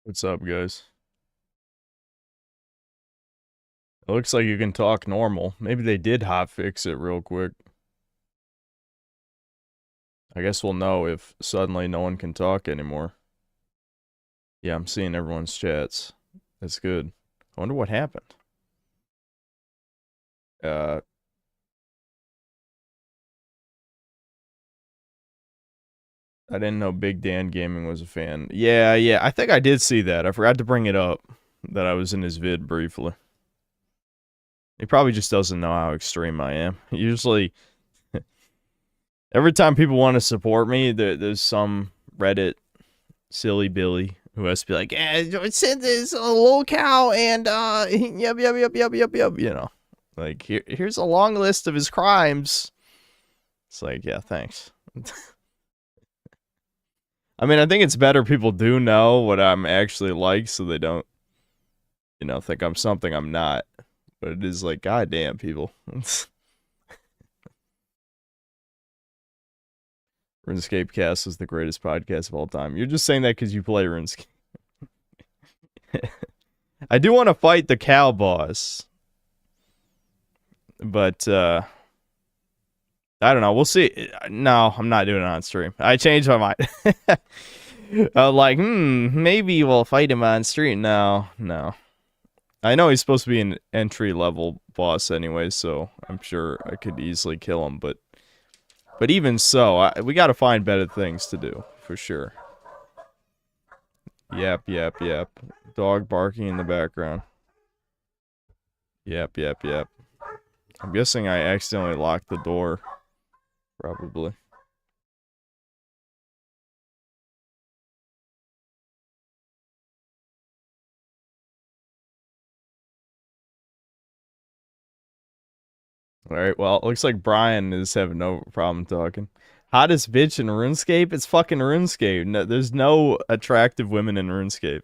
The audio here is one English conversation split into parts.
What's up, guys? It looks like you can talk normal. Maybe they did hotfix it real quick. I guess we'll know if suddenly no one can talk anymore. Yeah, I'm seeing everyone's chats. That's good. I wonder what happened. Uh, I didn't know Big Dan Gaming was a fan. Yeah, I think I did see that. I forgot to bring it up that I was in his vid briefly. He probably just doesn't know how extreme I am. Usually, every time people want to support me, there's some Reddit silly Billy who has to be like, send this a locale and yep, you know, like here's a long list of his crimes. It's like, yeah, thanks. I mean, I think it's better people do know what I'm actually like, so they don't, think I'm something I'm not. But it is like, goddamn, people. RuneScape Cast is the greatest podcast of all time. You're just saying that because you play RuneScape. I do want to fight the cow boss. But, I don't know. We'll see. No, I'm not doing it on stream. I changed my mind. Maybe we'll fight him on stream. No. I know he's supposed to be an entry-level boss anyway, so I'm sure I could easily kill him, but even so, we gotta find better things to do, for sure. Yep. Dog barking in the background. Yep. I'm guessing I accidentally locked the door. Probably. Alright, well, it looks like Brian is having no problem talking. Hottest bitch in RuneScape? It's fucking RuneScape. No, there's no attractive women in RuneScape.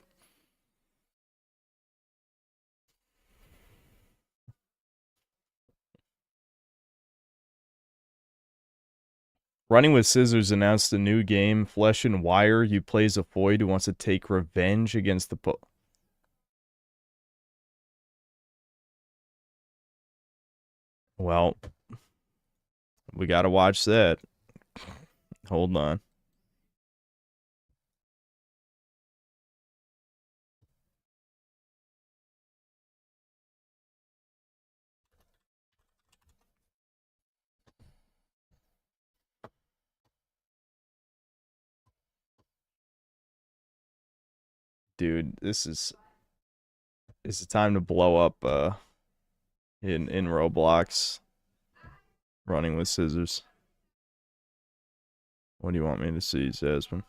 Running with Scissors announced a new game, Flesh and Wire. You play as a Void who wants to take revenge against the Well, we gotta watch that. Hold on. Dude, this is time to blow up in Roblox. Running with Scissors. What do you want me to see, Zasmine?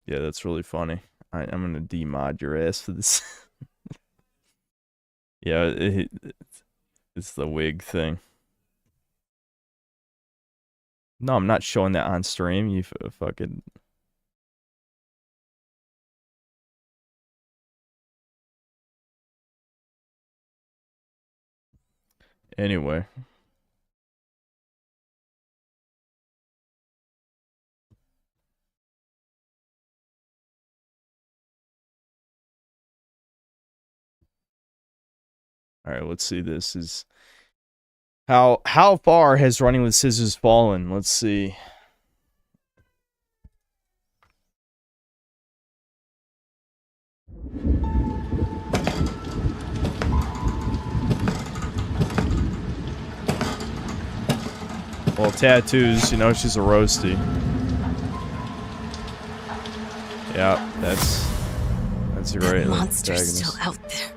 Yeah, that's really funny. I'm gonna demod your ass for this. Yeah, it's the wig thing. No, I'm not showing that on stream. You fucking... Anyway. Alright, let's see. This is... How far has Running with Scissors fallen? Let's see. Well, tattoos, she's a roasty. Yeah, that's a great monster's still out there.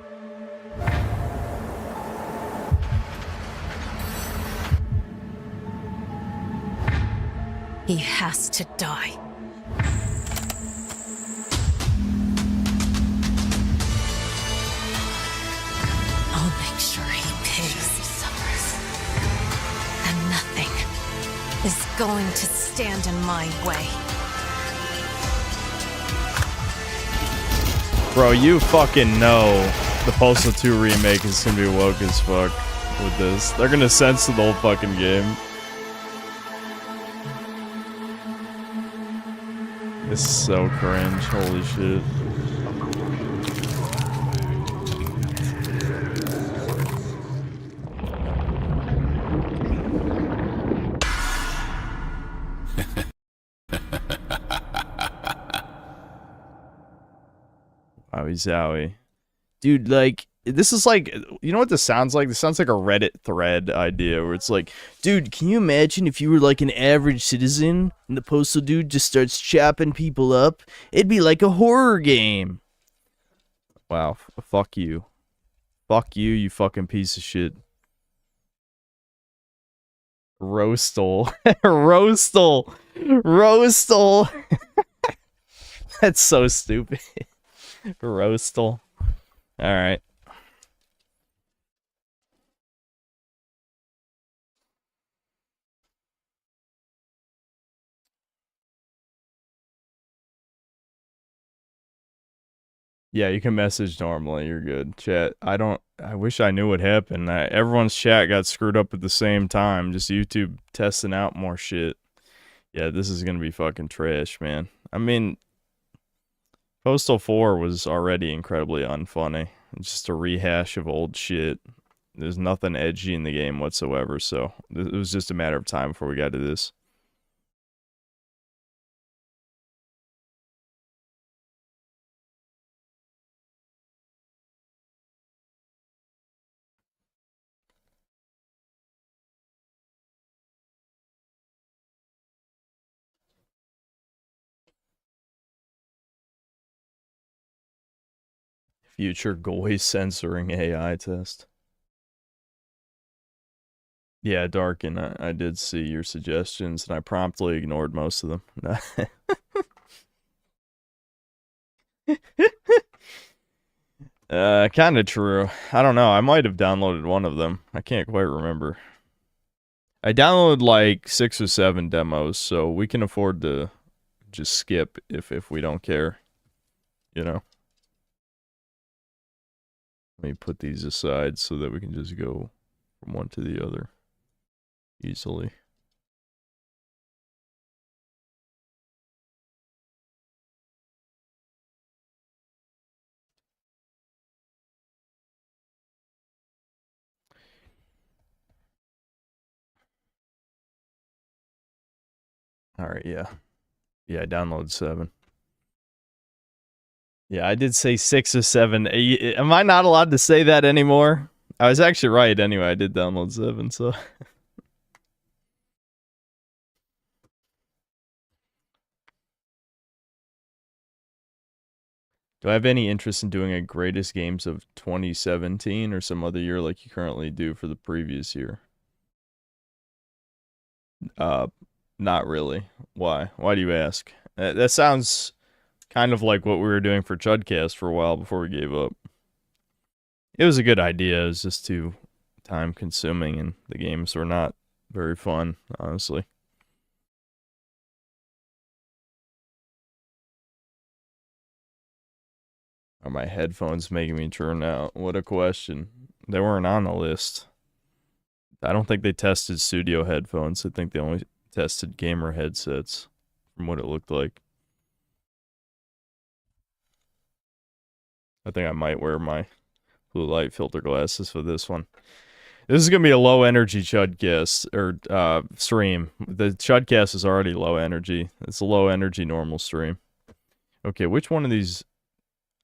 He has to die. I'll make sure he pays. He suffers. And nothing is going to stand in my way. Bro, you fucking know the Postal 2 remake is gonna be woke as fuck with this. They're gonna censor the whole fucking game. This is so cringe. Holy shit. Wowie zowie. Dude, like, this is like, you know what this sounds like? This sounds like a Reddit thread idea where it's like, dude, can you imagine if you were like an average citizen and the postal dude just starts chopping people up? It'd be like a horror game. Wow, fuck you. Fuck you, you fucking piece of shit. Roastal. Roastal. Roastal. That's so stupid. Roastal. Alright. Yeah, you can message normally. You're good. Chat. I wish I knew what happened. Everyone's chat got screwed up at the same time. Just YouTube testing out more shit. Yeah, this is gonna be fucking trash, man. I mean, Postal 4 was already incredibly unfunny. It's just a rehash of old shit. There's nothing edgy in the game whatsoever, so it was just a matter of time before we got to this. Future Goy censoring AI test. Yeah, Darkin, I did see your suggestions, and I promptly ignored most of them. Kind of true. I don't know. I might have downloaded one of them. I can't quite remember. I downloaded like 6 or 7 demos, so we can afford to just skip if we don't care. You know? Let me put these aside so that we can just go from one to the other easily. Alright, yeah. Yeah, I downloaded 7. Yeah, I did say 6 or 7. Am I not allowed to say that anymore? I was actually right anyway. I did download 7, so. Do I have any interest in doing a greatest games of 2017 or some other year like you currently do for the previous year? Not really. Why? Why do you ask? That sounds kind of like what we were doing for Chudcast for a while before we gave up. It was a good idea. It was just too time consuming, and the games were not very fun, honestly. Are my headphones making me turn out? What a question. They weren't on the list. I don't think they tested studio headphones. I think they only tested gamer headsets from what it looked like. I think I might wear my blue light filter glasses for this one. This is gonna be a low energy Chudcast or stream. The Chudcast is already low energy. It's a low energy normal stream. Okay, which one of these?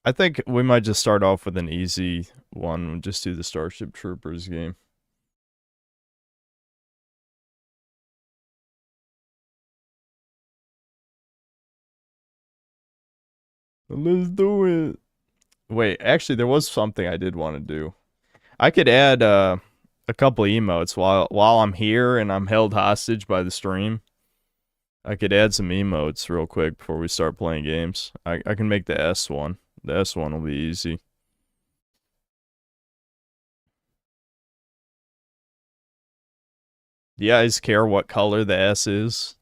I think we might just start off with an easy one. Just do the Starship Troopers game. Let's do it. Wait, actually, there was something I did want to do. I could add a couple emotes while I'm here and I'm held hostage by the stream. I could add some emotes real quick before we start playing games. I can make the S one. The S one will be easy. Do you guys care what color the S is?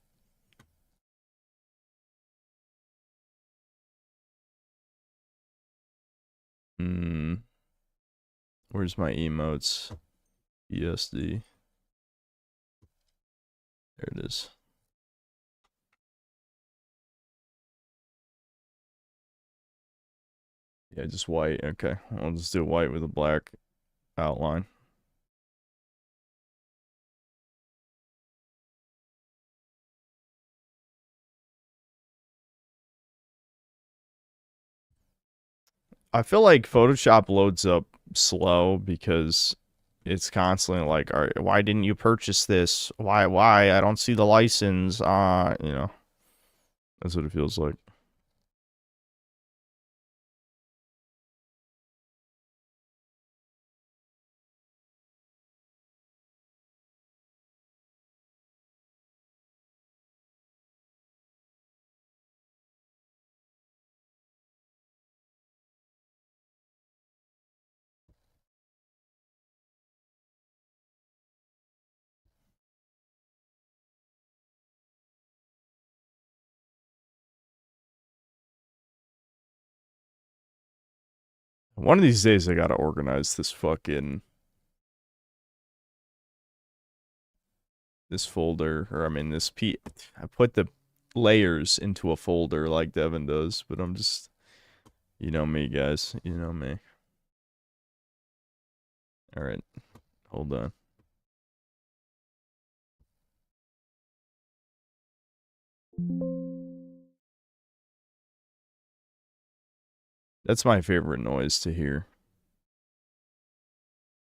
Where's my emotes? ESD. There it is. Yeah, just white. Okay, I'll just do white with a black outline. I feel like Photoshop loads up slow because it's constantly like, all right, why didn't you purchase this? Why? I don't see the license. You know, that's what it feels like. One of these days, I gotta organize this fucking this folder, or I mean, I put the layers into a folder like Devin does, but I'm just, you know me, guys, you know me. All right, hold on. That's my favorite noise to hear.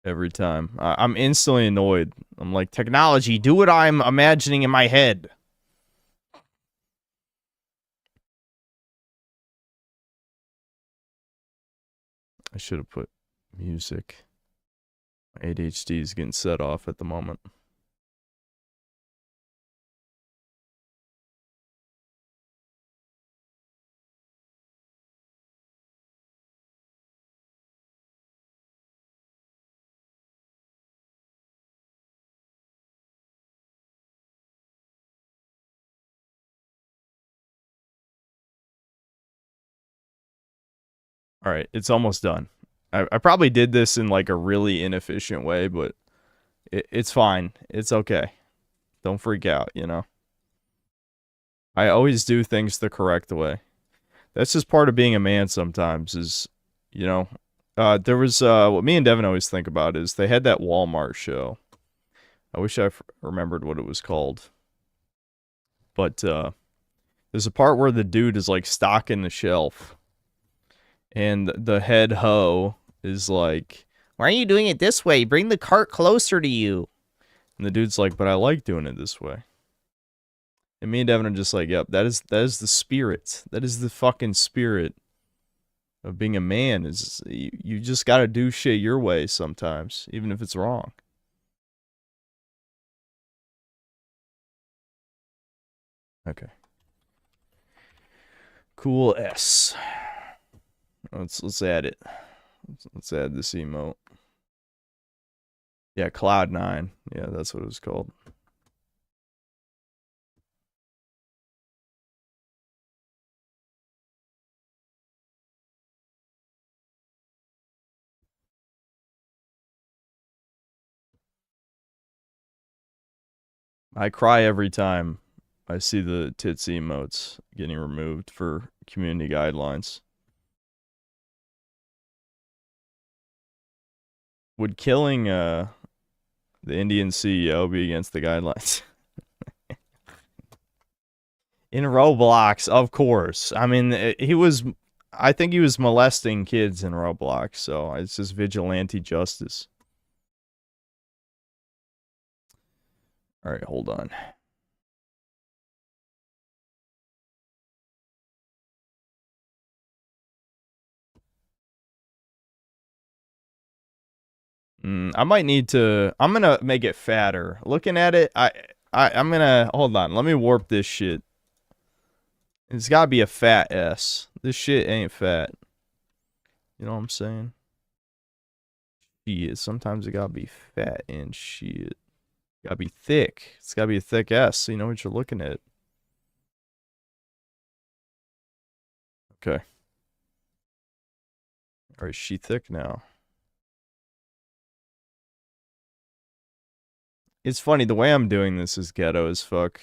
Every time. I'm instantly annoyed. I'm like, technology, do what I'm imagining in my head. I should have put music. My ADHD is getting set off at the moment. All right, it's almost done. I probably did this in like a really inefficient way, but it's fine. It's okay. Don't freak out, you know? I always do things the correct way. That's just part of being a man sometimes is, you know, there was, what me and Devin always think about is they had that Walmart show. I wish I remembered what it was called. But, there's a part where the dude is like stocking the shelf. And the head hoe is like, why are you doing it this way? Bring the cart closer to you. And the dude's like, but I like doing it this way. And me and Devin are just like, yep, that is the spirit. That is the fucking spirit of being a man. Is you just gotta do shit your way sometimes, even if it's wrong. Okay. Cool S. Let's add it. Let's add this emote. Yeah, Cloud9. Yeah, that's what it was called. I cry every time I see the tits emotes getting removed for community guidelines. Would killing the Indian CEO be against the guidelines? In Roblox, of course. I mean, I think he was molesting kids in Roblox, so it's just vigilante justice. All right, hold on. I might need to. I'm gonna make it fatter. Looking at it, I'm gonna hold on. Let me warp this shit. It's gotta be a fat S. This shit ain't fat. You know what I'm saying? Shit. Sometimes it gotta be fat and shit. Gotta be thick. It's gotta be a thick S so you know what you're looking at. Okay. Or is she thick now? It's funny, the way I'm doing this is ghetto as fuck.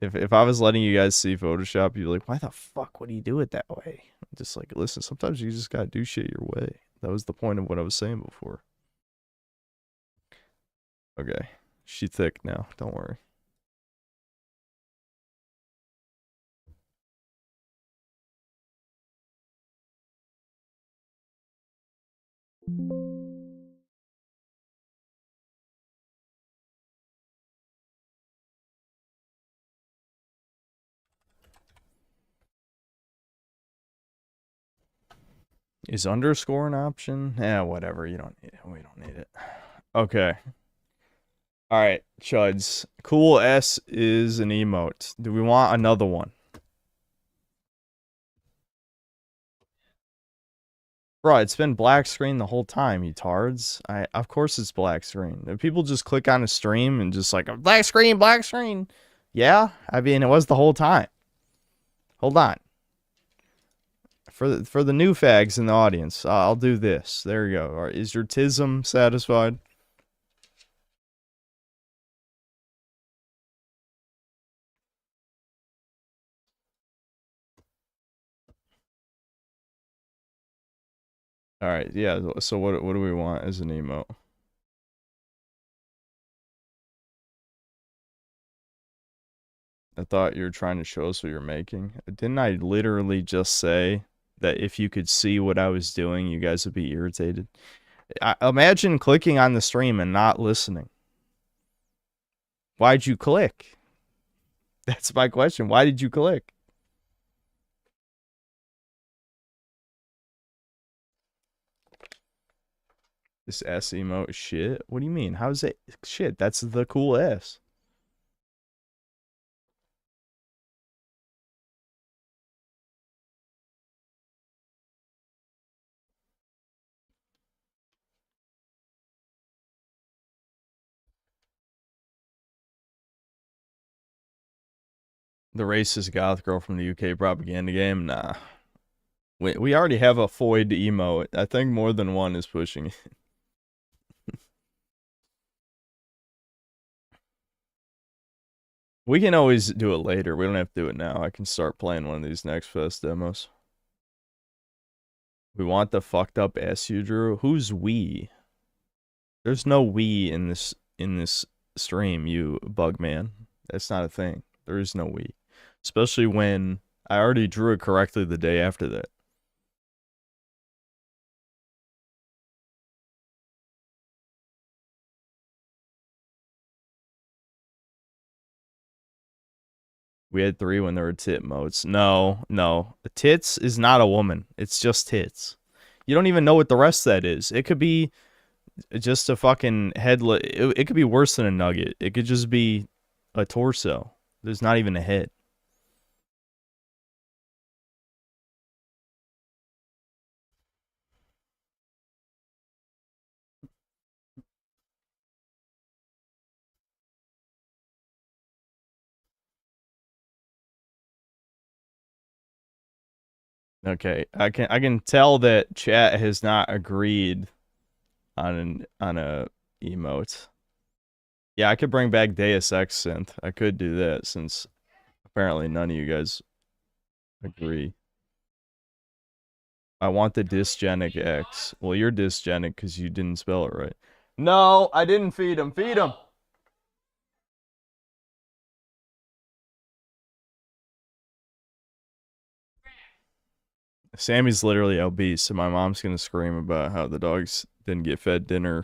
If I was letting you guys see Photoshop, you'd be like, why the fuck would he do it that way? Just like, listen, sometimes you just gotta do shit your way. That was the point of what I was saying before. Okay. She thick now, don't worry. Is underscore an option? Yeah, whatever. You don't need it. We don't need it. Okay. All right, Chuds. Cool S is an emote. Do we want another one? Bro, it's been black screen the whole time, you tards. Of course it's black screen. If people just click on a stream and just like, black screen, black screen. Yeah, I mean, it was the whole time. Hold on. For the new fags in the audience, I'll do this. There you go. All right, is your tism satisfied? All right, yeah. So what do we want as an emote? I thought you were trying to show us what you're making. Didn't I literally just say that if you could see what I was doing, you guys would be irritated? Imagine clicking on the stream and not listening. Why'd you click? That's my question. Why did you click? This S emote is shit? What do you mean? How's it shit? That's the cool S. The racist goth girl from the UK propaganda game? Nah. We already have a Foyd emote. I think more than one is pushing it. We can always do it later. We don't have to do it now. I can start playing one of these Next Fest demos. We want the fucked up S you drew. Who's we? There's no we in this stream, you bug man. That's not a thing. There is no we. Especially when I already drew it correctly the day after that. We had 3 when there were tit modes. No. Tits is not a woman. It's just tits. You don't even know what the rest of that is. It could be just a fucking headlet. It could be worse than a nugget. It could just be a torso. There's not even a head. Okay, I can tell that chat has not agreed on a emote. Yeah, I could bring back Deus Ex Synth. I could do that since apparently none of you guys agree. I want the dysgenic X. Well, you're dysgenic because you didn't spell it right. No, I didn't feed him. Feed him. Sammy's literally obese, and my mom's gonna scream about how the dogs didn't get fed dinner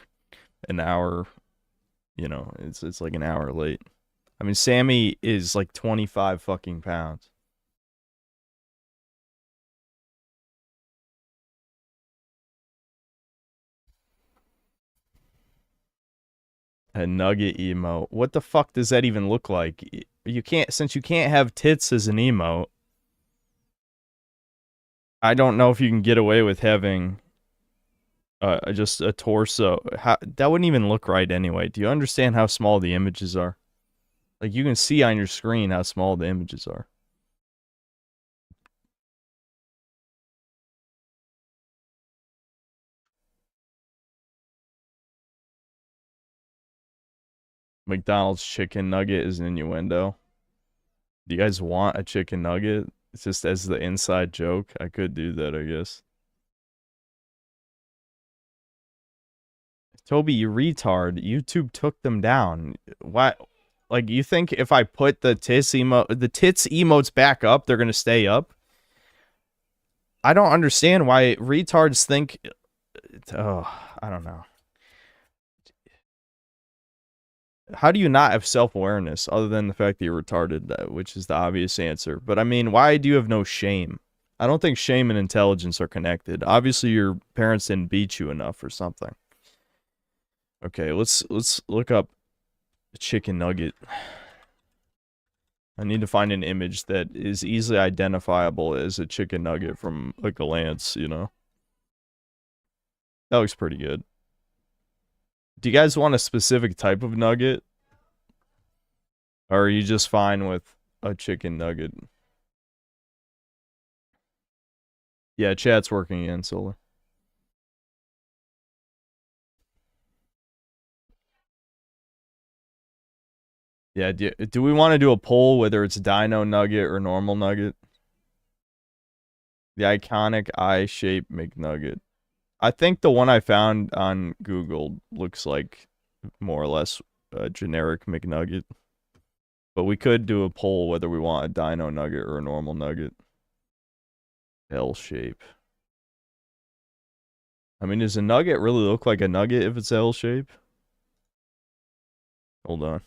an hour. You know, it's like an hour late. I mean, Sammy is like 25 fucking pounds. A nugget emote. What the fuck does that even look like? You can't, since you can't have tits as an emote. I don't know if you can get away with having just a torso. That wouldn't even look right anyway. Do you understand how small the images are? Like, you can see on your screen how small the images are. McDonald's chicken nugget is an innuendo. Do you guys want a chicken nugget? It's just as the inside joke. I could do that, I guess. Toby, you retard. YouTube took them down. Why? Like, you think if I put the tits emotes back up, they're gonna stay up? I don't understand why retards think. Oh, I don't know. How do you not have self-awareness other than the fact that you're retarded, which is the obvious answer? But I mean, why do you have no shame? I don't think shame and intelligence are connected. Obviously, your parents didn't beat you enough or something. Okay, let's look up a chicken nugget. I need to find an image that is easily identifiable as a chicken nugget from a glance, you know? That looks pretty good. Do you guys want a specific type of nugget? Or are you just fine with a chicken nugget? Yeah, chat's working again, Solar. Yeah, do we want to do a poll whether it's Dino Nugget or normal nugget? The iconic eye-shaped McNugget. I think the one I found on Google looks like more or less a generic McNugget. But we could do a poll whether we want a Dino Nugget or a normal nugget. L shape. I mean, does a nugget really look like a nugget if it's L shape? Hold on.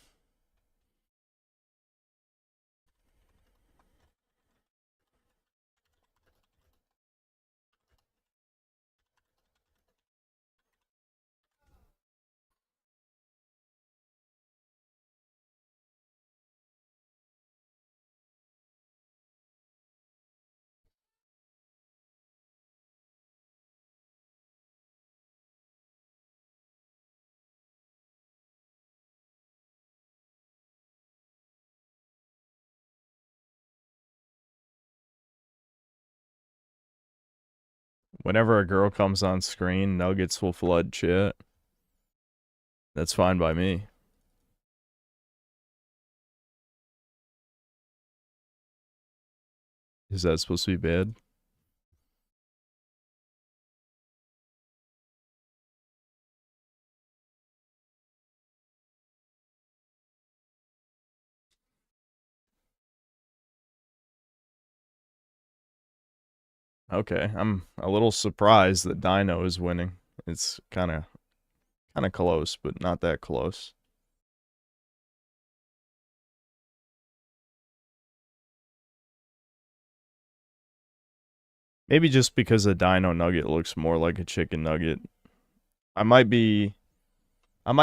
Whenever a girl comes on screen, nuggets will flood chat. That's fine by me. Is that supposed to be bad? Okay, I'm a little surprised that Dino is winning. It's kind of close, but not that close. Maybe just because a Dino Nugget looks more like a chicken nugget. I might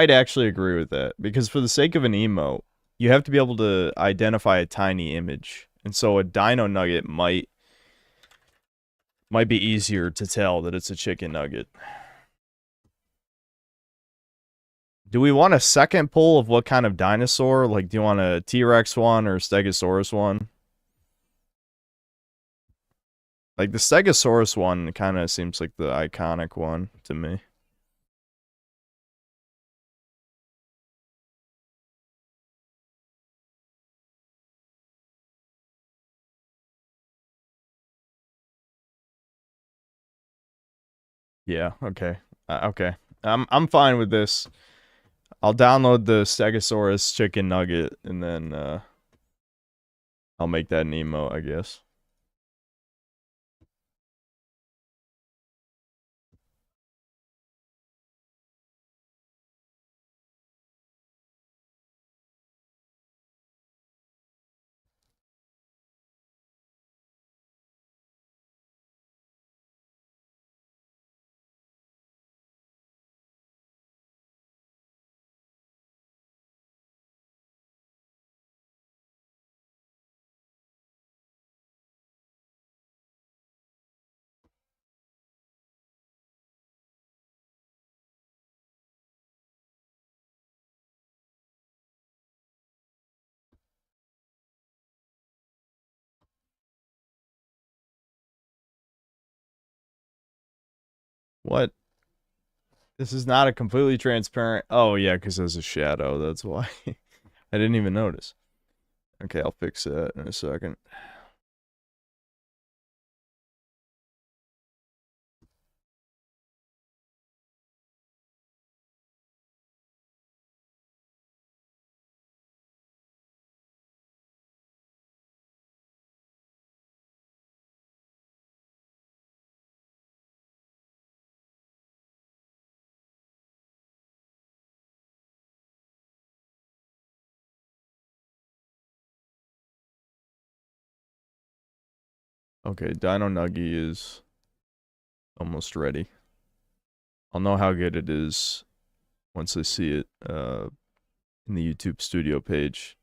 actually agree with that, because for the sake of an emote, you have to be able to identify a tiny image. And so a Dino Nugget might be easier to tell that it's a chicken nugget. Do we want a second poll of what kind of dinosaur? Like, do you want a T-Rex one or a Stegosaurus one? Like, the Stegosaurus one kind of seems like the iconic one to me. Yeah, okay. Okay. I'm fine with this. I'll download the Stegosaurus chicken nugget and then I'll make that an emote, I guess. What? This is not a completely transparent. Oh, yeah, because there's a shadow. That's why. I didn't even notice. Okay, I'll fix that in a second. Okay, Dino Nuggy is almost ready. I'll know how good it is once I see it in the YouTube studio page.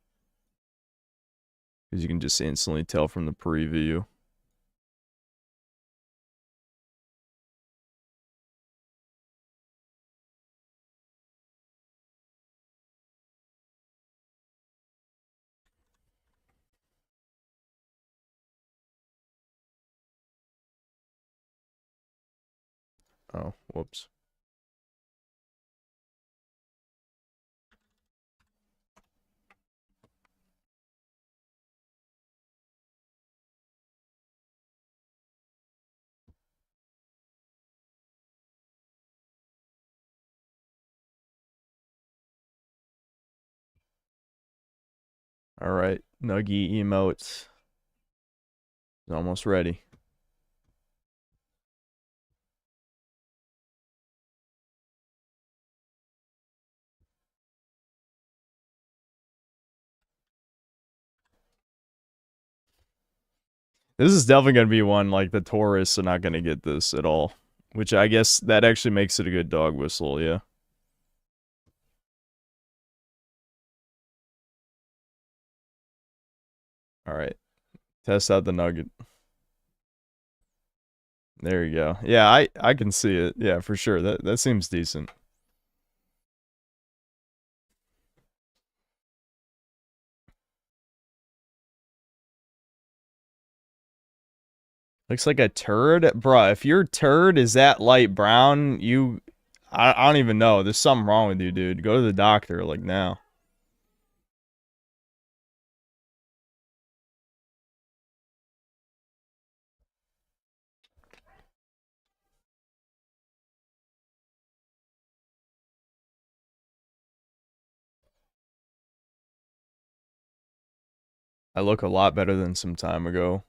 Because you can just instantly tell from the preview. Oh, whoops. Alright, Nuggy emotes. It's almost ready. This is definitely going to be one, like, the tourists are not going to get this at all. Which I guess that actually makes it a good dog whistle, yeah. Alright. Test out the nugget. There you go. Yeah, I can see it. Yeah, for sure. That seems decent. Looks like a turd? Bruh, if your turd is that light brown, I don't even know. There's something wrong with you, dude. Go to the doctor, like, now. I look a lot better than some time ago.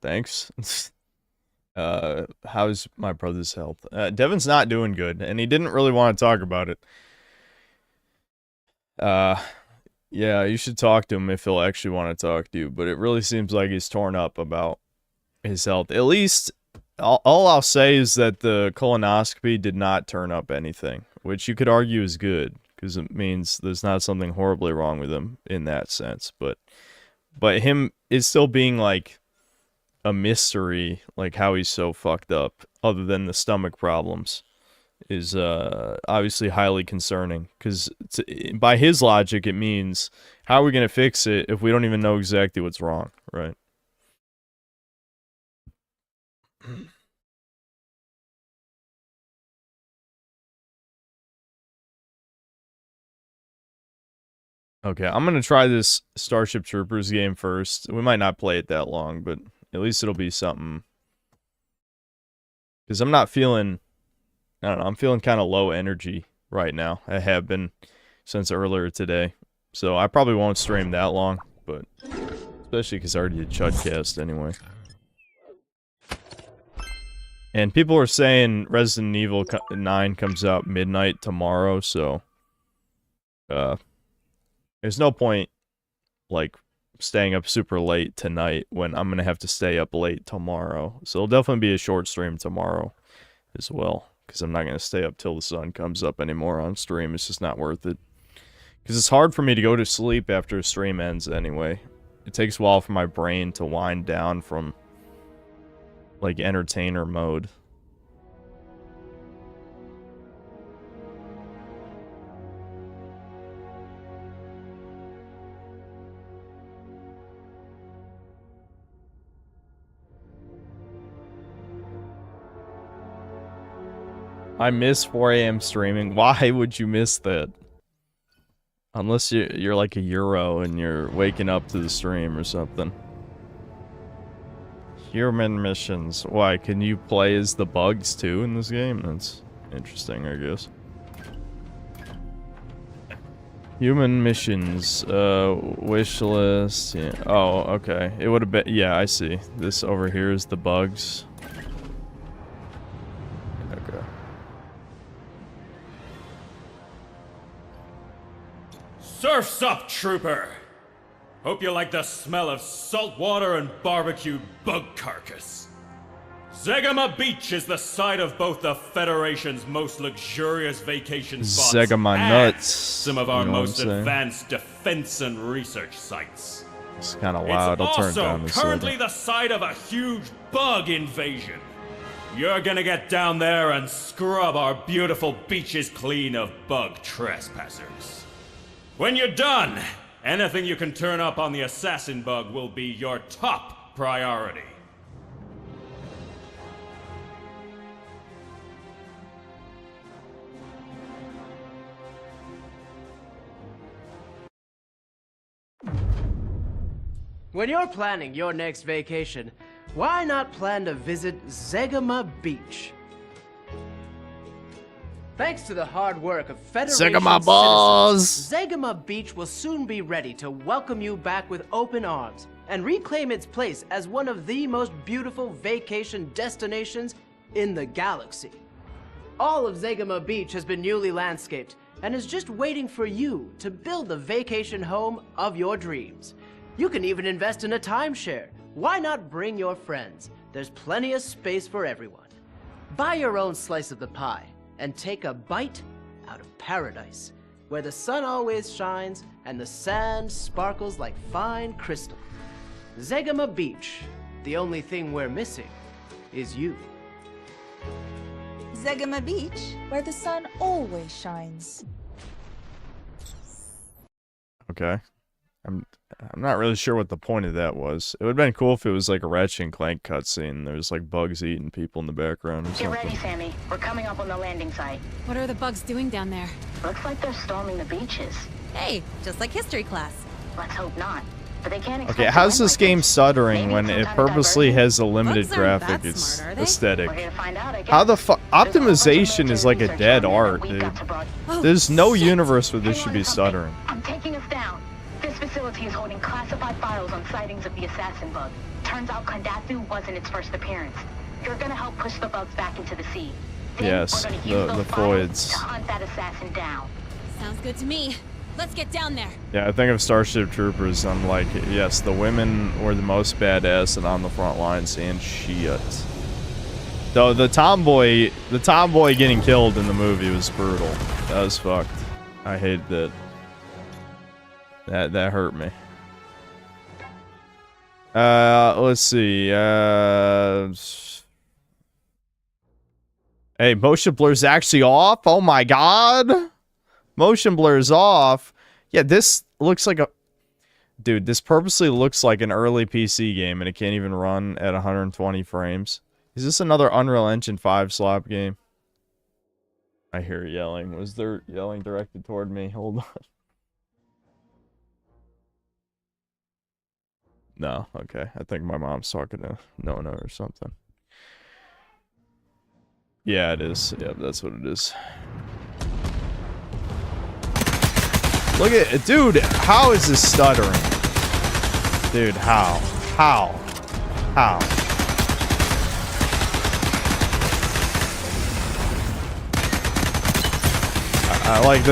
Thanks. How's my brother's health? Devin's not doing good, and he didn't really want to talk about it. Yeah, you should talk to him if he'll actually want to talk to you, but it really seems like he's torn up about his health. At least, all I'll say is that the colonoscopy did not turn up anything, which you could argue is good, because it means there's not something horribly wrong with him in that sense, but him is still being, like, a mystery, like how he's so fucked up, other than the stomach problems, is obviously highly concerning. Because by his logic, it means, how are we going to fix it if we don't even know exactly what's wrong, right? Okay, I'm going to try this Starship Troopers game first. We might not play it that long, but at least it'll be something. Because I'm not feeling, I don't know, I'm feeling kind of low energy right now. I have been since earlier today. So I probably won't stream that long, but especially because I already did Chudcast anyway. And people are saying Resident Evil 9 comes out midnight tomorrow, so there's no point, like, staying up super late tonight when I'm gonna have to stay up late tomorrow. So it'll definitely be a short stream tomorrow as well, because I'm not gonna stay up till the sun comes up anymore on stream. It's just not worth it. Because it's hard for me to go to sleep after a stream ends anyway. It takes a while for my brain to wind down from, like, entertainer mode. I miss 4 a.m. streaming. Why would you miss that? Unless you're like a Euro and you're waking up to the stream or something. Human missions. Why, can you play as the bugs too in this game? That's interesting, I guess. Human missions. Wish list. Yeah. Oh, okay. It would have been... Yeah, I see. This over here is the bugs. Okay. Surf's up, trooper! Hope you like the smell of salt water and barbecued bug carcass. Zegama Beach is the site of both the Federation's most luxurious vacation spots Zegama and nuts. some of our You know what I'm most saying? advanced defense and research sites. It's kind of loud. It's I'll turn it also down a currently second. the site of a huge bug invasion. You're gonna get down there and scrub our beautiful beaches clean of bug trespassers. When you're done, anything you can turn up on the assassin bug will be your top priority. When you're planning your next vacation, why not plan to visit Zegama Beach? Thanks to the hard work of Federation Zegama balls! citizens, Zegama Beach will soon be ready to welcome you back with open arms and reclaim its place as one of the most beautiful vacation destinations in the galaxy. All of Zegama Beach has been newly landscaped and is just waiting for you to build the vacation home of your dreams. You can even invest in a timeshare. Why not bring your friends? There's plenty of space for everyone. Buy your own slice of the pie and take a bite out of paradise, where the sun always shines and the sand sparkles like fine crystal. Zegama Beach, the only thing we're missing is you. Zegama Beach, where the sun always shines. Okay. I'm not really sure what the point of that was. It would have been cool if it was like a Ratchet and Clank cutscene. There's like bugs eating people in the background or Get something. ready, Sammy. We're coming up on the landing site. What are the bugs doing down there? Looks like they're storming the beaches. Hey, just like history class. Let's hope not. But they can't expect Okay, to how's win this like game this. stuttering Maybe when some it kind of purposely diversion? has a limited Bugs aren't graphic that smart, are they? aesthetic? We're here to find out, I guess. How the fuck? There's a whole bunch of Optimization is like a military dead research on there art, that we've dude. got to broad- Oh, There's no shit. universe where this Hang should on be to something. stuttering. I'm taking us down. This facility is holding classified files on sightings of the assassin bug. Turns out Kandathu wasn't its first appearance. You're gonna help push the bugs back into the sea. Then Yes, we're gonna the- use the those files Foids. to hunt that assassin down. Sounds good to me. Let's get down there. Yeah, I think of Starship Troopers. I'm like, yes, the women were the most badass and on the front lines, and shit. Though the tomboy getting killed in the movie was brutal. That was fucked. I hated that. That hurt me. Let's see. Hey, motion blur's actually off. Oh my god. Motion blur's off. Yeah, this looks like a... Dude, this purposely looks like an early PC game, and it can't even run at 120 frames. Is this another Unreal Engine 5 slop game? I hear yelling. Was there yelling directed toward me? Hold on. No, okay. I think my mom's talking to Nona or something. Yeah, it is. Yep, that's what it is. Look at it. Dude, how is this stuttering? Dude, how? How? I like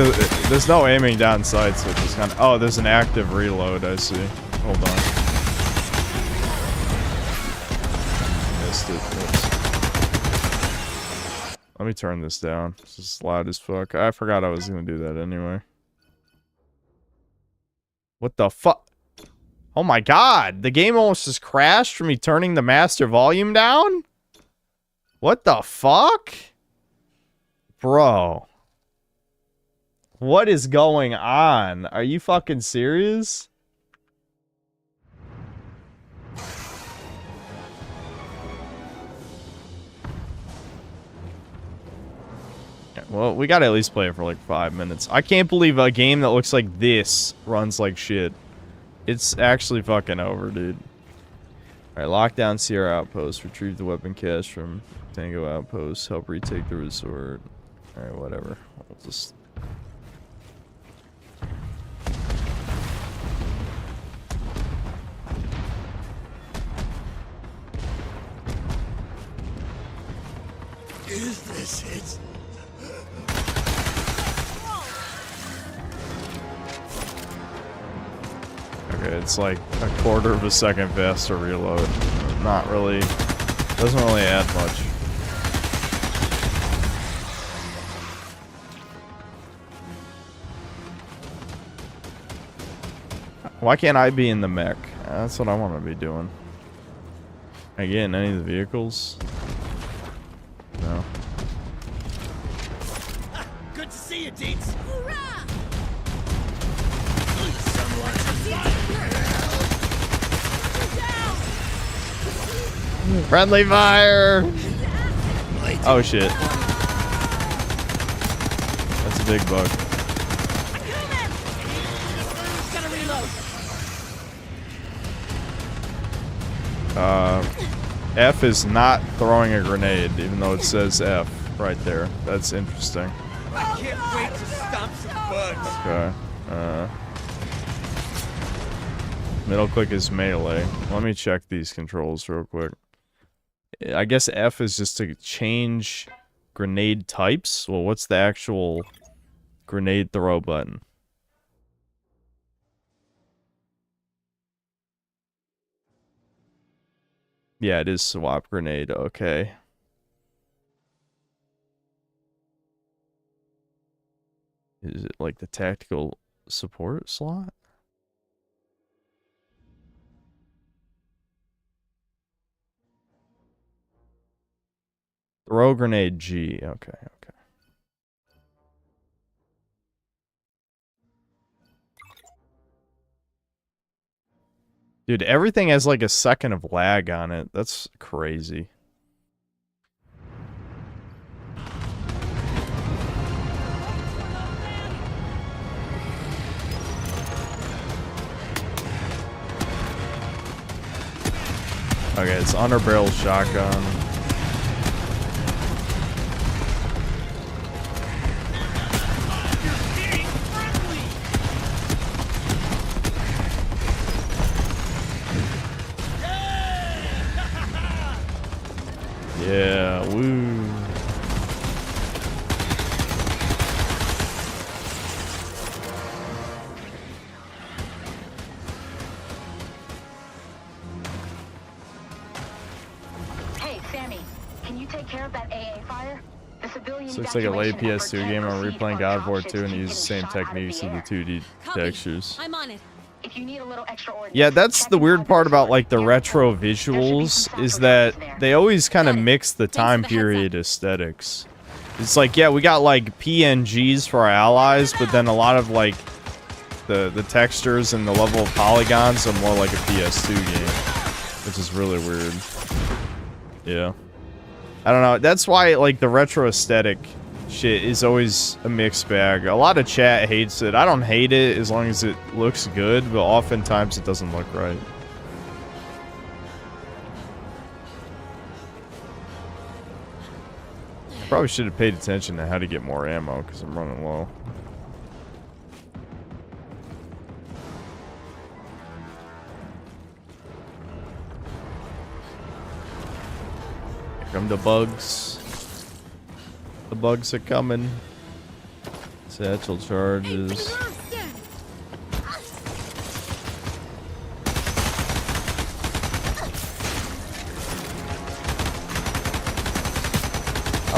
there's no aiming down sights, which is kind of... Oh, there's an active reload, I see. Hold on. Missed it. Oops. Let me turn this down. This is loud as fuck. I forgot I was gonna do that anyway. What the fuck? Oh my god! The game almost just crashed from me turning the master volume down? What the fuck? Bro. What is going on? Are you fucking serious? Well, we gotta at least play it for like 5 minutes. I can't believe a game that looks like this runs like shit. It's actually fucking over, dude. Alright, lock down Sierra Outpost. Retrieve the weapon cache from Tango Outpost. Help retake the resort. Alright, whatever. We'll just... Is this it? Okay, it's like a quarter of a second faster reload. Not really, doesn't really add much. Why can't I be in the mech? That's what I want to be doing. Can I get in any of the vehicles? No. Good to see you, Deets. Friendly fire! Oh shit. That's a big bug. F is not throwing a grenade, even though it says F right there. That's interesting. I can't wait to stomp some bugs. Okay. Middle click is melee. Let me check these controls real quick. I guess F is just to change grenade types. Well, what's the actual grenade throw button? Yeah, it is swap grenade. Okay. Is it like the tactical support slot? Throw grenade G. Okay, okay. Dude, everything has like a second of lag on it. That's crazy. Okay, it's under barrel shotgun. Yeah, woo. Hey, Sammy, can you take care of that AA fire? The civilian This looks like a late evacuation PS2 effort game. can't I'm proceed replaying while God of War dropships 2 and keep use the same getting shot out of techniques the of the air. 2D textures. I'm on it. If you need a little extra ordnance, Yeah, that's check the in weird Albert's part about store. like the Near retro There should be visuals some is Falco that drones there. they always kind of Got it. mix the Thanks for time the heads period aesthetics. It's like, yeah, we got like PNGs for our allies, but then a lot of like the textures and the level of polygons are more like a PS2 game, which is really weird. Yeah. I don't know. That's why like the retro aesthetic shit is always a mixed bag. A lot of chat hates it. I don't hate it as long as it looks good, but oftentimes it doesn't look right. Probably should have paid attention to how to get more ammo because I'm running low. Here come the bugs. The bugs are coming. Satchel charges.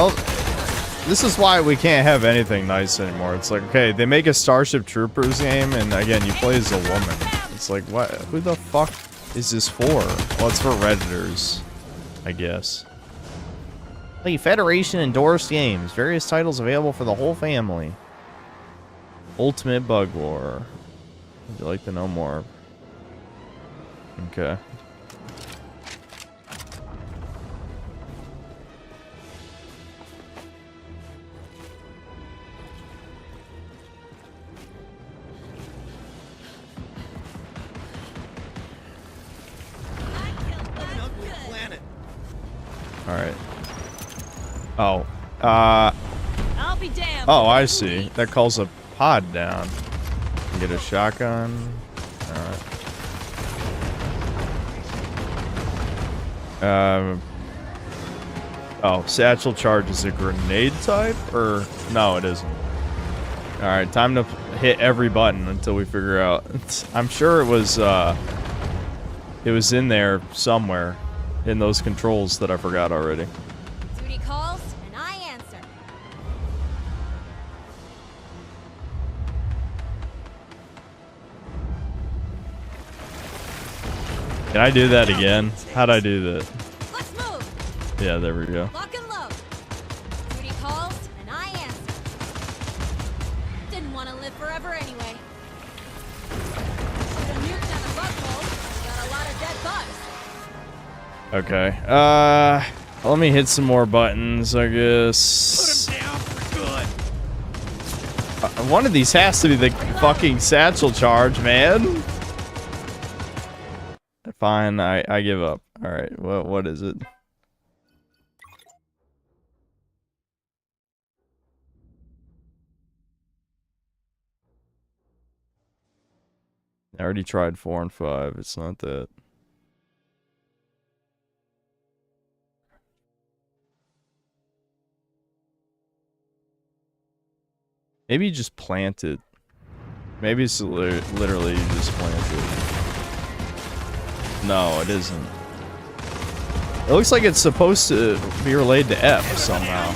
Oh, this is why we can't have anything nice anymore. It's like, okay, they make a Starship Troopers game, and again, you play as a woman. It's like, what? Who the fuck is this for? Well, it's for Redditors, I guess. Play Federation endorsed games. Various titles available for the whole family. Ultimate Bug War. Would you like to know more? Okay. Alright. Oh. I'll be damned. Oh, I see. That calls a pod down. You get a shotgun. Alright. Oh, satchel charge is a grenade type? Or no, it isn't. Alright, time to hit every button until we figure out. I'm sure it was in there somewhere in those controls that I forgot already. Duty calls, and I answer. Can I do that again? How'd I do that? Let's move. Yeah, there we go. Lock and load. Duty calls, and I answer. Didn't want to live forever anyway. Put a nuke down a bug hole. Got a lot of dead bugs. Okay. Let me hit some more buttons, I guess. Put him down for good. One of these has to be the fucking satchel charge, man. Fine, I give up. All right, what is it? I already tried 4 and 5. It's not that. Maybe you just plant it. Maybe it's literally you just plant it. No, it isn't. It looks like it's supposed to be related to F somehow.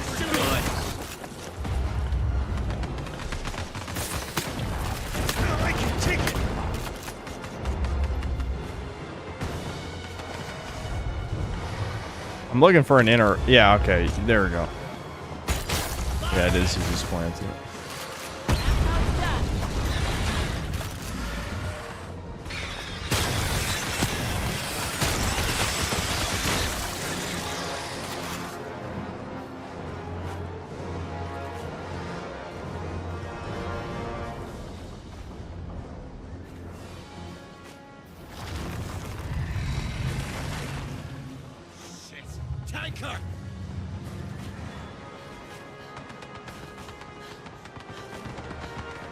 I can take it. I'm looking for an inner. Yeah, okay. There we go. Yeah, it is. You just plant it. Shit. Tanker.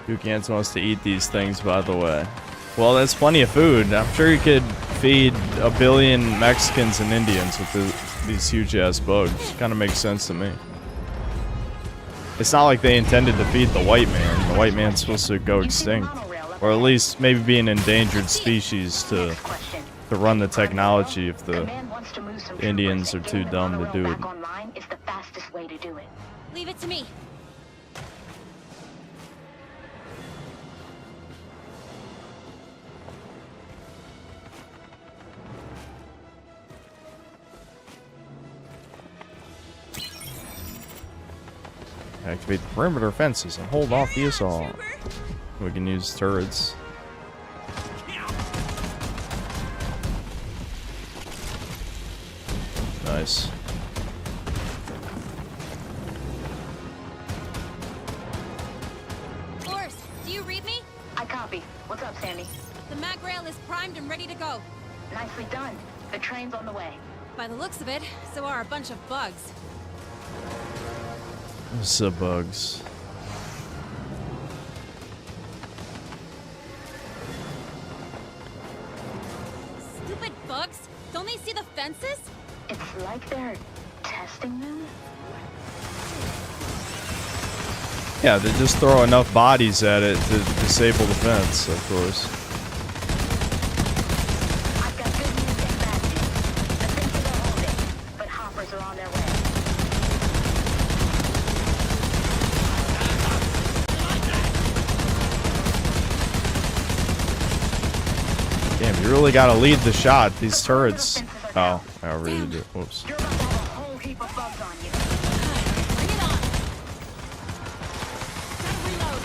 Gukans wants to eat these things, by the way. Well, that's plenty of food. I'm sure you could feed 1 billion Mexicans and Indians with these huge-ass bugs. Kind of makes sense to me. It's not like they intended to feed the white man. The white man's supposed to go extinct. Or at least maybe be an endangered species to run the technology if the Indians are too dumb to do it. Is the fastest way to do it. Leave it to me. Activate the perimeter fences and hold off the assault. We can use turrets. Nice. Forrest, do you read me? I copy. What's up, Sandy? The mag rail is primed and ready to go. Nicely done. The train's on the way. By the looks of it, so are a bunch of bugs. Bugs. Stupid bugs! Don't they see the fences? It's like they're testing them. Yeah, they just throw enough bodies at it to disable the fence, of course. I've got good news and bad news. The fences are holding, but hoppers are on their way. Damn, you really gotta lead the shot. These turrets. Oh, I already did. Whoops. You're about to have a whole heap of bugs on you. Bring it on! Gotta reload.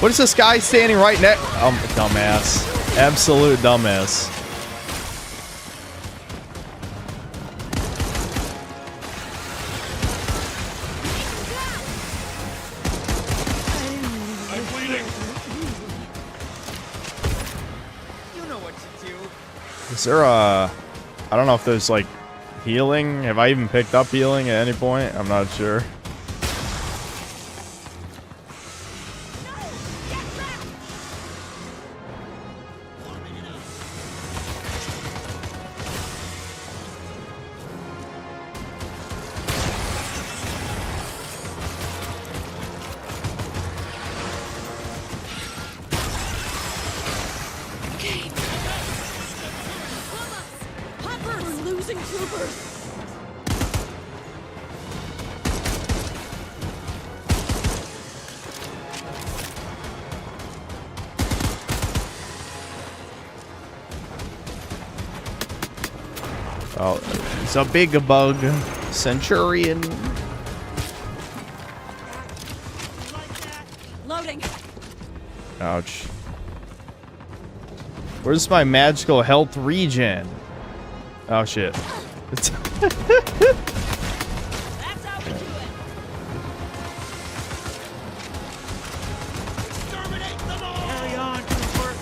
What is this guy standing right next? Dumbass. Absolute dumbass. I'm bleeding. You know what to do. Is there a... I don't know if there's like healing. Have I even picked up healing at any point? I'm not sure. Oh, it's a big bug. Centurion. Loading. Ouch. Where's my magical health regen? Oh shit. That's how we do it. Exterminate them all! Carry on, Cooper!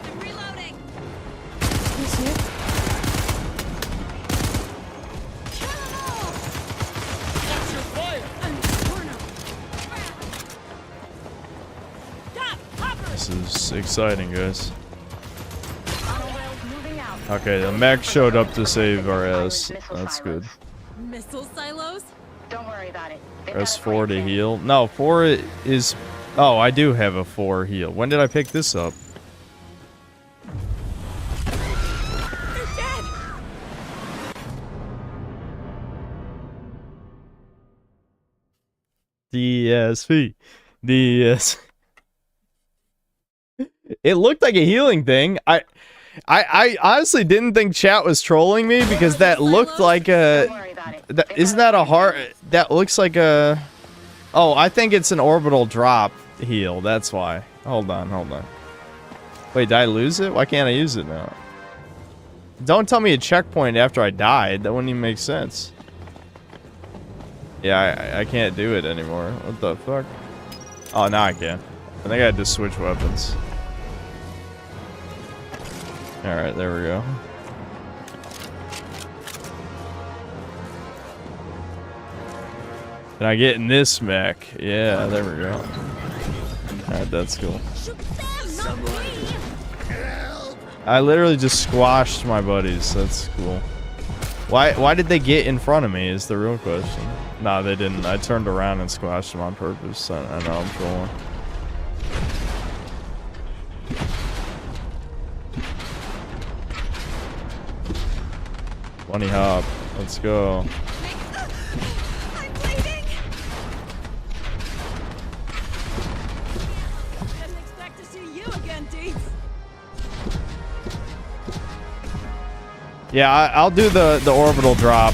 I'm reloading. He's here. Kill 'em all. Watch your fire! I'm in the corner. Stop, Hopper. This is exciting, guys. Monorails moving out. Okay, the mech showed up to save our ass. That's good. Missile silos. Don't worry about it. They've Press got a 4 to plan. heal. No, 4 is... Oh, I do have a 4 heal. When did I pick this up? They're dead. DSP. DS. It looked like a healing thing. I honestly didn't think chat was trolling me because that looked like a... Don't worry about it. Isn't that a heart? That looks like a... Oh, I think it's an orbital drop heal. That's why. Hold on, hold on. Wait, did I lose it? Why can't I use it now? Don't tell me a checkpoint after I died. That wouldn't even make sense. Yeah, I can't do it anymore. What the fuck? Oh, now I can. I think I had to switch weapons. Alright, there we go. Can I get in this mech? Yeah, there we go. Alright, that's cool. Shoot them, not me. I literally just squashed my buddies. That's cool. Why did they get in front of me is the real question. Nah, they didn't. I turned around and squashed them on purpose. I know I'm trolling. Bunny hop. Let's go. I'm bleeding. Didn't expect to see you again, Deeds. Yeah, I'll do the orbital drop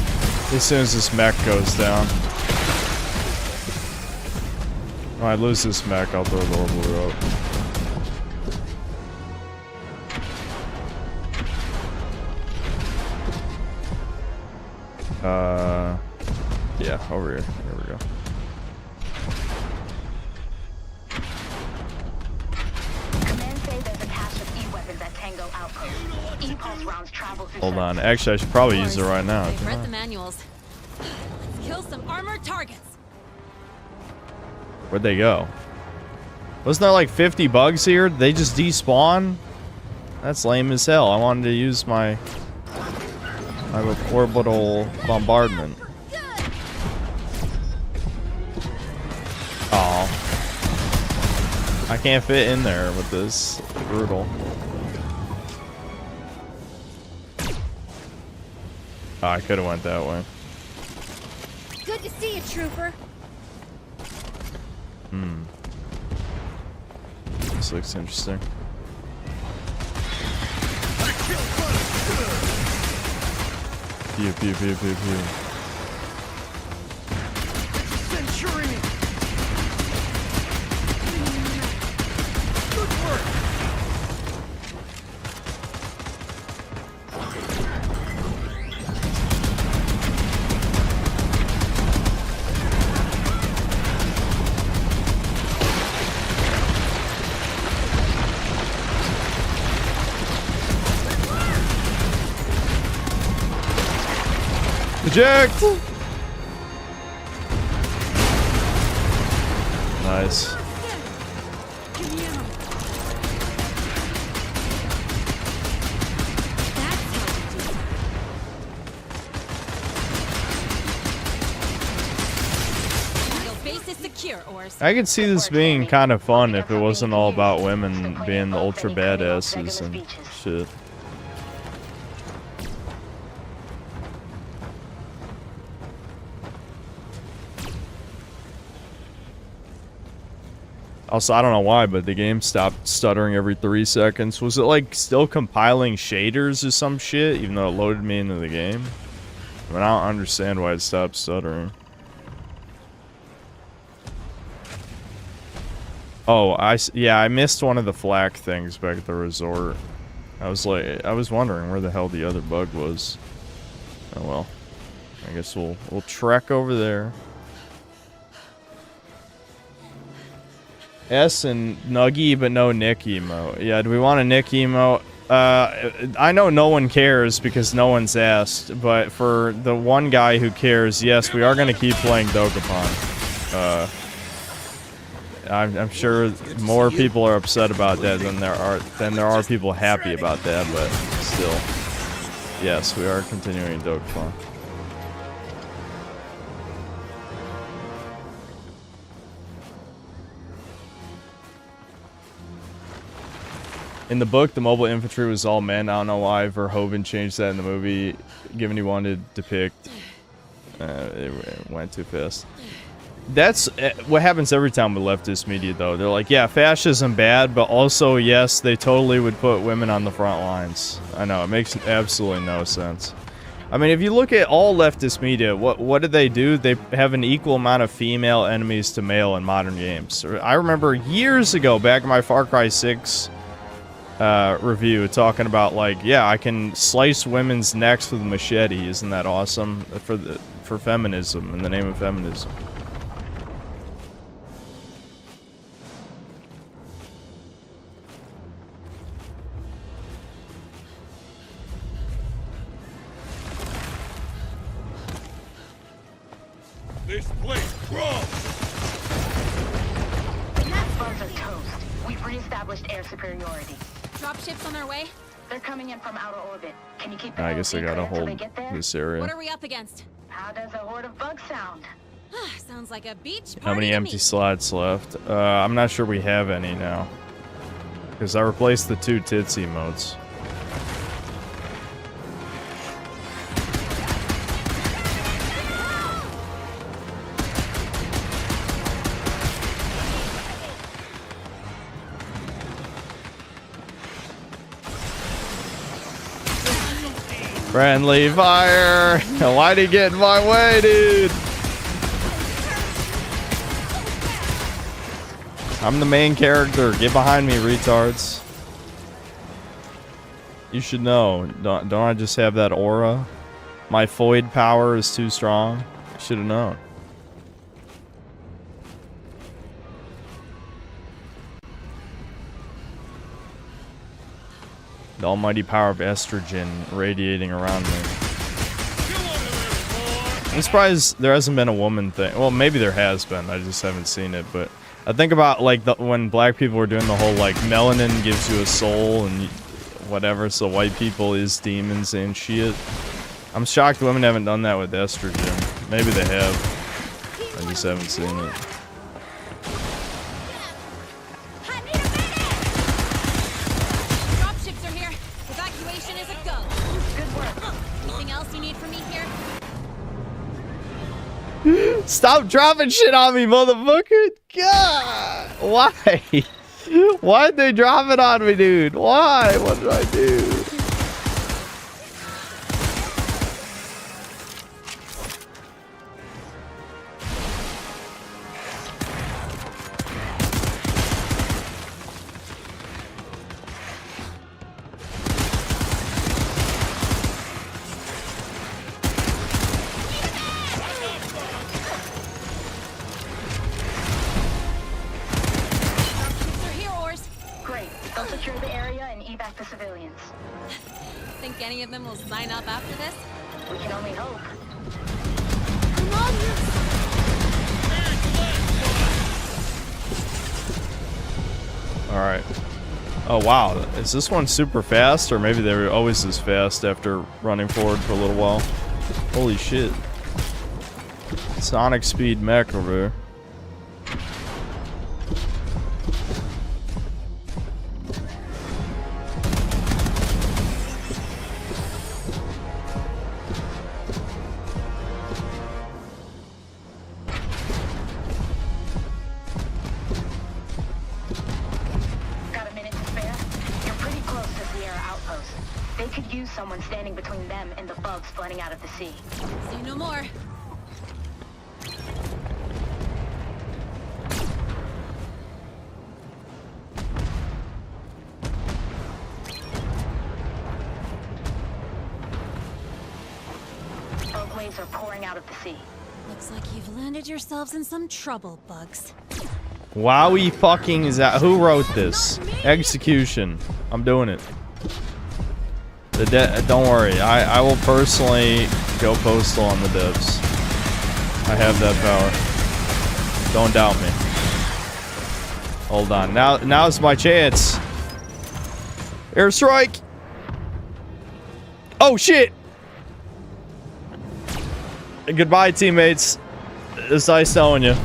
as soon as this mech goes down. When I lose this mech, I'll throw the orbital drop. Yeah, over here. There we go. Command say there's a cache of E-weapons at Tango Outpost. E-pulse rounds travel through. Hold on. Actually, I should probably use it right now. They've read the manuals. Let's kill some armored targets. Where'd they go? Wasn't there like 50 bugs here? Did they just despawn? That's lame as hell. I wanted to use my orbital bombardment. Oh, I can't fit in there with this. Brutal. Oh, I could have went that way. Good to see you, trooper. This looks interesting. Pew pew pew pew pew. Centurion! Good work! Eject! Nice. Give me ammo. That's how we do it. Your base is secure, Ors. I could see this being kind of fun if it wasn't all about women being the ultra badasses and shit. Also, I don't know why, but the game stopped stuttering every 3 seconds. Was it like still compiling shaders or some shit, even though it loaded me into the game? I mean, I don't understand why it stopped stuttering. Oh, I missed one of the flak things back at the resort. I was wondering where the hell the other bug was. Oh well. I guess we'll trek over there. S and Nuggy, but no Nick emote. Yeah, do we want a Nick emote? I know no one cares because no one's asked, but for the one guy who cares, yes, we are going to keep playing Dokapon. I'm sure more people are upset about that than there are people happy about that, but still, yes, we are continuing Dokapon. In the book, the mobile infantry was all men. I don't know why Verhoeven changed that in the movie, given he wanted to depict. It went too fast. That's what happens every time with leftist media, though. They're like, yeah, fascism bad, but also, yes, they totally would put women on the front lines. I know, it makes absolutely no sense. I mean, if you look at all leftist media, what do? They have an equal amount of female enemies to male in modern games. I remember years ago, back in my Far Cry 6 review, talking about, like, yeah, I can slice women's necks with a machete. Isn't that awesome? For feminism, in the name of feminism. This place crawls! Bugs are toast. We've reestablished air superiority. Dropships on their way? They're coming in from outer orbit. Can you keep the I guess I gotta until they hold get there? this area. What are we up against? How does a horde of bugs sound? Sounds like a beach party How many to empty me. slots left? I'm not sure we have any now. Because I replaced the 2 tits emotes. Friendly fire! Why'd he get in my way, dude? I'm the main character. Get behind me, retards. You should know. Don't I just have that aura? My Foid power is too strong. You should have known. The almighty power of estrogen radiating around me. I'm surprised there hasn't been a woman thing. Well, maybe there has been. I just haven't seen it. But I think about, like, when black people were doing the whole, like, melanin gives you a soul and whatever, so white people is demons and shit. I'm shocked women haven't done that with estrogen. Maybe they have. I just haven't seen it. Stop dropping shit on me, motherfucker! God! Why? Why'd they drop it on me, dude? Why? What did I do? Think any of them will sign up after this? We can only hope. Alright. Oh wow, is this one super fast? Or maybe they were always this fast after running forward for a little while. Holy shit. Sonic speed mech over there. our outpost. They could use someone standing between them and the bugs flooding out of the sea. Say no more. Bug waves are pouring out of the sea. Looks like you've landed yourselves in some trouble, bugs. Wowie fucking is that? Who wrote this? Execution. I'm doing it. Don't worry. I will personally go postal on the devs. I have that power. Don't doubt me. Hold on. Now's my chance. Airstrike. Oh shit. Goodbye, teammates. It's nice knowing you.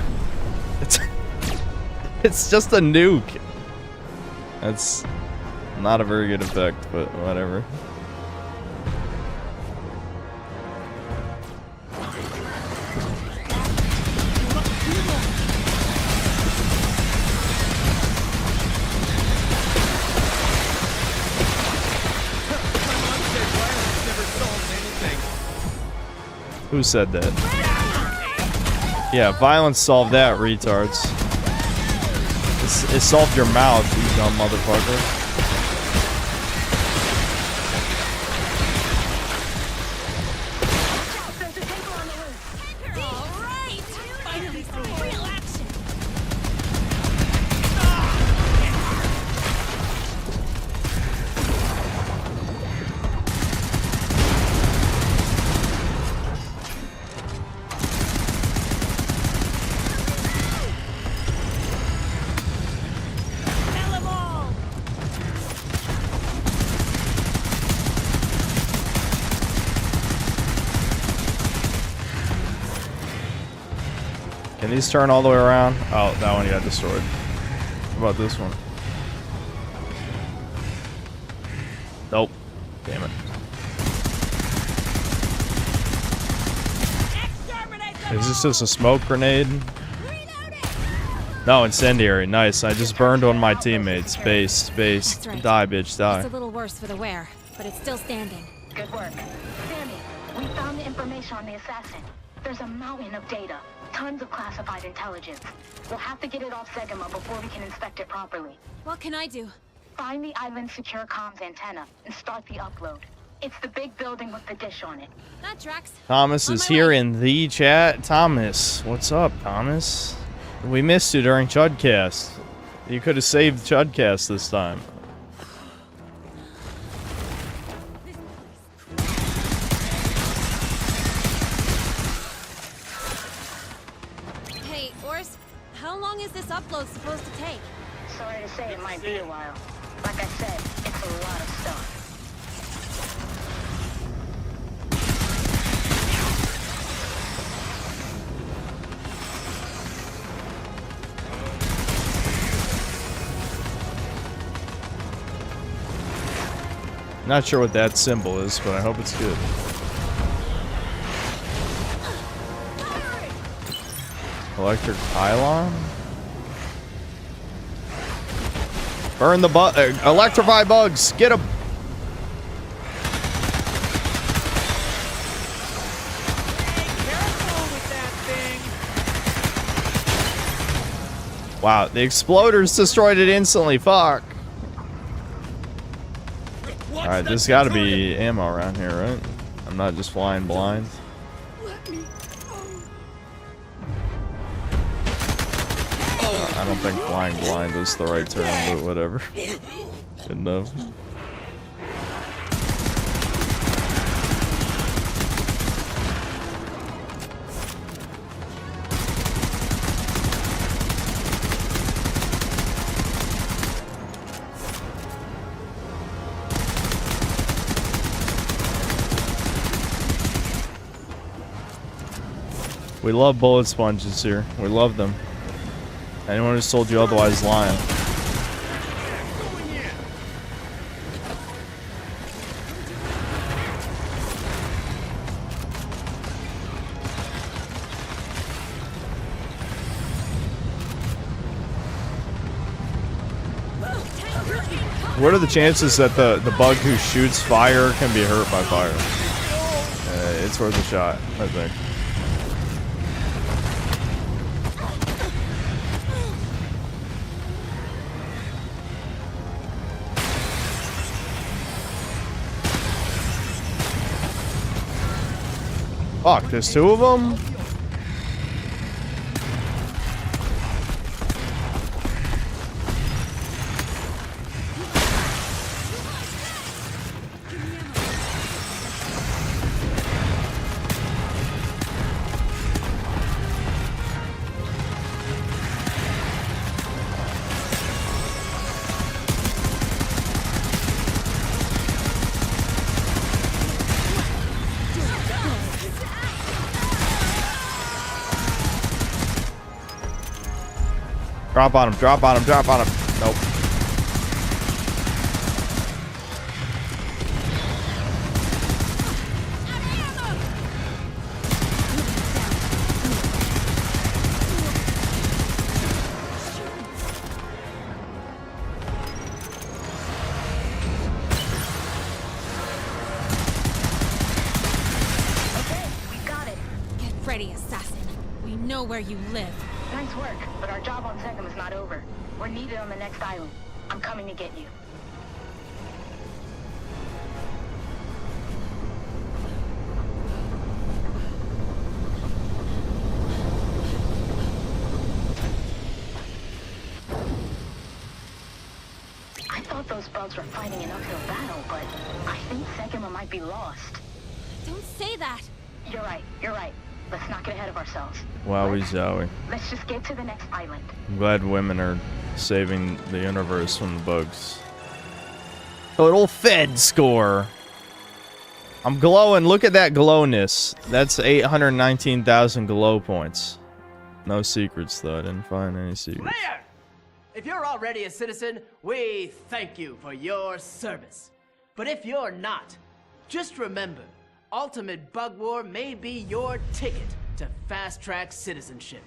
It's just a nuke. That's not a very good effect, but whatever. Who said that? Yeah, violence solved that, retards. It solved your mouth, you dumb motherfucker. Alright! Finally some real action! Can these turn all the way around? Oh, that one got destroyed. What about this one? Nope. Damn it. Is this just a smoke grenade? No, incendiary. Nice. I just burned one of my teammates. Base. That's right. Die, bitch. Die. It's a little worse for the wear, but it's still standing. Good work. Sammy, we found the information on the assassin. There's a mountain of data. Tons of classified intelligence. We'll have to get it off Zegama before we can inspect it properly. What can I do? Find the island's secure comms antenna and start the upload. It's the big building with the dish on it. That tracks. Thomas On is my here way. in the chat. Thomas, what's up, Thomas? We missed you during Chudcast. You could have saved Chudcast this time. Hey, Ors, how long is this upload supposed to take? Sorry to say, it might be a while. Like I said, it's a lot of stuff. Not sure what that symbol is, but I hope it's good. Electric pylon? Burn the electrify bugs! Get them! Wow, the exploders destroyed it instantly. Fuck. Alright, there's gotta be ammo around here, right? I'm not just flying blind. I don't think flying blind is the right term, but whatever. Good enough. We love bullet sponges here. We love them. Anyone who's told you otherwise is lying. What are the chances that the bug who shoots fire can be hurt by fire? It's worth a shot, I think. Fuck, there's two of them? Drop on him, drop on him, drop on him. Nope. Okay, we got it. Get ready, assassin. We know where you live. Nice work, but our job on Segum is not over. We're needed on the next island. I'm coming to get you. I thought those bugs were fighting an uphill battle, but I think Segum might be lost. Don't say that. You're right, you're right. Let's not get ahead of ourselves. Wowie zowie. Let's just get to the next island. I'm glad women are saving the universe from the bugs. Total Fed score. I'm glowing. Look at that glowness. That's 819,000 glow points. No secrets, though. I didn't find any secrets. Player! If you're already a citizen, we thank you for your service. But if you're not, just remember, Ultimate Bug War may be your ticket to fast-track citizenship.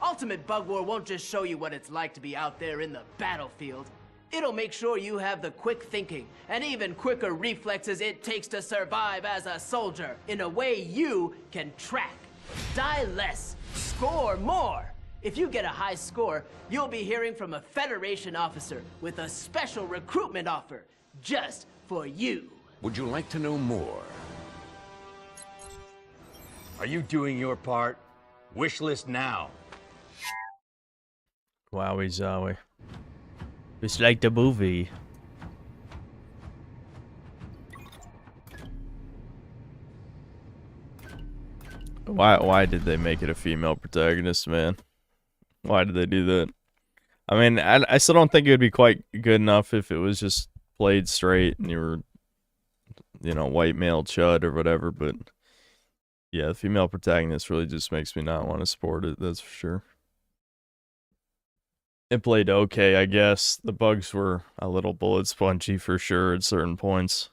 Ultimate Bug War won't just show you what it's like to be out there in the battlefield. It'll make sure you have the quick thinking and even quicker reflexes it takes to survive as a soldier in a way you can track. Die less, score more. If you get a high score, you'll be hearing from a Federation officer with a special recruitment offer just for you. Would you like to know more? Are you doing your part? Wish list now. Wowie zowie. It's like the movie. Why did they make it a female protagonist, man? Why did they do that? I mean, I still don't think it would be quite good enough if it was just played straight and you were, you know, white male chud or whatever, but yeah, the female protagonist really just makes me not want to support it, that's for sure. It played okay, I guess. The bugs were a little bullet spongy for sure at certain points.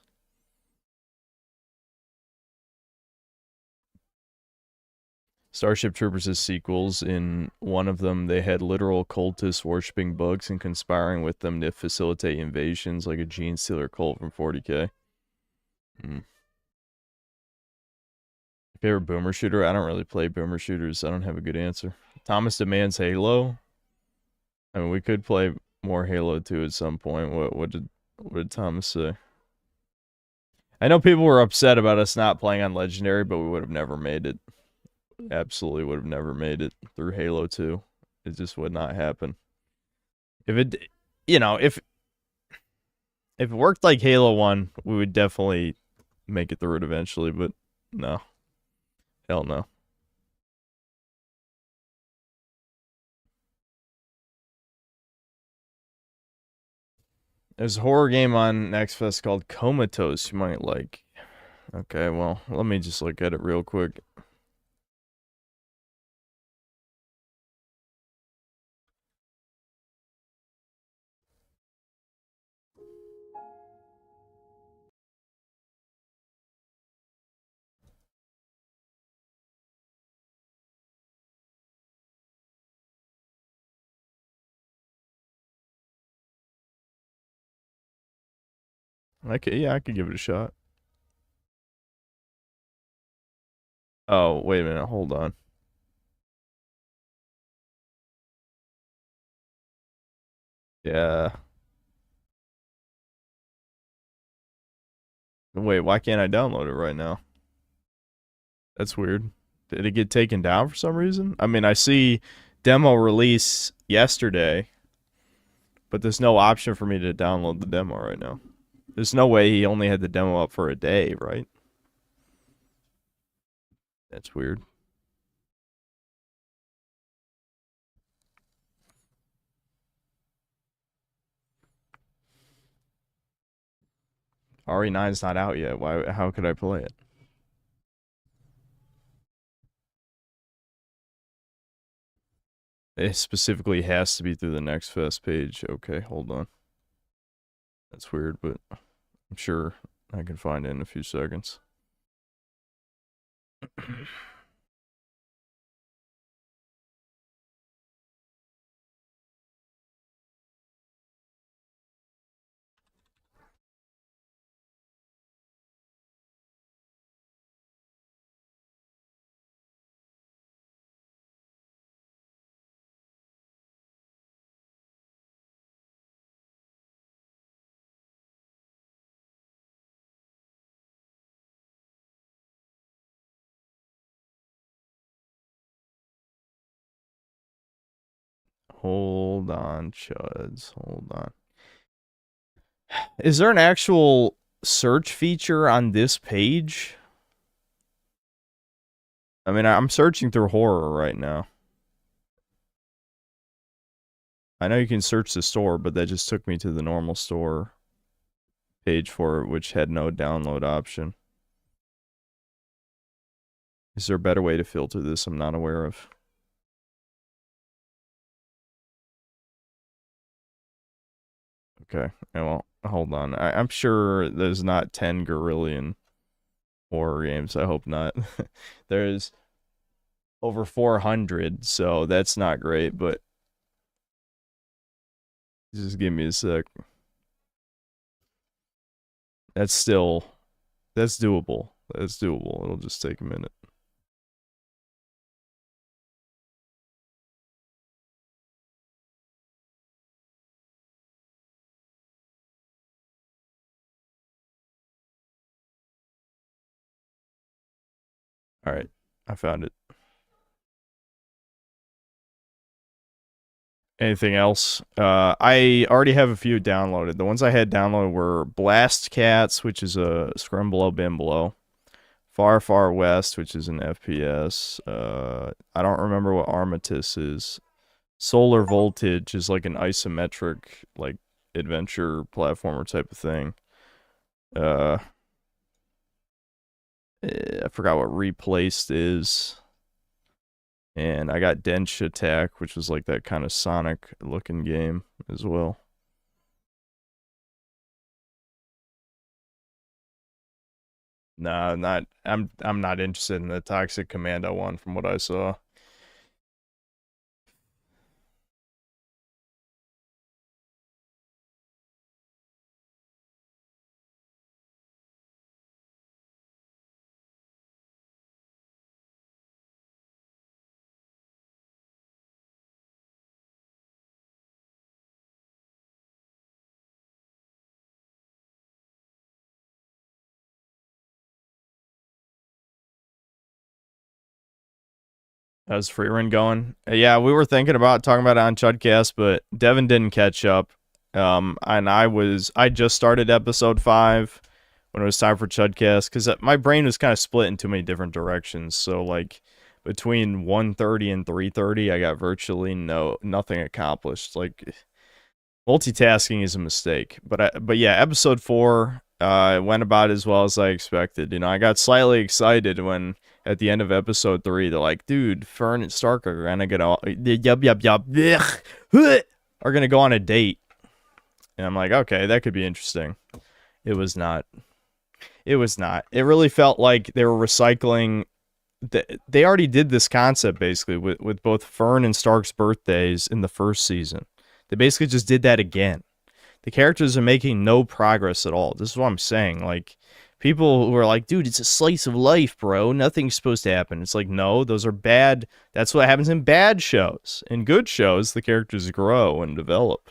Starship Troopers' sequels, in one of them, they had literal cultists worshipping bugs and conspiring with them to facilitate invasions like a Gene Stealer cult from 40K. Favorite boomer shooter? I don't really play boomer shooters. I don't have a good answer. Thomas demands Halo. I mean, we could play more Halo 2 at some point. What did Thomas say? I know people were upset about us not playing on Legendary, but we would have never made it. Absolutely would have never made it through Halo 2. It just would not happen. If it, you know, if it worked like Halo 1, we would definitely make it through it eventually, but no. Hell no. There's a horror game on NextFest called Comatose you might like. Okay, well, let me just look at it real quick. Yeah, I could give it a shot. Oh, wait a minute. Hold on. Yeah. Wait, why can't I download it right now? That's weird. Did it get taken down for some reason? I mean, I see demo release yesterday, but there's no option for me to download the demo right now. There's no way he only had the demo up for a day, right? That's weird. RE9's not out yet. Why? How could I play it? It specifically has to be through the Next Fest page. Okay, hold on. That's weird, but I'm sure I can find it in a few seconds. Hold on, chuds. Hold on. Is there an actual search feature on this page? I mean, I'm searching through horror right now. I know you can search the store, but that just took me to the normal store page for it, which had no download option. Is there a better way to filter this I'm not aware of? Okay, well, hold on. I'm sure there's not 10 Gorillion horror games. I hope not. There's over 400, so that's not great, but just give me a sec. That's doable. That's doable. It'll just take a minute. All right, I found it. Anything else? I already have a few downloaded. The ones I had downloaded were Blast Cats, which is a Scrimbelow Bimblow. Far Far West, which is an FPS. I don't remember what Armistice is. Solar Voltage is like an isometric, like, adventure platformer type of thing. I forgot what Replaced is. And I got Dench Attack, which was like that kind of Sonic looking game as well. Nah, I'm not interested in the Toxic Commando one from what I saw. How's free run going? Yeah, we were thinking about talking about it on Chudcast, but Devin didn't catch up. And I just started episode 5 when it was time for Chudcast, because my brain was kind of split in too many different directions. So like between 1:30 and 3:30, I got virtually nothing accomplished. Like multitasking is a mistake. But yeah, episode 4 went about as well as I expected. You know, I got slightly excited when at the end of episode 3, they're like, dude, Fern and Stark are gonna go on a date. And I'm like, okay, that could be interesting. It was not. It really felt like they were recycling. They already did this concept, basically, with both Fern and Stark's birthdays in the first season. They basically just did that again. The characters are making no progress at all. This is what I'm saying. Like, people who are like, dude, it's a slice of life, bro. Nothing's supposed to happen. It's like, no, those are bad. That's what happens in bad shows. In good shows, the characters grow and develop.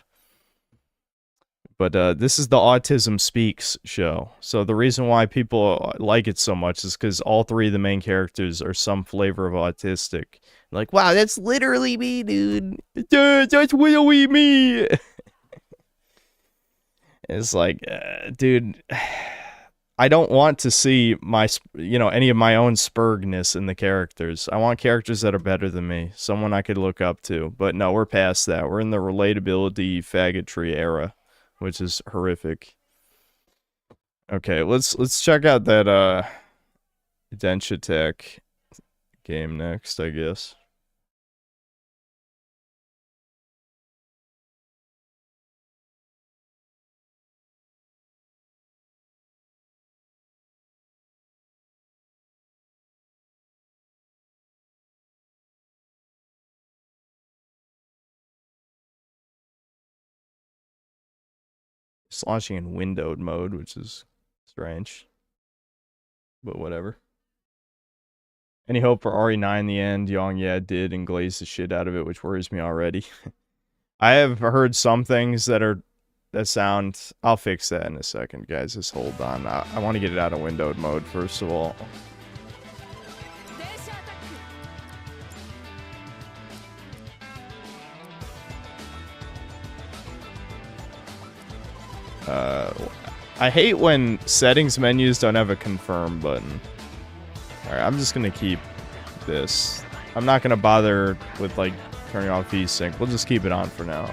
But this is the Autism Speaks show. So the reason why people like it so much is because all three of the main characters are some flavor of autistic. Like, wow, that's literally me, dude. That's literally me. It's like, dude, I don't want to see my, any of my own spurgness in the characters. I want characters that are better than me, someone I could look up to. But no, we're past that. We're in the relatability faggotry era, which is horrific. Okay, let's check out that Densha Tech game next, I guess. It's launching in windowed mode, which is strange. But whatever. Any hope for RE9 in the end? Yong, yeah, did and glazed the shit out of it, which worries me already. I have heard some things that sound... I'll fix that in a second, guys. Just hold on. I want to get it out of windowed mode, first of all. I hate when settings menus don't have a confirm button. Alright, I'm just gonna keep this. I'm not gonna bother with, like, turning off VSync. We'll just keep it on for now.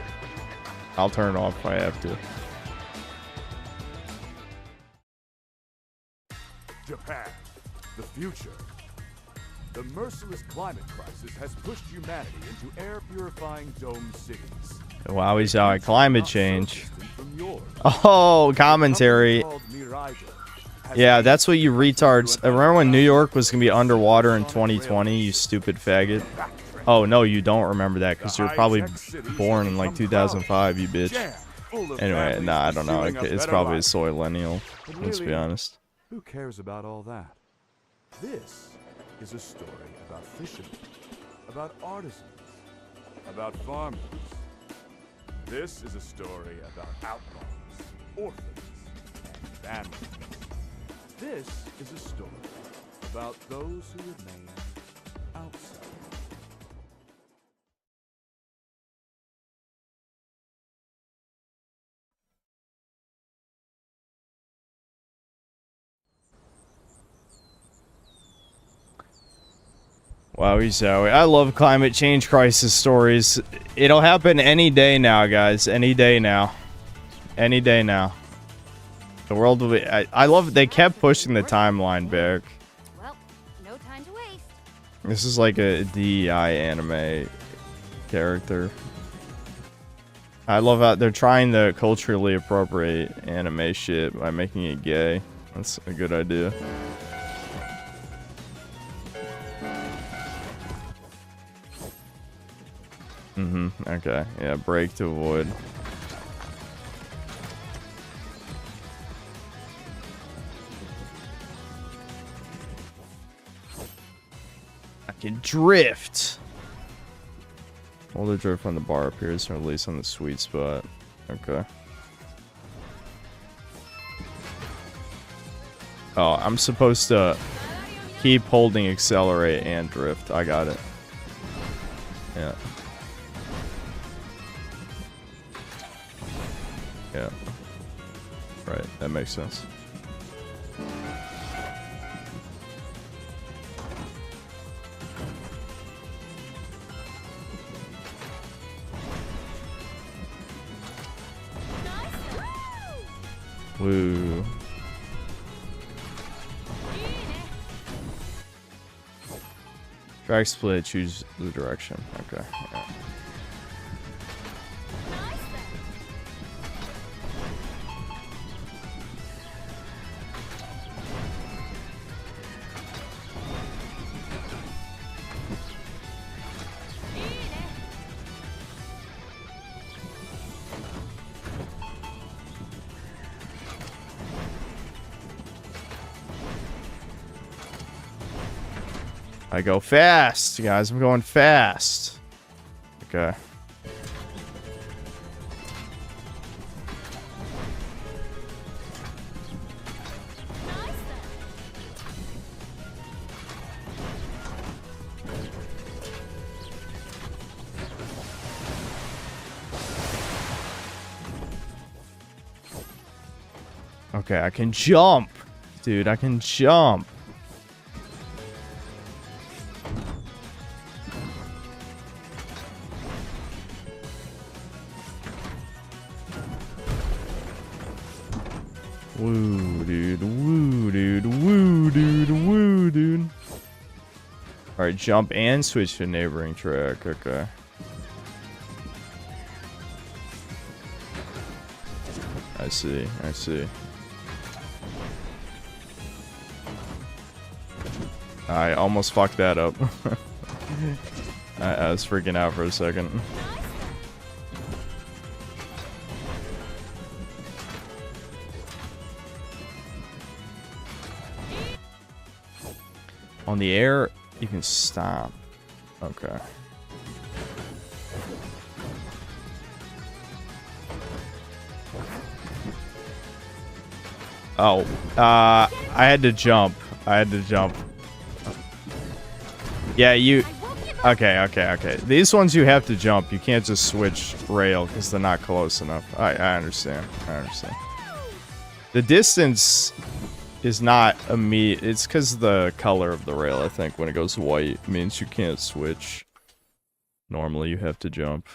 I'll turn it off if I have to. Japan, the future. The merciless climate crisis has pushed humanity into air-purifying dome cities. Wow, he's out. Climate change. Oh, commentary. Yeah, that's what you retards. Remember when New York was gonna be underwater in 2020, you stupid faggot? Oh, no, you don't remember that because you were probably born in like 2005, you bitch. Anyway, nah, I don't know. It's probably a soy millennial. Let's be honest. Who cares about all that? This is a story about fishermen, about artisans, about farmers. This is a story about outlaws, orphans, and families. This is a story about those who remain outside. Wow, I love climate change crisis stories. It'll happen any day now, guys. Any day now. Any day now. The world will be... I love... They kept pushing the timeline back. Well, no time to waste. This is like a DEI anime character. I love how they're trying to culturally appropriate anime shit by making it gay. That's a good idea. Okay. Yeah, break to avoid. I can drift. Hold the drift when the bar appears and release on the sweet spot. Okay. Oh, I'm supposed to keep holding accelerate and drift. I got it. Yeah. Yeah. Right, that makes sense. Woo. Track split, choose the direction. Okay. Yeah. I go fast, guys. I'm going fast. Okay. Okay, I can jump. Dude, I can jump. Woo, dude. Woo, dude. Woo, dude. Woo, dude. Alright, jump and switch to neighboring track. Okay. I see. I see. I almost fucked that up. I was freaking out for a second. On the air, you can stop. Okay. Oh, I had to jump. I had to jump. Yeah, you... Okay. These ones you have to jump. You can't just switch rail because they're not close enough. I understand. I understand. The distance is not immediate. It's because the color of the rail, I think. When it goes white, means you can't switch. Normally, you have to jump.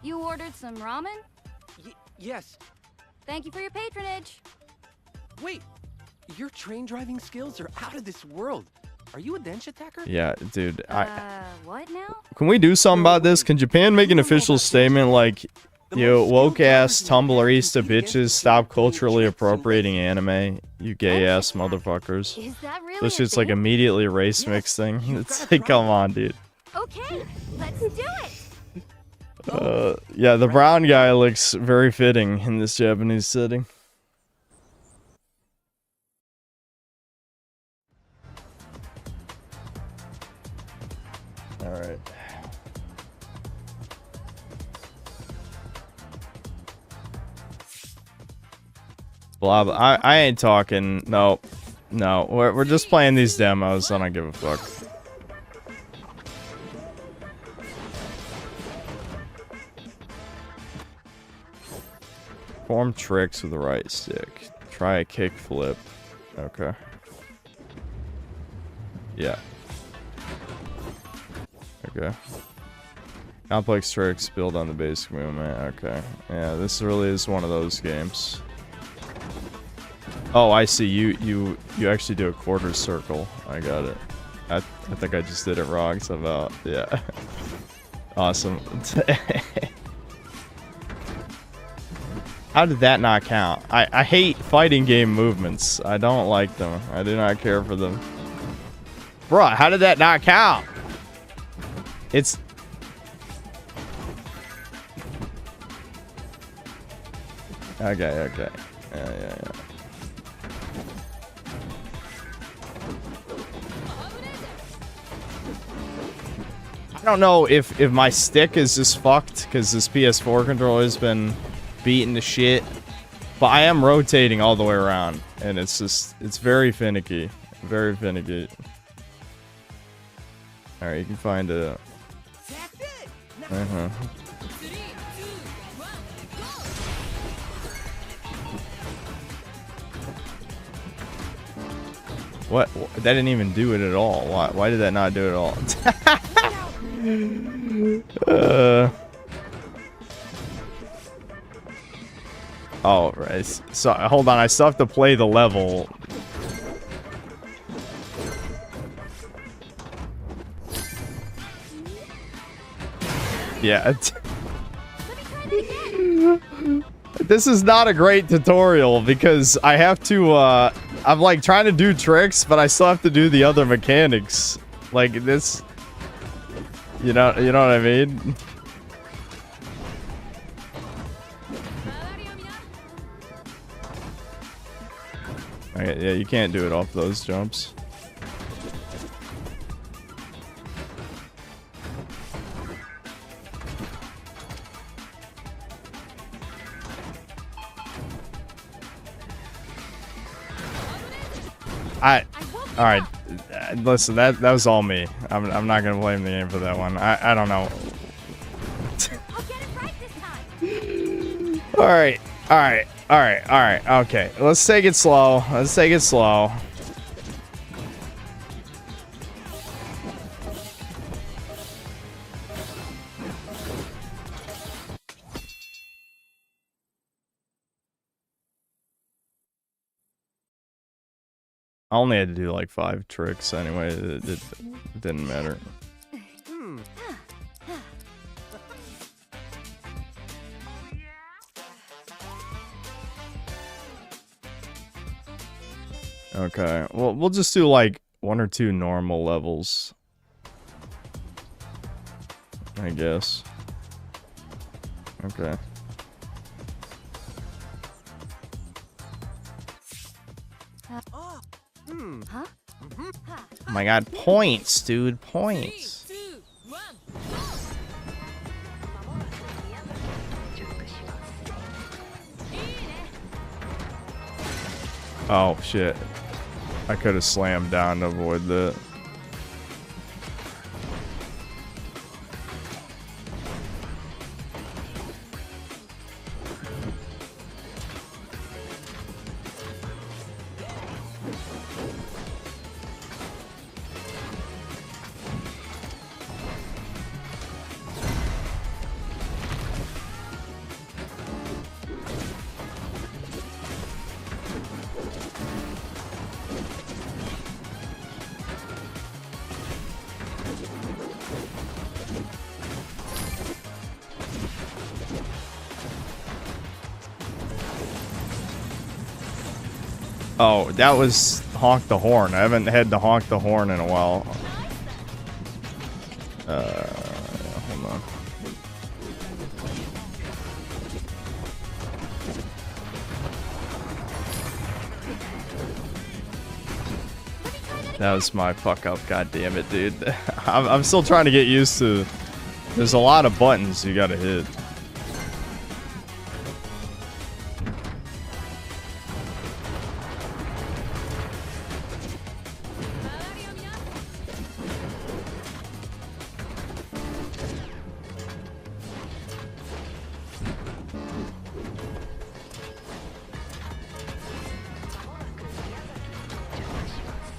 You ordered some ramen? Yes. Thank you for your patronage. Wait, your train driving skills are out of this world. Are you a dense attacker? Yeah, dude. What now? Can we do something about this? Can Japan make an official statement like, yo, woke-ass Tumblrista bitches, stop culturally appropriating anime, you gay-ass motherfuckers? Is that really This shit's like immediately race mix thing. It's like, come on, dude. Okay, let's do it. Yeah, the brown guy looks very fitting in this Japanese setting. Alright. Blah, blah. I ain't talking. No. No. We're just playing these demos. I don't give a fuck. Perform tricks with the right stick. Try a kick flip. Okay. Yeah. Okay. Complex tricks build on the basic movement. Okay. Yeah, this really is one of those games. Oh, I see. You actually do a quarter circle. I got it. I think I just did it wrong somehow. Yeah. Awesome. How did that not count? I hate fighting game movements. I don't like them. I do not care for them. Bruh, how did that not count? It's... Okay. Yeah. I don't know if my stick is just fucked because this PS4 controller has been beaten to shit, but I am rotating all the way around and it's very finicky. Very finicky. Alright, you can find a... What? That didn't even do it at all. Why did that not do it at all? Oh, right. So, hold on. I still have to play the level. Yeah. This is not a great tutorial because I have to, I'm like trying to do tricks, but I still have to do the other mechanics. Like this, you know what I mean? Okay, yeah, you can't do it off those jumps. All right. Listen, that was all me. I'm not gonna blame the game for that one. I don't know. All right. Okay, let's take it slow. I only had to do like 5 tricks anyway. It didn't matter. Okay, well, we'll just do like 1 or 2 normal levels, I guess. Okay. Huh? Oh my god, points, dude, points. Oh shit. I could have slammed down to avoid that. Oh, that was honk the horn. I haven't had to honk the horn in a while. Hold on. That was my fuck up. God damn it, dude. I'm still trying to get used to. There's a lot of buttons you gotta hit.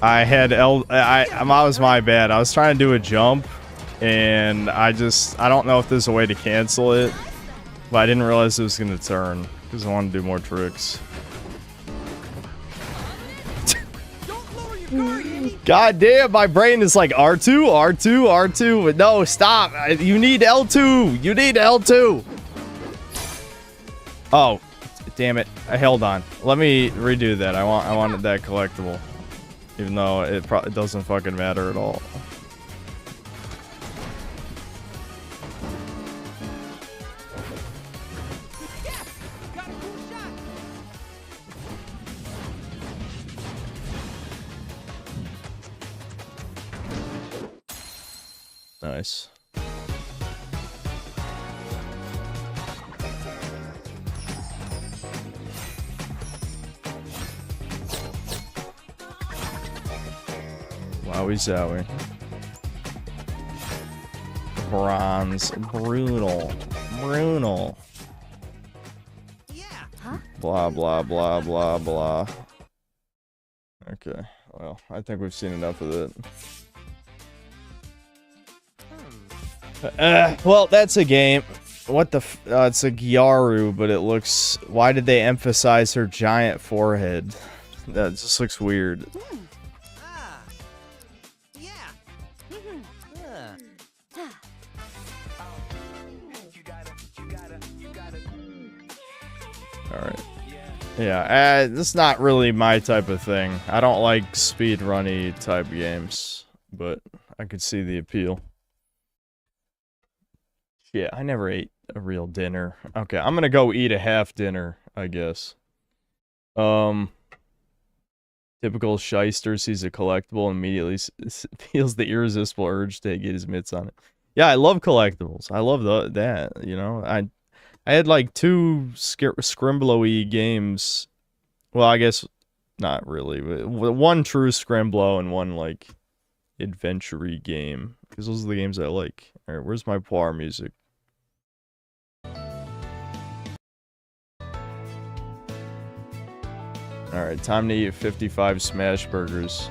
I had I was my bad. I was trying to do a jump, and I don't know if there's a way to cancel it, but I didn't realize it was gonna turn because I wanted to do more tricks. God damn, my brain is like R2, R2, R2. No, stop. You need L2. You need L2. Oh, damn it. I held on. Let me redo that. I wanted that collectible. Even though it doesn't fucking matter at all. Nice. Wowie zowie. Bronze. Brutal. Brutal. Yeah. Huh? Blah, blah, blah, blah, blah. Okay. Well, I think we've seen enough of it. Well, that's a game. What the it's a Gyaru, but it looks... Why did they emphasize her giant forehead? That just looks weird. Alright. Yeah, it's not really my type of thing. I don't like speedrunny type games, but I could see the appeal. Yeah, I never ate a real dinner. Okay, I'm gonna go eat a half dinner, I guess. Typical shyster sees a collectible and immediately feels the irresistible urge to get his mitts on it. Yeah, I love collectibles. I love that, you know. I had like 2 Scrimblowy games. Well, I guess Not really. One true Scramblow and one, like, adventure-y game. Because those are the games I like. Alright, where's my Poir music? Alright, time to eat 55 smash burgers.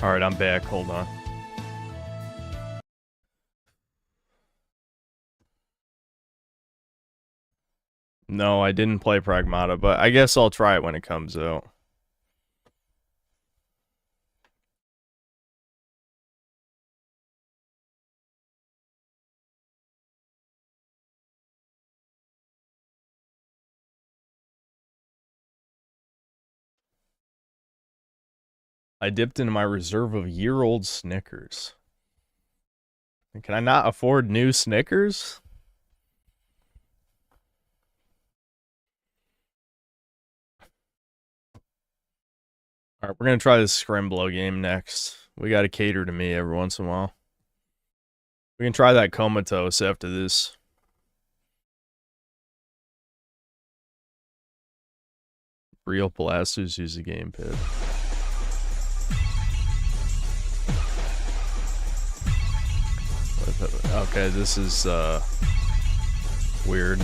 Alright, I'm back. Hold on. No, I didn't play Pragmata, but I guess I'll try it when it comes out. I dipped into my reserve of year-old Snickers. Can I not afford new Snickers? Alright, we're gonna try this Scrimblow game next. We gotta cater to me every once in a while. We can try that Comatose after this. Real blasters use a gamepad. Okay, this is weird.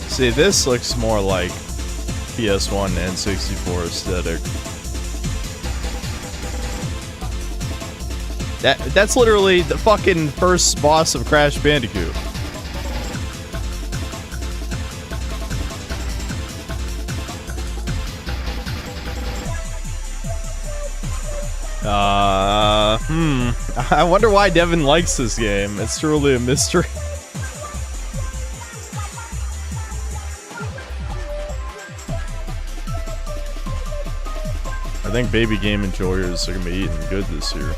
See, this looks more like PS1 and N64 aesthetic. That's literally the fucking first boss of Crash Bandicoot. I wonder why Devin likes this game. It's truly a mystery. I think baby game enjoyers are gonna be eating good this year.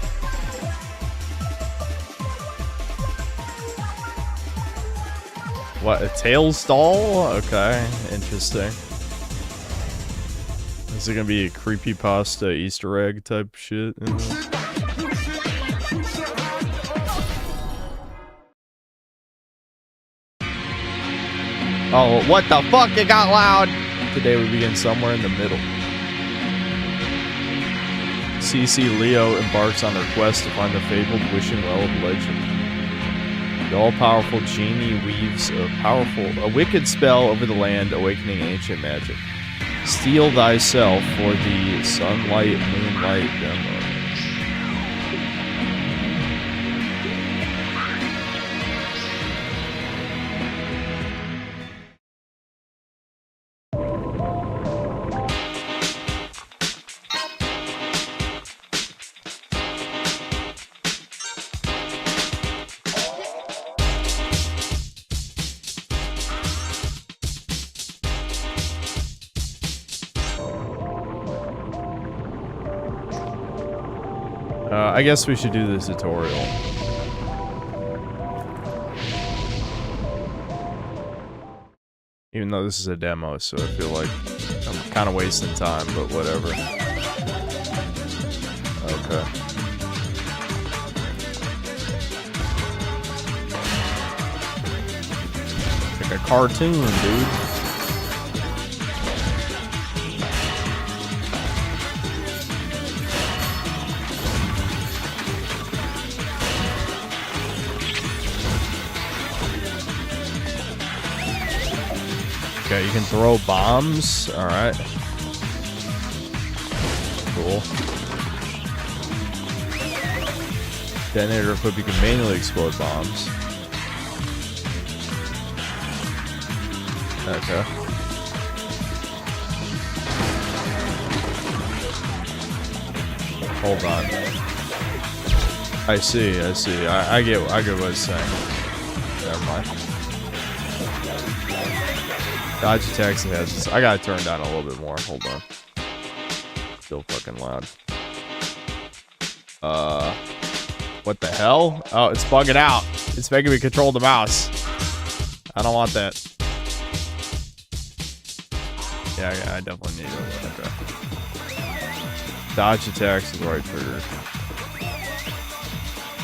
What, a Tails doll? Okay, interesting. Is it gonna be a creepypasta Easter egg type shit? Oh, what the fuck? It got loud! Today we begin somewhere in the middle. CC Leo embarks on her quest to find the fabled wishing well of legend. The all-powerful genie weaves a wicked spell over the land, awakening ancient magic. Steel thyself for the sunlight, moonlight demo. I guess we should do this tutorial. Even though this is a demo, so I feel like I'm kind of wasting time, but whatever. Okay. Like a cartoon, dude. Okay, you can throw bombs. Alright. Cool. Detonator equipped, you can manually explode bombs. Okay. Hold on. I see. I get what it's saying. Never mind. Dodge attacks and has. I gotta turn down a little bit more. Hold on. Still fucking loud. What the hell? Oh, it's bugging out. It's making me control the mouse. I don't want that. Yeah, I definitely need it. Okay. Dodge attacks is the right trigger.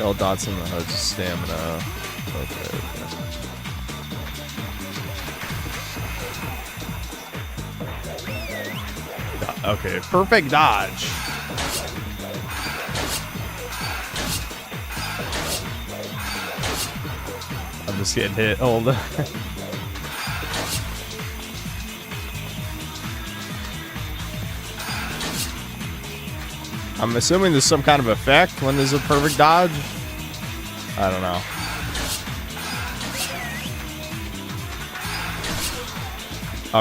L dots in the HUD's stamina. Okay. Okay, perfect dodge. I'm just getting hit. Hold on. I'm assuming there's some kind of effect when there's a perfect dodge. I don't know.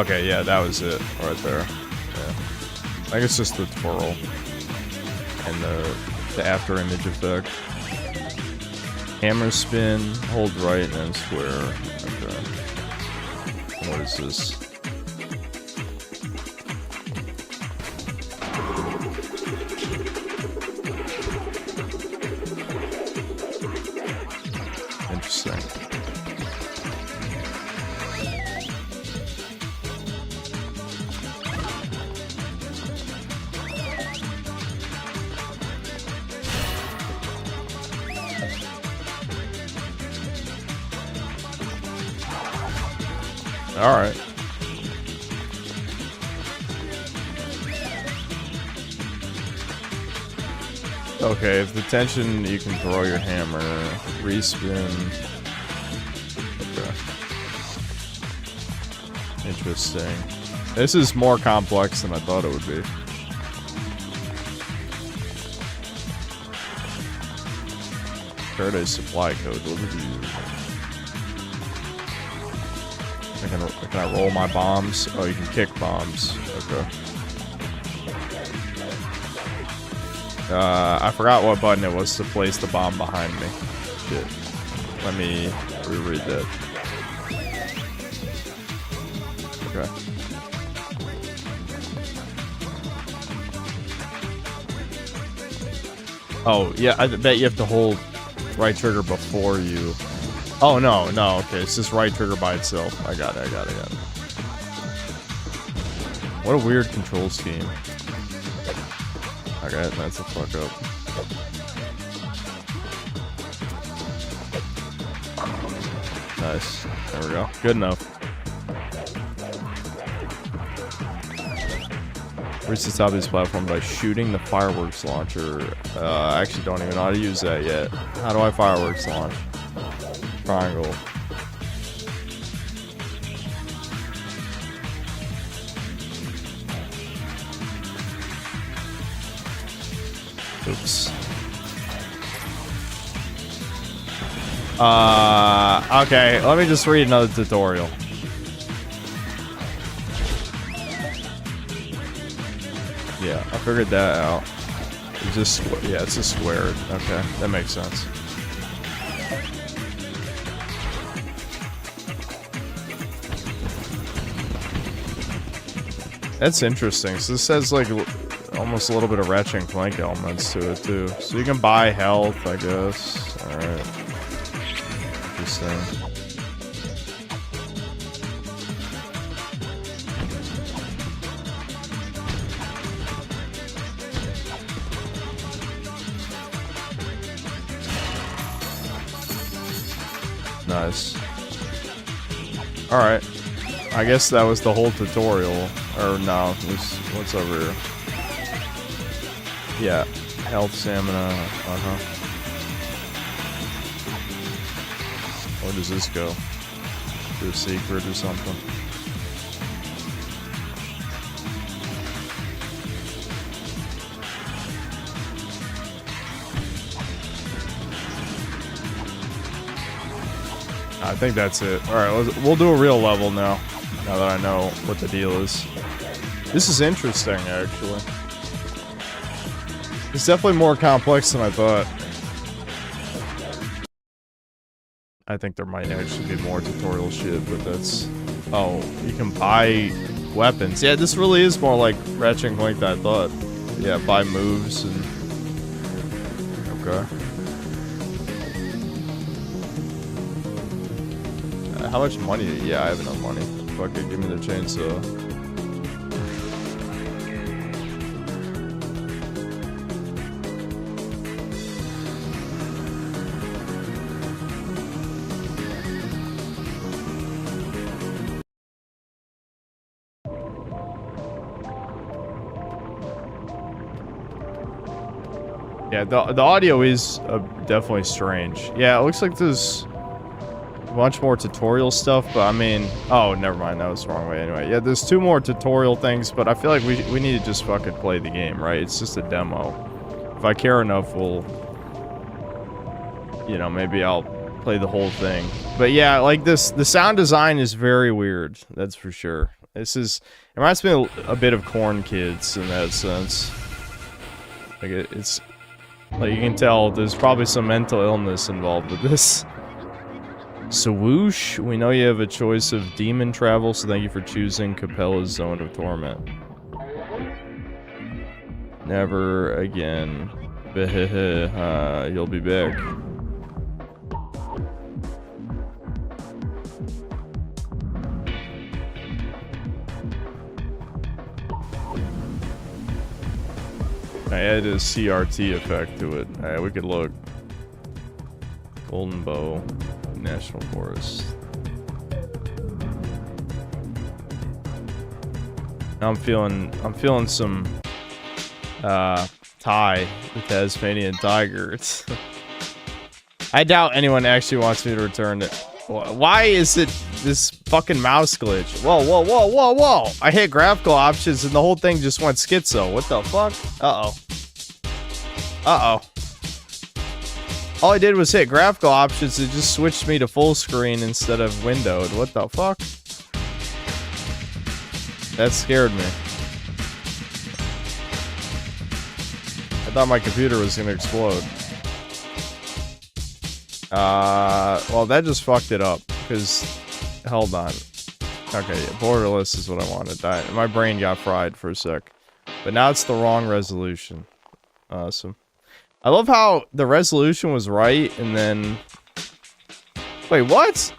Okay, yeah, that was it right there. Yeah. I think it's just the twirl and the after image effect. Hammer spin, hold right, and then square. Okay. What is this? Interesting. All right. Okay, if the tension, you can throw your hammer, respin. Okay. Interesting. This is more complex than I thought it would be. Paradise supply code. What would you use? Can I roll my bombs? Oh, you can kick bombs. Okay. I forgot what button it was to place the bomb behind me. Shit. Let me reread that. Okay. Oh, yeah, I bet you have to hold right trigger before you... Oh, no, okay, it's just right trigger by itself. I got it. What a weird control scheme. Okay, that's a fuck up. Nice. There we go. Good enough. Reach the top of this platform by shooting the fireworks launcher. I actually don't even know how to use that yet. How do I fireworks launch? Triangle. Oops. Okay, let me just read another tutorial. Yeah, I figured that out. It's just, yeah, it's just squared. Okay, that makes sense. That's interesting. So this has like almost a little bit of Ratchet and Clank elements to it too. So you can buy health, I guess. All right. Interesting. Nice. All right. I guess that was the whole tutorial. Or no, what's over here? Yeah, health, stamina, Where does this go? To a secret or something? I think that's it. Alright, we'll do a real level now. Now that I know what the deal is. This is interesting, actually. It's definitely more complex than I thought. I think there might actually be more tutorial shit, but that's... Oh, you can buy weapons. Yeah, this really is more like Ratchet and Clank than I thought. Yeah, buy moves and... Okay. How much money? Yeah, I have enough money. Fuck it, give me the chainsaw. Yeah, the audio is definitely strange. Yeah, it looks like there's a bunch more tutorial stuff, but I mean... Oh, never mind, that was the wrong way anyway. Yeah, there's 2 more tutorial things, but I feel like we need to just fucking play the game, right? It's just a demo. if I care enough, we'll, you know, maybe I'll play the whole thing. But yeah, like the sound design is very weird. That's for sure. It reminds me a bit of Corn Kids in that sense. Like it's like you can tell there's probably some mental illness involved with this. So whoosh, we know you have a choice of demon travel, so thank you for choosing Capella's Zone of Torment. Never again. You'll be back. I added a CRT effect to it. Alright, we could look. Golden Bow National Forest. Now I'm feeling some tie, the Tasmanian tiger. I doubt anyone actually wants me to return it. Why is it this fucking mouse glitch? Whoa, whoa, whoa, whoa, whoa! I hit graphical options and the whole thing just went schizo. What the fuck? Uh-oh. Uh-oh. All I did was hit graphical options. It just switched me to full screen instead of windowed. What the fuck? That scared me. I thought my computer was gonna explode. Well, that just fucked it up. Because, hold on. Okay, yeah, borderless is what I wanted. My brain got fried for a sec. But now it's the wrong resolution. Awesome. I love how the resolution was right, and then... Wait, what?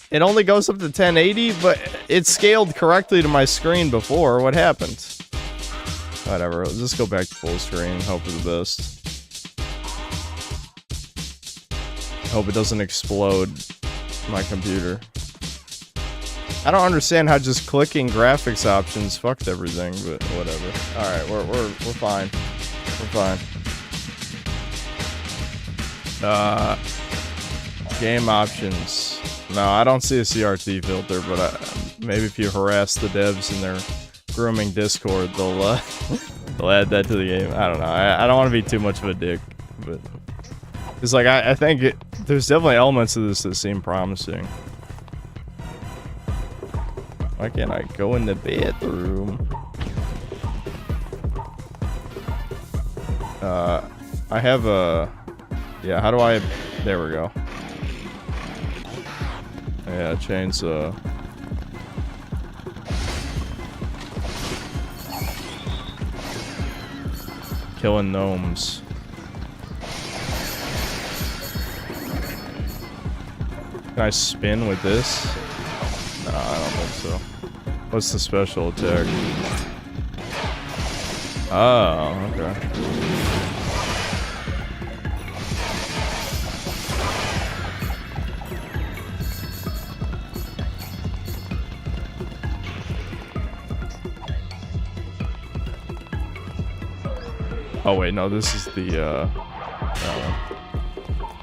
It only goes up to 1080, but it scaled correctly to my screen before. What happened? Whatever, let's just go back to full screen and hope for the best. Hope it doesn't explode my computer. I don't understand how just clicking graphics options fucked everything, but whatever. Alright, we're fine. We're fine. Game options. No, I don't see a CRT filter, but maybe if you harass the devs in their grooming Discord, they'll they'll add that to the game. I don't know. I don't want to be too much of a dick, but it's like I think there's definitely elements of this that seem promising. Why can't I go in the bathroom? I have a... Yeah, how do I... There we go. Yeah, chainsaw. Killing gnomes. Can I spin with this? No, I don't think so. What's the special attack? Oh, okay. Oh wait, no, this is the, that one.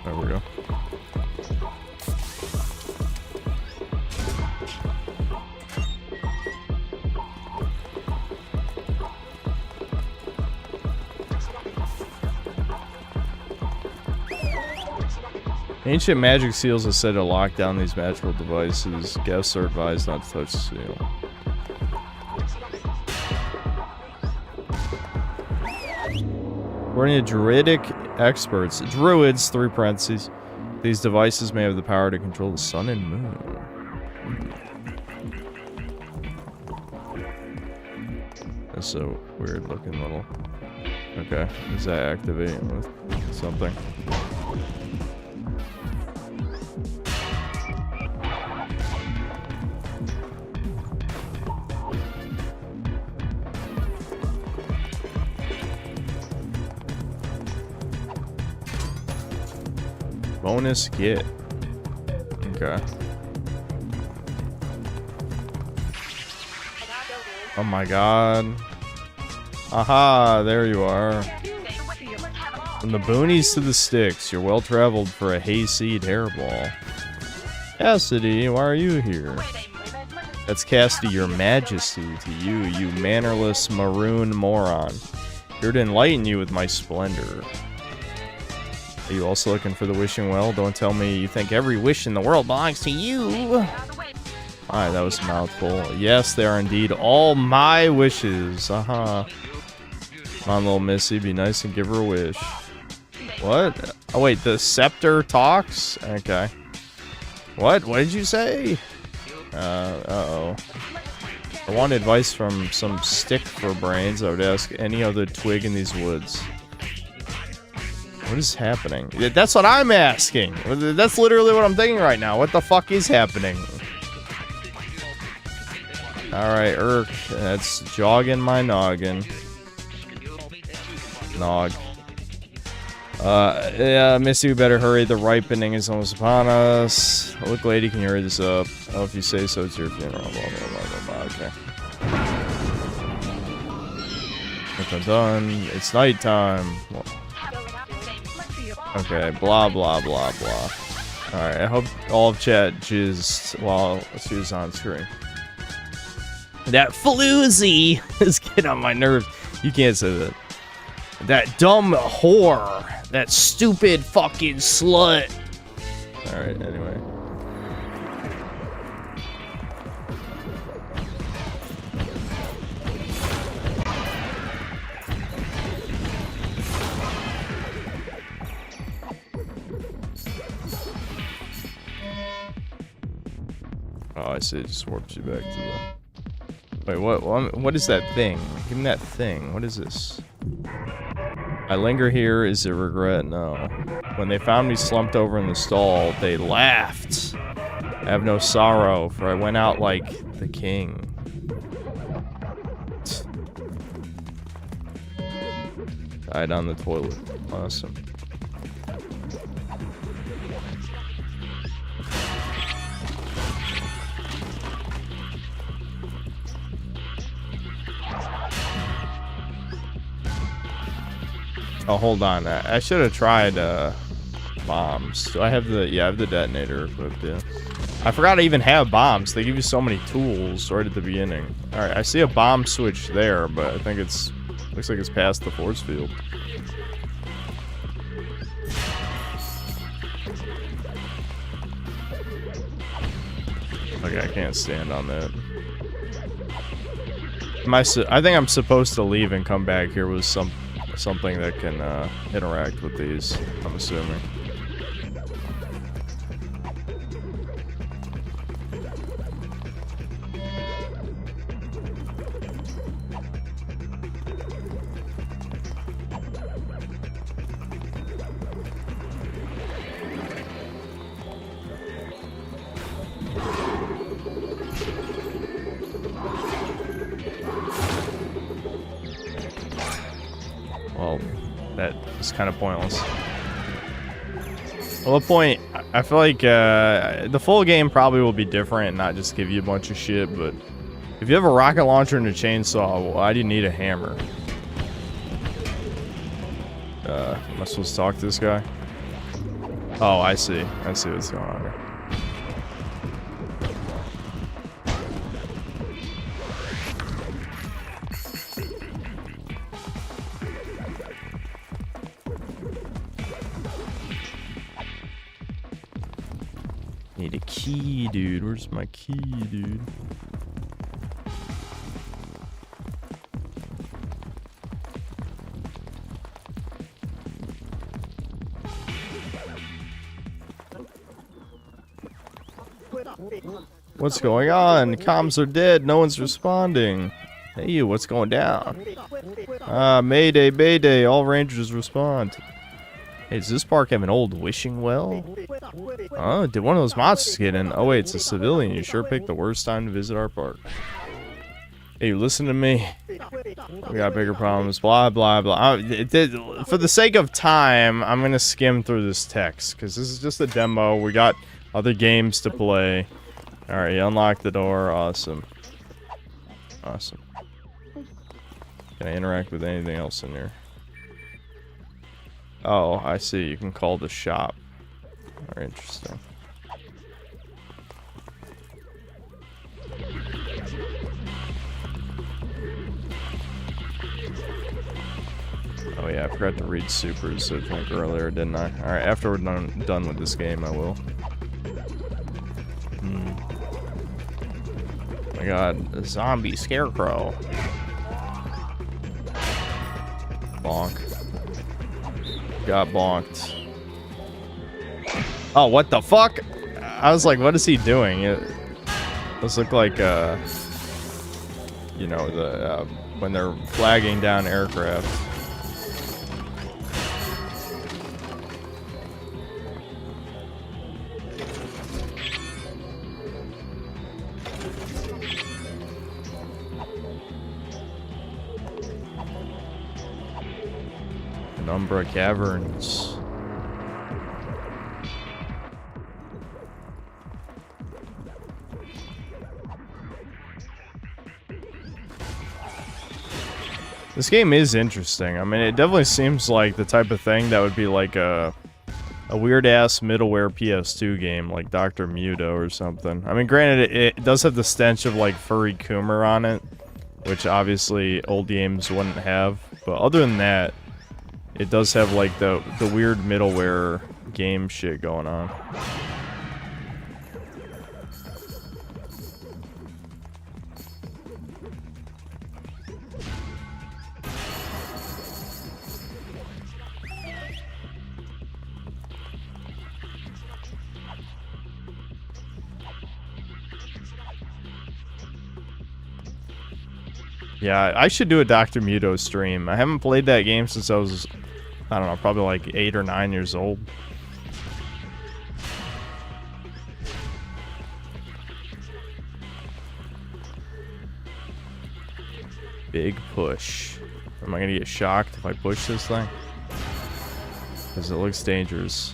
There we go. Ancient magic seals are said to lock down these magical devices. Guests are advised not to touch the seal. According to druidic experts, druids, 3 parentheses, these devices may have the power to control the sun and moon. That's a weird looking little... Okay, is that activating with something? Bonus get. Okay. Oh my god. Aha, there you are. From the boonies to the sticks, you're well traveled for a hayseed hairball. Cassidy, why are you here? That's Cassidy, your majesty, to you, you mannerless maroon moron. Here to enlighten you with my splendor. Are you also looking for the wishing well? Don't tell me you think every wish in the world belongs to you. Alright, that was a mouthful. Yes, they are indeed all my wishes. Come on, little Missy, be nice and give her a wish. What? Oh, wait, the scepter talks? Okay. What? What did you say? Uh-oh. I want advice from some stick for brains. I would ask any other twig in these woods. What is happening? That's what I'm asking. That's literally what I'm thinking right now. What the fuck is happening? Alright, Urk. That's jogging my noggin. Nog. Yeah, Missy, we better hurry. The ripening is almost upon us. Look, lady, can you hurry this up? Oh, if you say so, it's your funeral. Blah, blah, blah, blah, blah. Okay. If I'm done, it's nighttime. Well, okay, blah, blah, blah, blah. Alright, I hope all of chat jizzed while she was on screen. That floozy is getting on my nerves. You can't say that. That dumb whore. That stupid fucking slut. Alright, anyway. Oh, I see. It just warps you back to the... Wait, what is that thing? Give me that thing. What is this? I linger here. Is it regret? No. When they found me slumped over in the stall, they laughed. I have no sorrow, for I went out like the king. Died on the toilet. Awesome. Oh, hold on. I should have tried bombs. Do I have the... Yeah, I have the detonator equipped, yeah. I forgot I even have bombs. They give you so many tools right at the beginning. Alright, I see a bomb switch there, but I think it's... Looks like it's past the force field. Okay, I can't stand on that. I think I'm supposed to leave and come back here with something that can interact with these, I'm assuming. Well, that is kind of pointless. Well, the point, I feel like the full game probably will be different and not just give you a bunch of shit, but if you have a rocket launcher and a chainsaw, why do you need a hammer? Am I supposed to talk to this guy? Oh, I see. I see what's going on here. Need a key, dude. Where's my key, dude? What's going on? Comms are dead. No one's responding. Hey, you. What's going down? Mayday, mayday. All rangers respond. Hey, does this park have an old wishing well? Oh, did one of those monsters get in? Oh, wait, it's a civilian. You sure picked the worst time to visit our park. Hey, listen to me. We got bigger problems. Blah, blah, blah. For the sake of time, I'm going to skim through this text, because this is just a demo. We got other games to play. Alright, you unlock the door. Awesome. Awesome. Can I interact with anything else in here? Oh, I see. You can call the shop. Very interesting. forgot to read supers, I think, earlier, didn't I? Alright, after we're done with this game, I will. Oh my god, a zombie scarecrow. Bonk. Got bonked. Oh, what the fuck? I was like, what is he doing? Those look like, you know, the, when they're flagging down aircraft. Penumbra Caverns. This game is interesting. I mean, it definitely seems like the type of thing that would be like a weird-ass middleware PS2 game, like Dr. Muto or something. I mean, granted, it does have the stench of, like, furry Coomer on it, which obviously old games wouldn't have. But other than that, it does have, like, the weird middleware game shit going on. Yeah, I should do a Dr. Muto stream. I haven't played that game since I was, I don't know, probably like 8 or 9 years old. Big push. Am I gonna get shocked if I push this thing? Because it looks dangerous.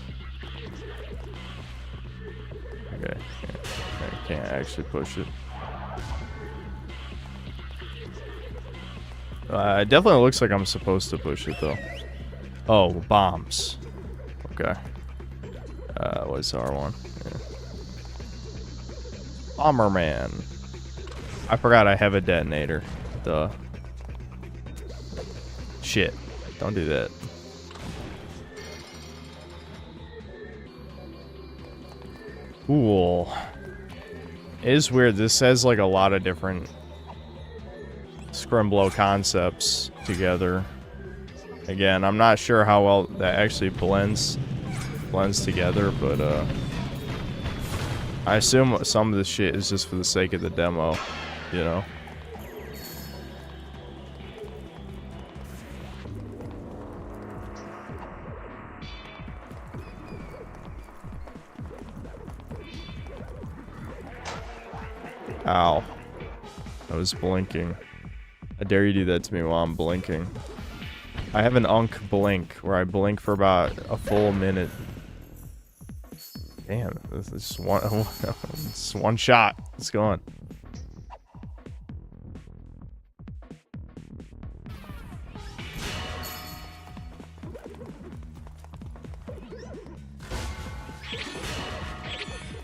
Okay, I can't actually push it. It definitely looks like I'm supposed to push it, though. Oh, bombs. Okay. What's R1? Yeah. Bomberman. I forgot I have a detonator. Duh. Shit. Don't do that. Cool. It is weird. This has, like, a lot of different Scrimblow concepts together. Again, I'm not sure how well that actually blends together, but I assume some of this shit is just for the sake of the demo, you know. Ow. I was blinking. I dare you do that to me while I'm blinking. I have an Unk blink, where I blink for about a full minute. Damn, this is one shot. It's going.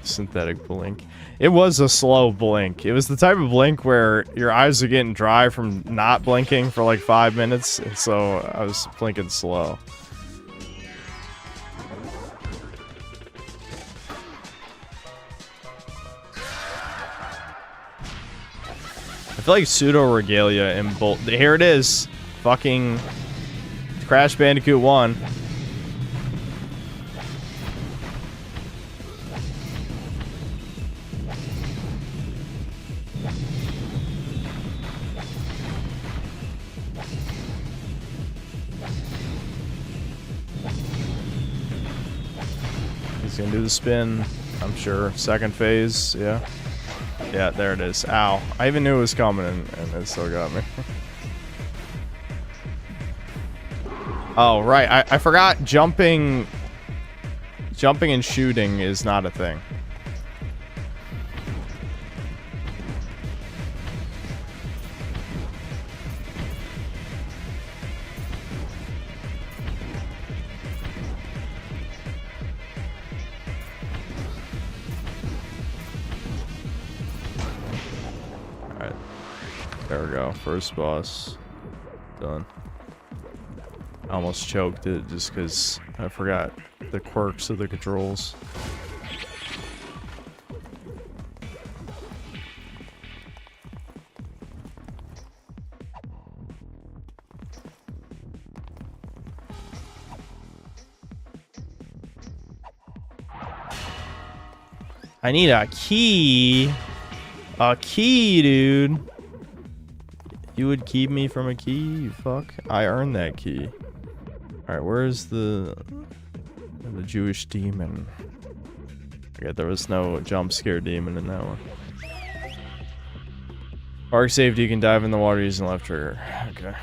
Synthetic blink. It was a slow blink. It was the type of blink where your eyes are getting dry from not blinking for like 5 minutes, and so I was blinking slow. I feel like pseudo regalia in both. Here it is, fucking Crash Bandicoot 1. Gonna do the spin, I'm sure. Second phase, yeah. Yeah, there it is. Ow. I even knew it was coming, and it still got me. Oh, right. I forgot jumping and shooting is not a thing. There we go. First boss. Done. I almost choked it just because I forgot the quirks of the controls. I need a key. A key, dude. You would keep me from a key? You fuck. I earned that key. Alright, where's the Jewish demon? Okay, there was no jump scare demon in that one. Park safety, you can dive in the water using left trigger. Okay.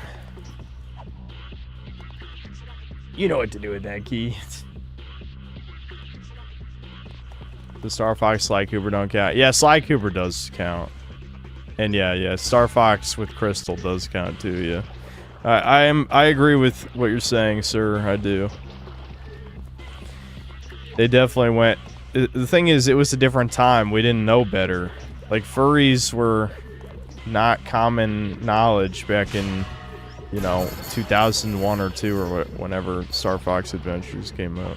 You know what to do with that key. The Star Fox Sly Cooper don't count. Yeah, Sly Cooper does count. And yeah, Star Fox with Crystal does count too, yeah. I agree with what you're saying, sir. I do. They definitely went... The thing is, it was a different time. We didn't know better. Like, furries were not common knowledge back in, you know, 2001 or 2 or whenever Star Fox Adventures came out.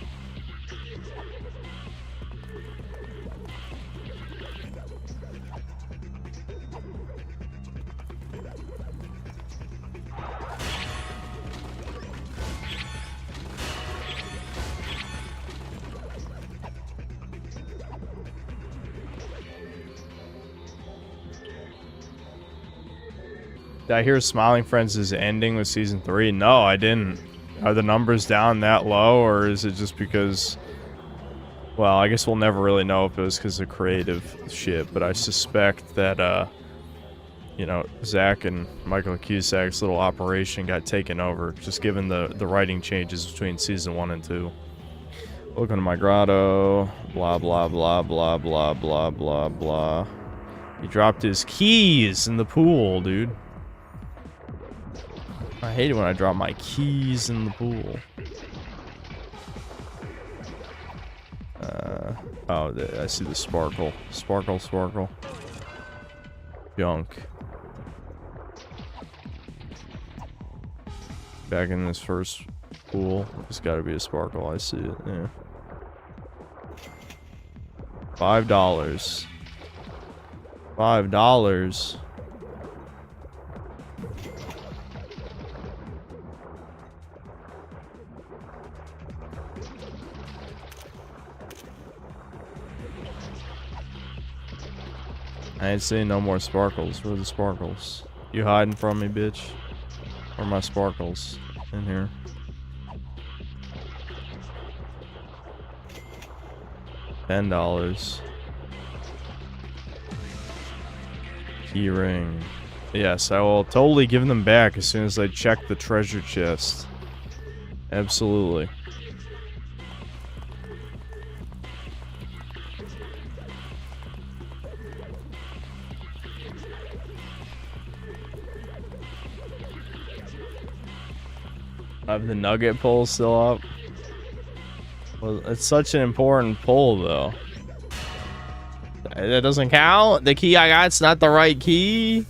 Did I hear Smiling Friends is ending with season 3? No, I didn't. Are the numbers down that low, or is it just because... Well, I guess we'll never really know if it was because of creative shit, but I suspect that, you know, Zach and Michael Cusack's little operation got taken over, just given the writing changes between season 1 and 2. Welcome to my grotto. Blah, blah, blah, blah, blah, blah, blah, blah. He dropped his keys in the pool, dude. I hate it when I drop my keys in the pool. Oh, I see the sparkle. Sparkle, sparkle. Junk. Back in this first pool. There's gotta be a sparkle. I see it, yeah. $5. $5. I ain't seeing no more sparkles. Where are the sparkles? You hiding from me, bitch? Where are my sparkles? In here. $10. Key ring. Yes, I will totally give them back as soon as I check the treasure chest. Absolutely. I have the nugget pull still up. Well, it's such an important pull, though. That doesn't count. The key I got's not the right key.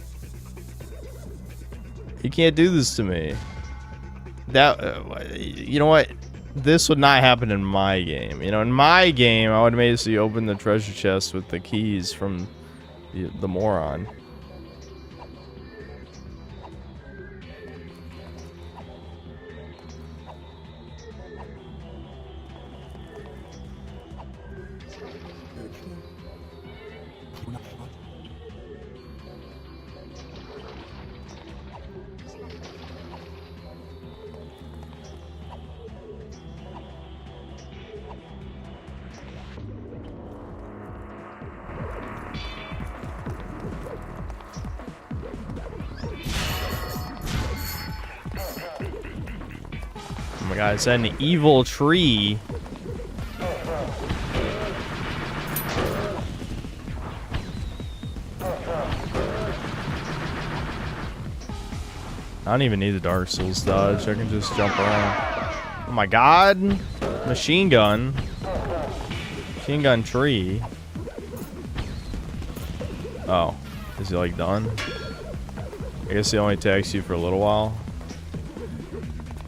You can't do this to me. That, you know what? This would not happen in my game. You know, in my game, I would have made it so you open the treasure chest with the keys from the moron. Oh my god, it's an evil tree. I don't even need the Dark Souls dodge. I can just jump around. Oh my god. Machine gun. Machine gun tree. Oh. Is he like done? I guess he only attacks you for a little while.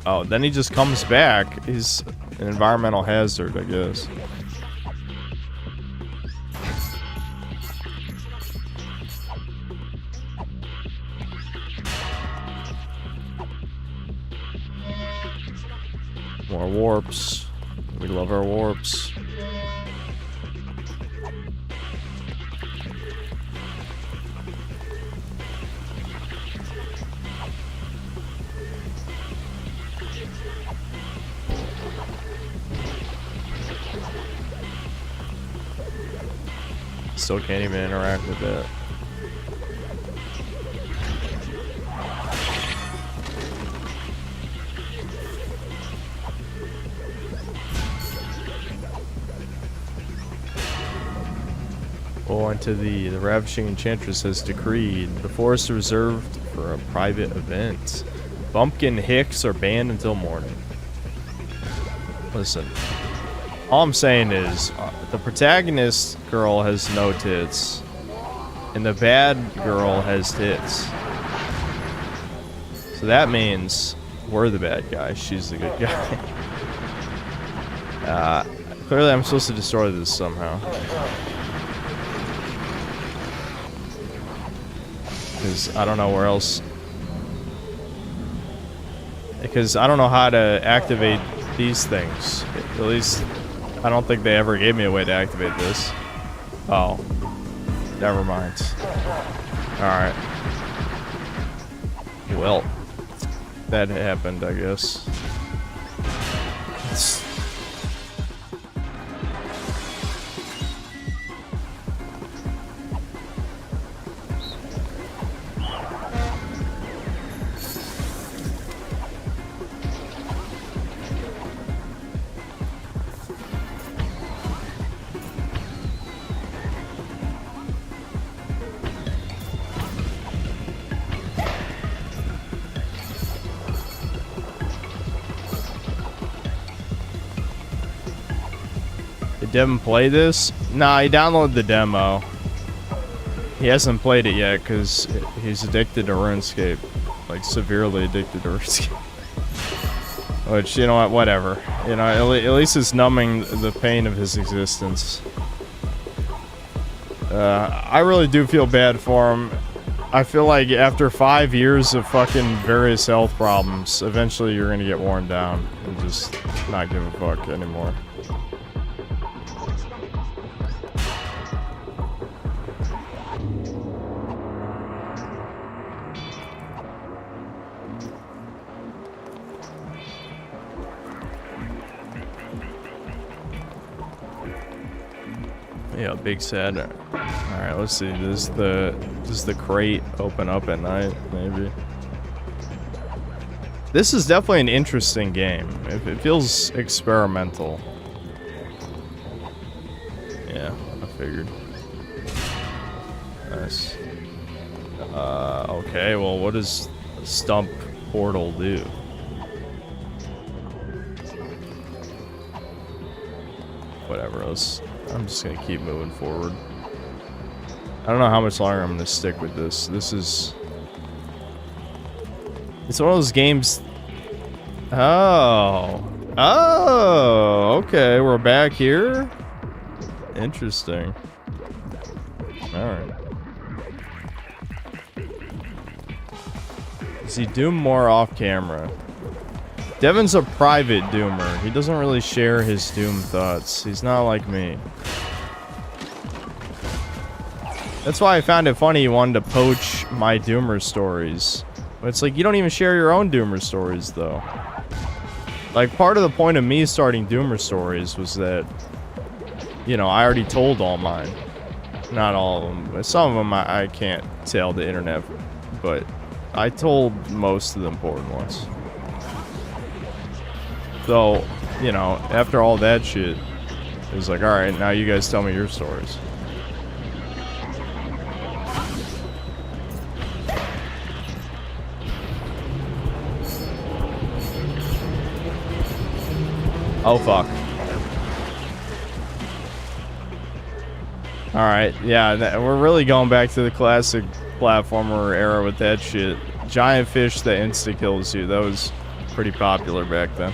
Oh, then he just comes back. He's an environmental hazard, I guess. More warps. We love our warps. Still can't even interact with it. Owing to the Ravishing Enchantress has decreed the forest reserved for a private event. Bumpkin Hicks are banned until morning. Listen, all I'm saying is the protagonist girl has no tits, and the bad girl has tits. So that means we're the bad guy. She's the good guy. Clearly, I'm supposed to destroy this somehow. Because I don't know where else. Because I don't know how to activate these things. At least, I don't think they ever gave me a way to activate this. Oh. Never mind. Alright. Well, that happened, I guess. Devin play this? Nah, he downloaded the demo. He hasn't played it yet because he's addicted to RuneScape. Like, severely addicted to RuneScape. Which, you know what, whatever. You know, at least it's numbing the pain of his existence. I really do feel bad for him. I feel like after 5 years of fucking various health problems, eventually you're gonna get worn down and just not give a fuck anymore. Yeah, big sad. Alright, let's see. Does the crate open up at night? Maybe. This is definitely an interesting game. It feels experimental. Yeah, I figured. Nice. Okay, well, what does Stump Portal do? Whatever else. I'm just gonna keep moving forward. I don't know how much longer I'm gonna stick with this. It's one of those games. Oh, okay, we're back here. Interesting. All right. See, Doom more off camera. Devin's a private Doomer. He doesn't really share his Doom thoughts. He's not like me. That's why I found it funny he wanted to poach my Doomer stories. But it's like, you don't even share your own Doomer stories, though. Like, part of the point of me starting Doomer stories was that, you know, I already told all mine. Not all of them. But some of them I can't tell the internet. But I told most of the important ones. So, you know, after all that shit, it was like, alright, now you guys tell me your stories. Oh, fuck. Alright, yeah, we're really going back to the classic platformer era with that shit. Giant fish that insta-kills you. That was pretty popular back then.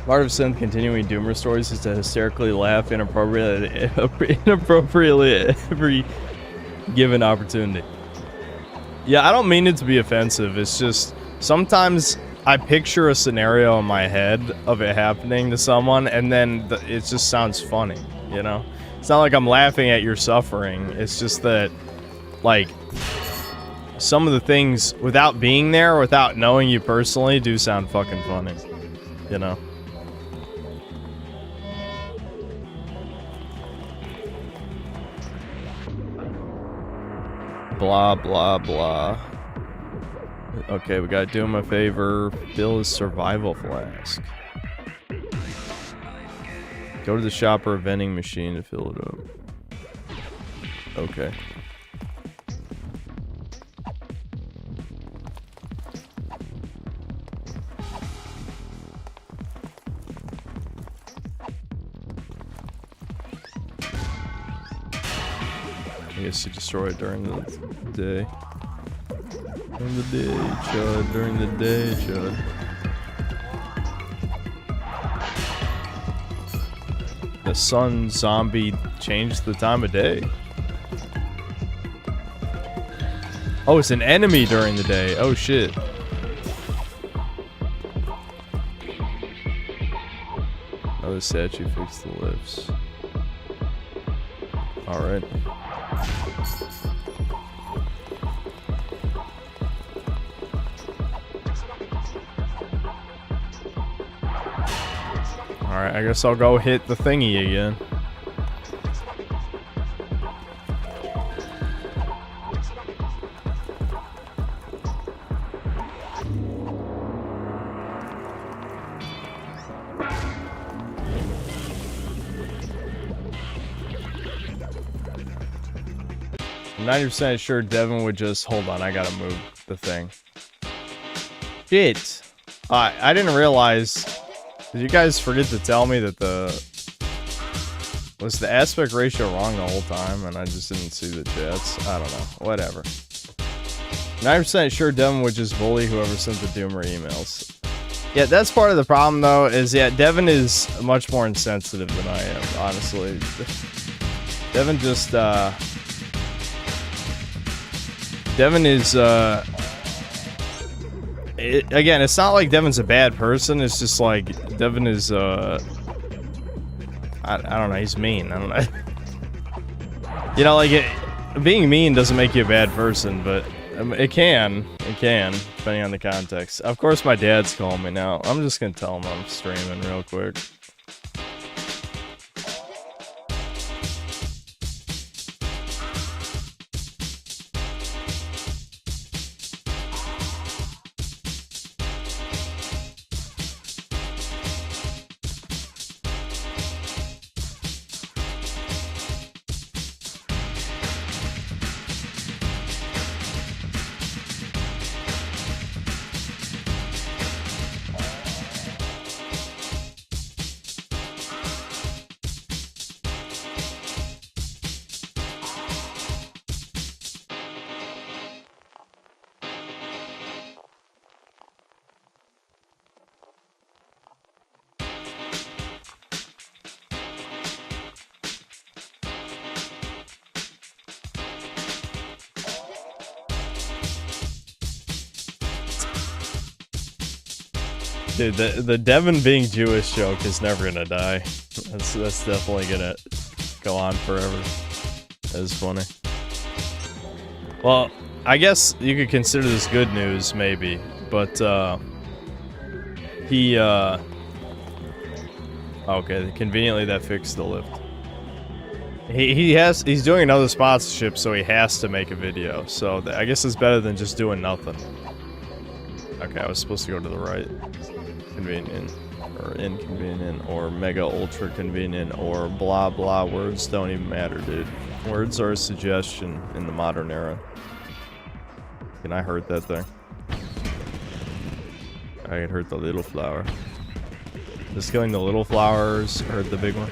Part of Synth continuing Doomer stories is to hysterically laugh inappropriately every given opportunity. Yeah, I don't mean it to be offensive. It's just sometimes I picture a scenario in my head of it happening to someone, and then it just sounds funny, you know? It's not like I'm laughing at your suffering. It's just that, like, some of the things, without being there, without knowing you personally, do sound fucking funny, you know? Blah, blah, blah. Okay, we gotta do him a favor. Fill his survival flask. Go to the shop or a vending machine to fill it up. Okay. I guess you destroy it during the day. During the day, Chud. During the day, Chud. The sun zombie changed the time of day. Oh, it's an enemy during the day. Oh, shit. Oh, the statue fixed the lifts. Alright. Alright, I guess I'll go hit the thingy again. I'm 90% sure Devin would just... Hold on, I gotta move the thing. Shit! I didn't realize... Did you guys forget to tell me that was the aspect ratio wrong the whole time and I just didn't see the chats? I don't know. Whatever. 90% sure Devin would just bully whoever sent the Doomer emails. Yeah, that's part of the problem though, is yeah, Devin is much more insensitive than I am, honestly. Devin just, Devin is, again, it's not like Devin's a bad person, it's just like, Devin is, I don't know, he's mean, I don't know. You know, like, being mean doesn't make you a bad person, but it can, depending on the context. Of course my dad's calling me now. I'm just gonna tell him I'm streaming real quick. Dude, the Devin being Jewish joke is never gonna die. That's definitely gonna go on forever. That is funny. Well, I guess you could consider this good news, maybe, but he okay, conveniently that fixed the lift. He's doing another sponsorship, so he has to make a video. So I guess it's better than just doing nothing. Okay, I was supposed to go to the right. Convenient. or inconvenient or mega ultra convenient or blah blah. Words don't even matter, dude. Words are a suggestion in the modern era. Can I hurt that thing? I can hurt the little flower. Does killing the little flowers hurt the big one?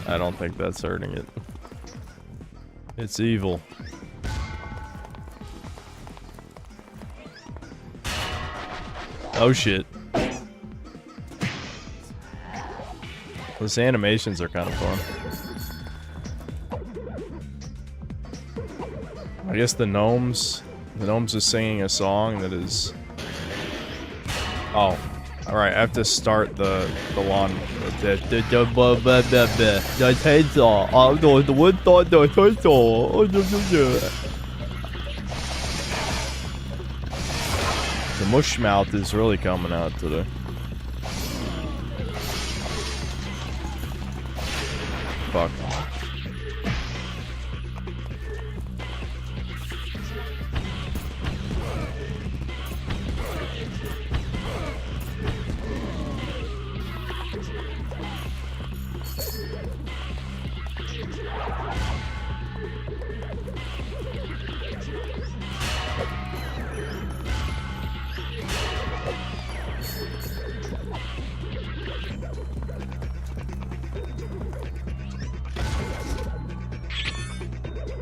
I don't think that's hurting it. It's evil. Oh shit. Those animations are kind of fun. I guess the gnomes are singing a song that is... Oh, alright, I have to start the lawn. The mush mouth is really coming out today. Fuck.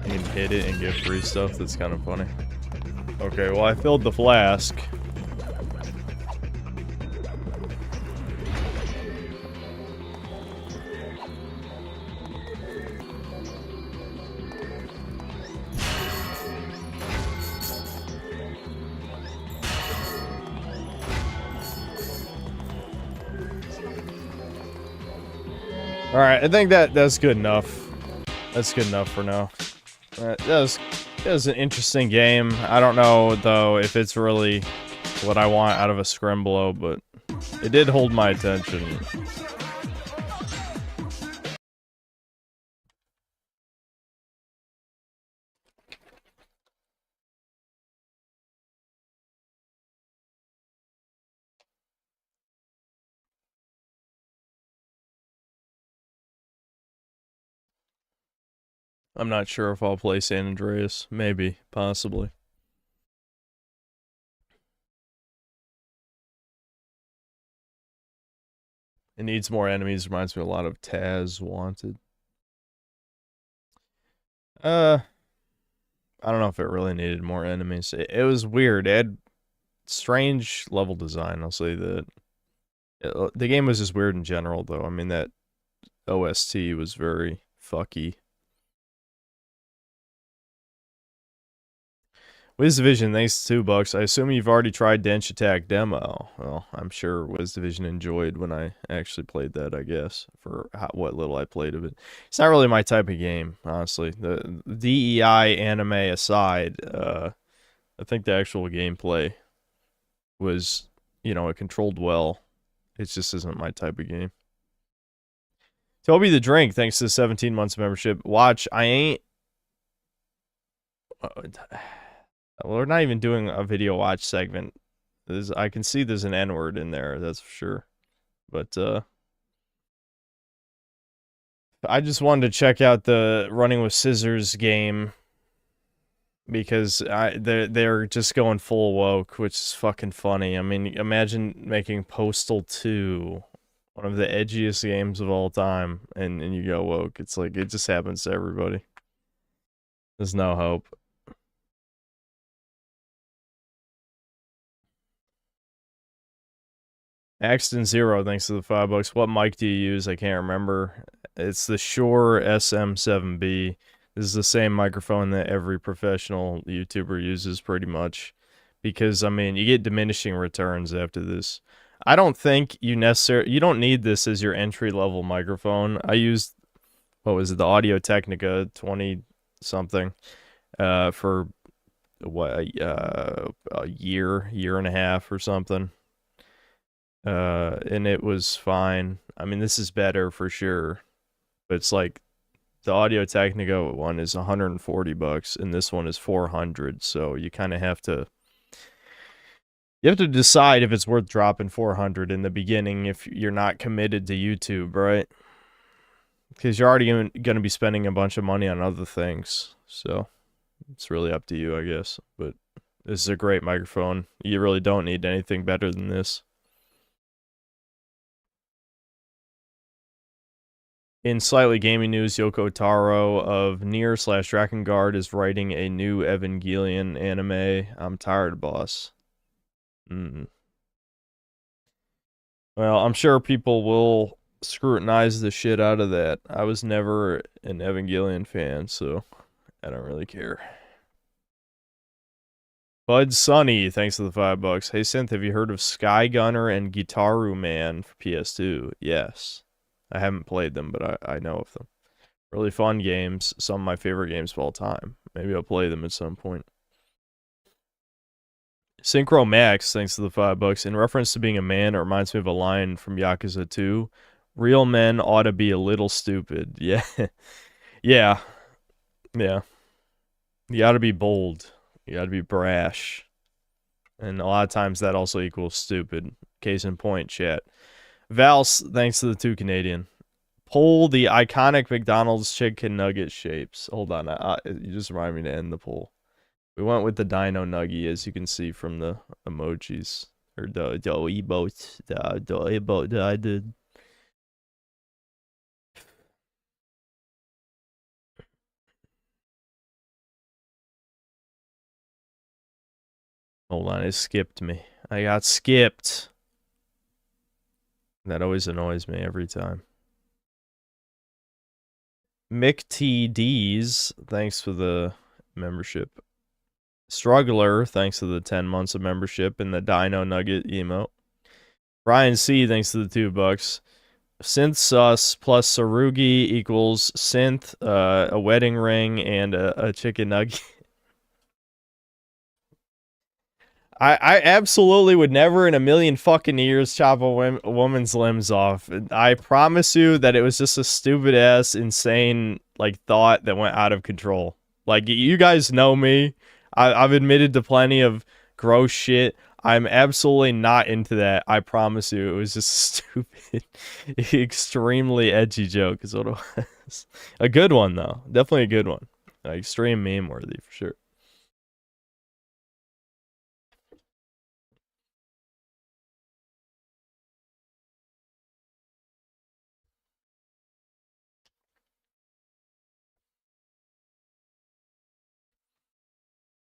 You can hit it and get free stuff. That's kind of funny. Okay, well I filled the flask. Alright, I think that's good enough. That's good enough for now. That was an interesting game. I don't know, though, if it's really what I want out of a Scrimblow, but it did hold my attention. I'm not sure if I'll play San Andreas. Maybe. Possibly. It needs more enemies. Reminds me a lot of Taz Wanted. I don't know if it really needed more enemies. It was weird. It had strange level design, I'll say that. The game was just weird in general, though. I mean, that OST was very fucky. WizDivision, thanks to $2. I assume you've already tried Dench Attack demo. Well, I'm sure WizDivision enjoyed when I actually played that, I guess, for what little I played of it. It's not really my type of game, honestly. The DEI anime aside, I think the actual gameplay was, you know, it controlled well. It just isn't my type of game. Toby the Drink, thanks to the 17 months membership. Watch, I ain't... Well, we're not even doing a video watch segment. I can see there's an N-word in there, that's for sure. But, I just wanted to check out the Running with Scissors game. Because they're just going full woke, which is fucking funny. I mean, imagine making Postal 2 one of the edgiest games of all time, and you go woke. It's like, it just happens to everybody. There's no hope. Axton Zero, thanks to the $5. What mic do you use? I can't remember. It's the Shure SM7B. This is the same microphone that every professional YouTuber uses, pretty much. Because, I mean, you get diminishing returns after this. I don't think you don't need this as your entry-level microphone. I used, what was it, the Audio-Technica 20-something, for, what, a year and a half or something. And it was fine. I mean, this is better for sure. But it's like, the Audio-Technica one is $140, and this one is $400. So you kind of have to You have to decide if it's worth dropping 400 in the beginning if you're not committed to YouTube, right? Because you're already going to be spending a bunch of money on other things. So it's really up to you, I guess. But this is a great microphone. You really don't need anything better than this. In slightly gaming news, Yoko Taro of Nier/Drakengard is writing a new Evangelion anime. I'm tired, boss. Well, I'm sure people will scrutinize the shit out of that. I was never an Evangelion fan, so I don't really care. Bud Sunny, thanks for the $5. Hey Synth, have you heard of Sky Gunner and Gitaru Man for PS2? Yes. I haven't played them, but I know of them. Really fun games. Some of my favorite games of all time. Maybe I'll play them at some point. Synchro Max, thanks to the $5. In reference to being a man, it reminds me of a line from Yakuza 2. Real men ought to be a little stupid. Yeah. Yeah. Yeah. You gotta be bold. You gotta be brash. And a lot of times that also equals stupid. Case in point, chat. Vals, thanks to the 2 Canadian. Poll the iconic McDonald's chicken nugget shapes. Hold on, you just remind me to end the poll. We went with the Dino Nuggie, as you can see from the emojis. Or the emotes. The emote that I did. Hold on, it skipped me. I got skipped. That always annoys me every time. Mick T. D's, thanks for the membership. Struggler, thanks to the 10 months of membership, and the Dino Nugget emote. Brian C, thanks to the $2. Synth Sus plus Sarugi equals Synth, a wedding ring, and a chicken nugget. I absolutely would never in a million fucking years chop a woman's limbs off. I promise you that it was just a stupid ass, insane like thought that went out of control. Like, you guys know me. I've admitted to plenty of gross shit. I'm absolutely not into that. I promise you. It was just a stupid, extremely edgy joke is what it was. A good one, though. Definitely a good one. Extreme meme worthy, for sure.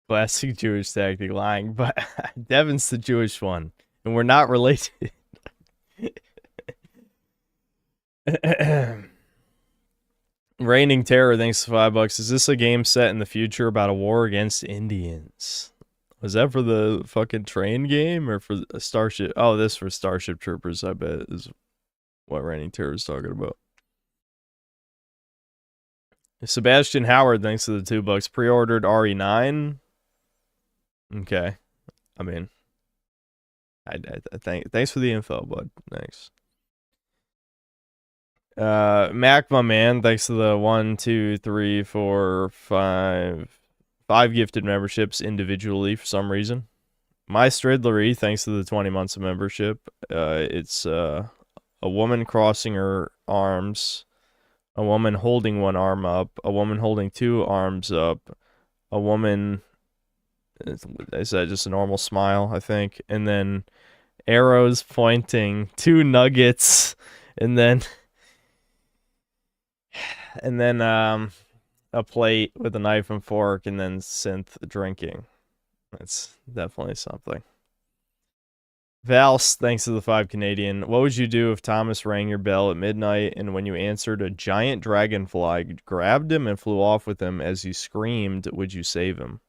Classic Jewish tactic, lying, but Devin's the Jewish one, and we're not related. Reigning Terror, thanks for $5. Is this a game set in the future about a war against Indians? Was that for the fucking train game or for a Starship? Oh, this for Starship Troopers, I bet, is what Reigning Terror is talking about. Sebastian Howard, thanks to the $2. Pre-ordered RE9. Okay. I mean, I thanks for the info, bud. Thanks. Mac, my man, thanks to the 1, 2, 3, 4, 5 gifted memberships individually for some reason. My Stridlery, thanks to the 20 months of membership. It's a woman crossing her arms, a woman holding one arm up, a woman holding 2 arms up, a woman, is that just a normal smile, I think, and then arrows pointing, 2 nuggets, and then a plate with a knife and fork, and then Synth drinking. That's definitely something. Vals, thanks to the 5 Canadian. What would you do if Thomas rang your bell at midnight and when you answered, a giant dragonfly grabbed him and flew off with him as he screamed? Would you save him?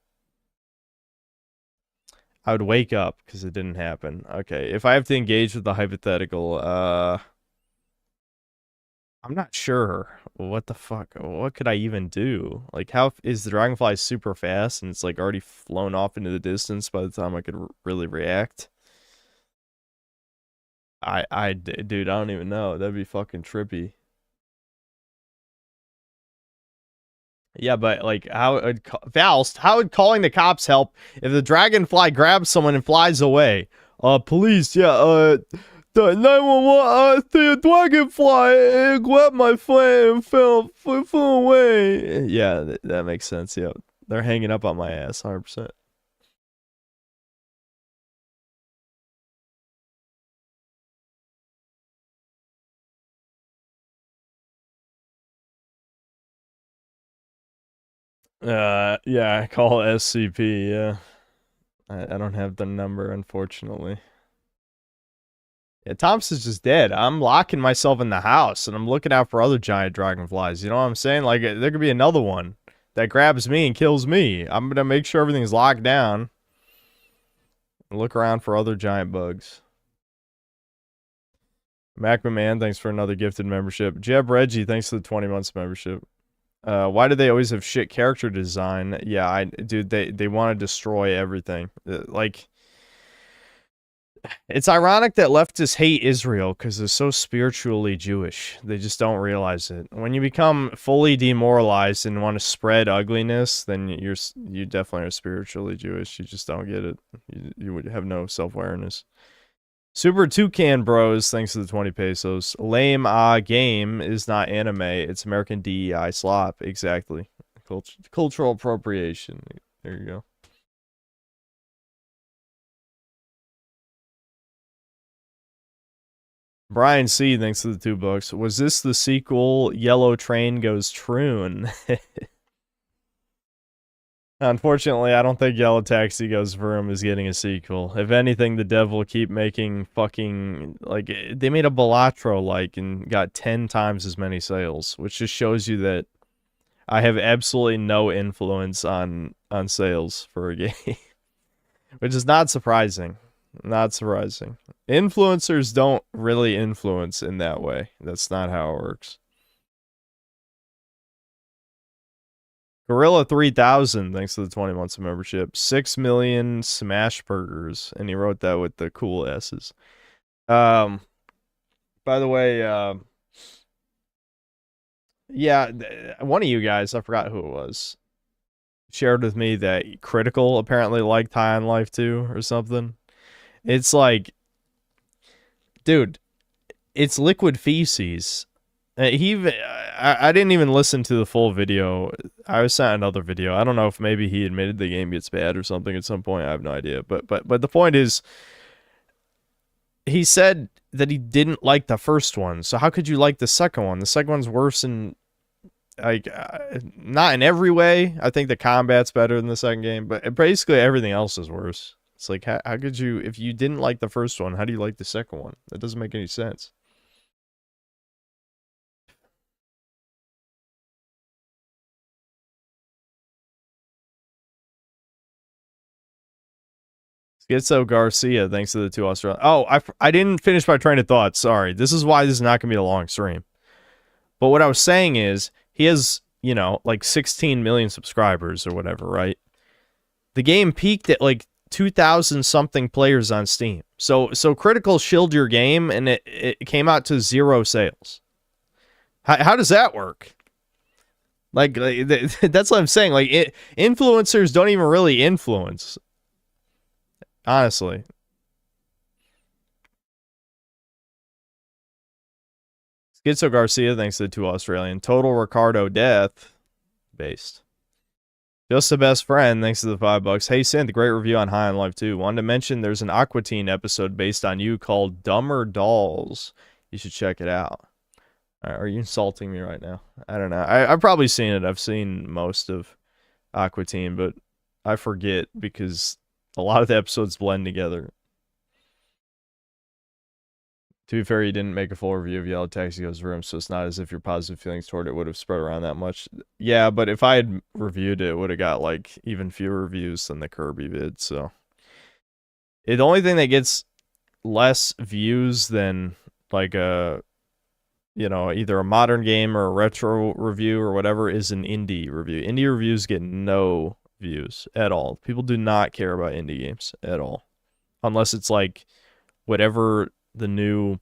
I would wake up because it didn't happen. Okay, if I have to engage with the hypothetical, I'm not sure. What the fuck? What could I even do? Like, how is the dragonfly super fast and it's like already flown off into the distance by the time I could really react? Dude, I don't even know. That'd be fucking trippy. Yeah, but like, Faust, how would calling the cops help if the dragonfly grabs someone and flies away? Police, yeah, the 911, the dragonfly, it grabbed my friend and flew away. Yeah, that makes sense, yeah. They're hanging up on my ass, 100%. Yeah, call SCP, yeah. I don't have the number, unfortunately. Yeah, Thompson's just dead. I'm locking myself in the house, and I'm looking out for other giant dragonflies. You know what I'm saying? Like, there could be another one that grabs me and kills me. I'm gonna make sure everything's locked down. Look around for other giant bugs. MacMahon, thanks for another gifted membership. Jeb Reggie, thanks for the 20 months membership. Why do they always have shit character design? Yeah, dude, they want to destroy everything. Like, it's ironic that leftists hate Israel because they're so spiritually Jewish. They just don't realize it. When you become fully demoralized and want to spread ugliness, then you definitely are spiritually Jewish. You just don't get it. You would have no self-awareness. Super Toucan Bros, thanks to the 20 pesos. Lame game is not anime. It's American DEI slop. Exactly. Cultural appropriation. There you go. Brian C, thanks to the $2. Was this the sequel, Yellow Train Goes Troon? Unfortunately, I don't think Yellow Taxi Goes Vroom is getting a sequel. If anything, the devil will keep making fucking... Like, they made a Balatro, and got 10 times as many sales, which just shows you that I have absolutely no influence on sales for a game. Which is not surprising. Not surprising. Influencers don't really influence in that way. That's not how it works. Gorilla 3000, thanks to the 20 months of membership. 6 million smash burgers. And he wrote that with the cool S's. By the way, yeah, one of you guys, I forgot who it was, shared with me that Critical apparently liked High on Life 2 or something. It's like, dude, it's liquid feces. I didn't even listen to the full video. I was sent another video. I don't know if maybe he admitted the game gets bad or something at some point. I have no idea. But the point is, he said that he didn't like the first one. So how could you like the second one? The second one's worse in, like, not in every way. I think the combat's better than the second game, but basically everything else is worse. It's like, how could you, if you didn't like the first one, how do you like the second one? That doesn't make any sense. Schizo Garcia, thanks to the 2 Australian. Oh, I didn't finish my train of thought. Sorry. This is why this is not going to be a long stream. But what I was saying is, he has, like 16 million subscribers or whatever, right? The game peaked at like 2,000 something players on Steam. So Critical shilled your game and it came out to 0 sales. How does that work? Like that's what I'm saying. Like, influencers don't even really influence. Honestly. Schizo Garcia, thanks to the 2 Australian. Total Ricardo death. Based. Just the best friend, thanks to the $5. Hey Synth, great review on High on Life 2. Wanted to mention there's an Aqua Teen episode based on you called Dumber Dolls. You should check it out. Are you insulting me right now? I don't know. I've probably seen it. I've seen most of Aqua Teen, but I forget because a lot of the episodes blend together. To be fair, you didn't make a full review of Yellow Taxi Goes Vroom, so it's not as if your positive feelings toward it would have spread around that much. Yeah, but if I had reviewed it, it would have got, like, even fewer reviews than the Kirby vid, so. The only thing that gets less views than, like, either a modern game or a retro review or whatever is an indie review. Indie reviews get no views at all. People do not care about indie games at all. Unless it's, like, whatever the new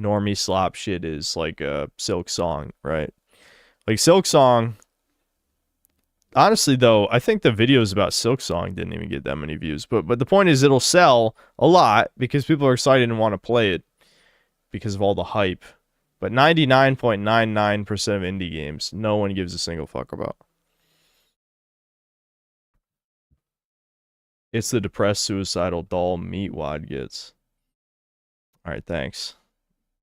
normie slop shit is, like Silk Song, right? Like Silk Song honestly though, I think the videos about Silksong didn't even get that many views. But the point is, it'll sell a lot because people are excited and want to play it because of all the hype. But 99.99% of indie games, no one gives a single fuck about. It's the depressed, suicidal doll Meatwad gets. All right, thanks.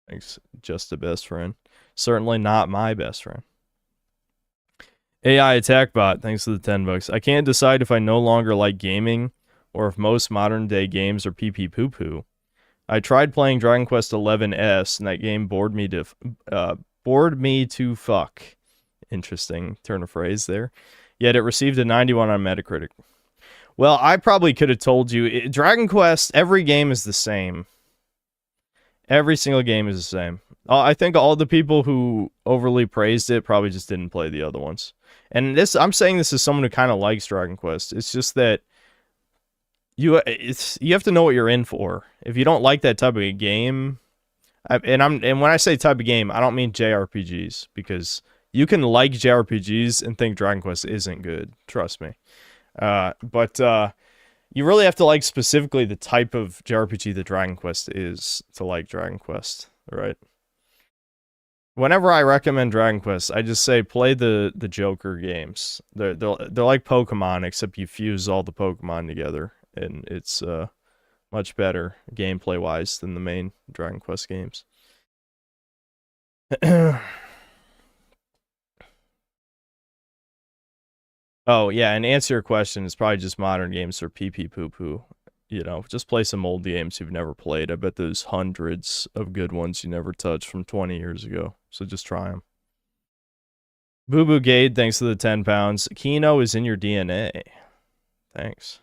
Thanks, just a best friend. Certainly not my best friend. AI attack bot, thanks to the $10. I can't decide if I no longer like gaming or if most modern day games are pee poo poo. I tried playing Dragon Quest XI-S and that game bored me to fuck. Interesting turn of phrase there. Yet it received a 91 on Metacritic. Well, I probably could have told you. Dragon Quest, every game is the same. Every single game is the same. I think all the people who overly praised it probably just didn't play the other ones. And this, I'm saying this as someone who kind of likes Dragon Quest. It's just that you have to know what you're in for. If you don't like that type of game, and when I say type of game, I don't mean JRPGs, because you can like JRPGs and think Dragon Quest isn't good. Trust me. But you really have to like specifically the type of JRPG that Dragon Quest is to like Dragon Quest, right? Whenever I recommend Dragon Quest, I just say play the Joker games. They're like Pokemon, except you fuse all the Pokemon together, and it's much better gameplay wise than the main Dragon Quest games. Oh yeah, and answer your question, it's probably just modern games or pee poo poo. You know, just play some old games you've never played. I bet there's hundreds of good ones you never touched from 20 years ago. So just try them. Boo Boo Gade, thanks for the 10 pounds. Kino is in your DNA. Thanks.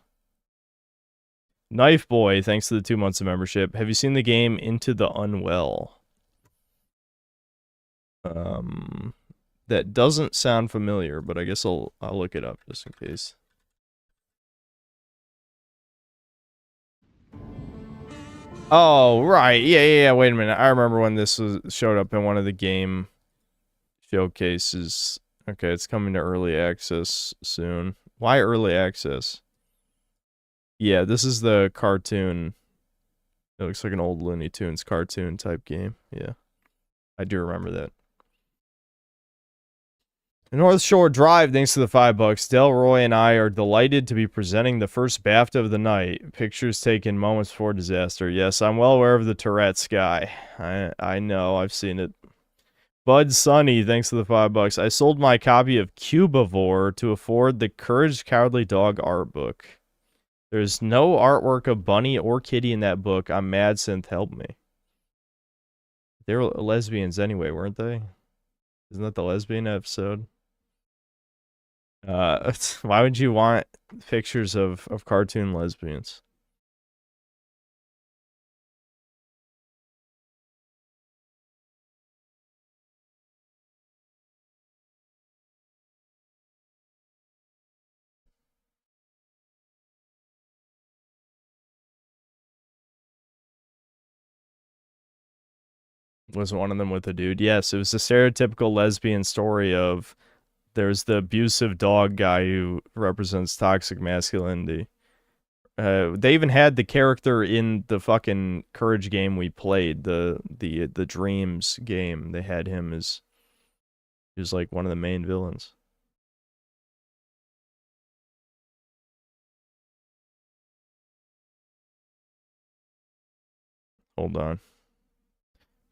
Knife Boy, thanks for the 2 months of membership. Have you seen the game Into the Unwell? That doesn't sound familiar, but I guess I'll look it up just in case. Oh, right. Yeah. Wait a minute. I remember when this showed up in one of the game showcases. Okay, it's coming to early access soon. Why early access? Yeah, this is the cartoon. It looks like an old Looney Tunes cartoon type game. Yeah, I do remember that. North Shore Drive, thanks to the $5. Delroy and I are delighted to be presenting the first BAFTA of the night. Pictures taken moments before disaster. Yes, I'm well aware of the Tourette's guy. I know, I've seen it. Bud Sunny, thanks to the $5. I sold my copy of Cubivore to afford the Courage Cowardly Dog art book. There's no artwork of Bunny or Kitty in that book. I'm mad, Synth, help me. They were lesbians anyway, weren't they? Isn't that the lesbian episode? Why would you want pictures of cartoon lesbians? Was one of them with a dude? Yes, it was the stereotypical lesbian story of there's the abusive dog guy who represents toxic masculinity. They even had the character in the fucking Courage game we played, the Dreams game. They had him as he was like one of the main villains. Hold on.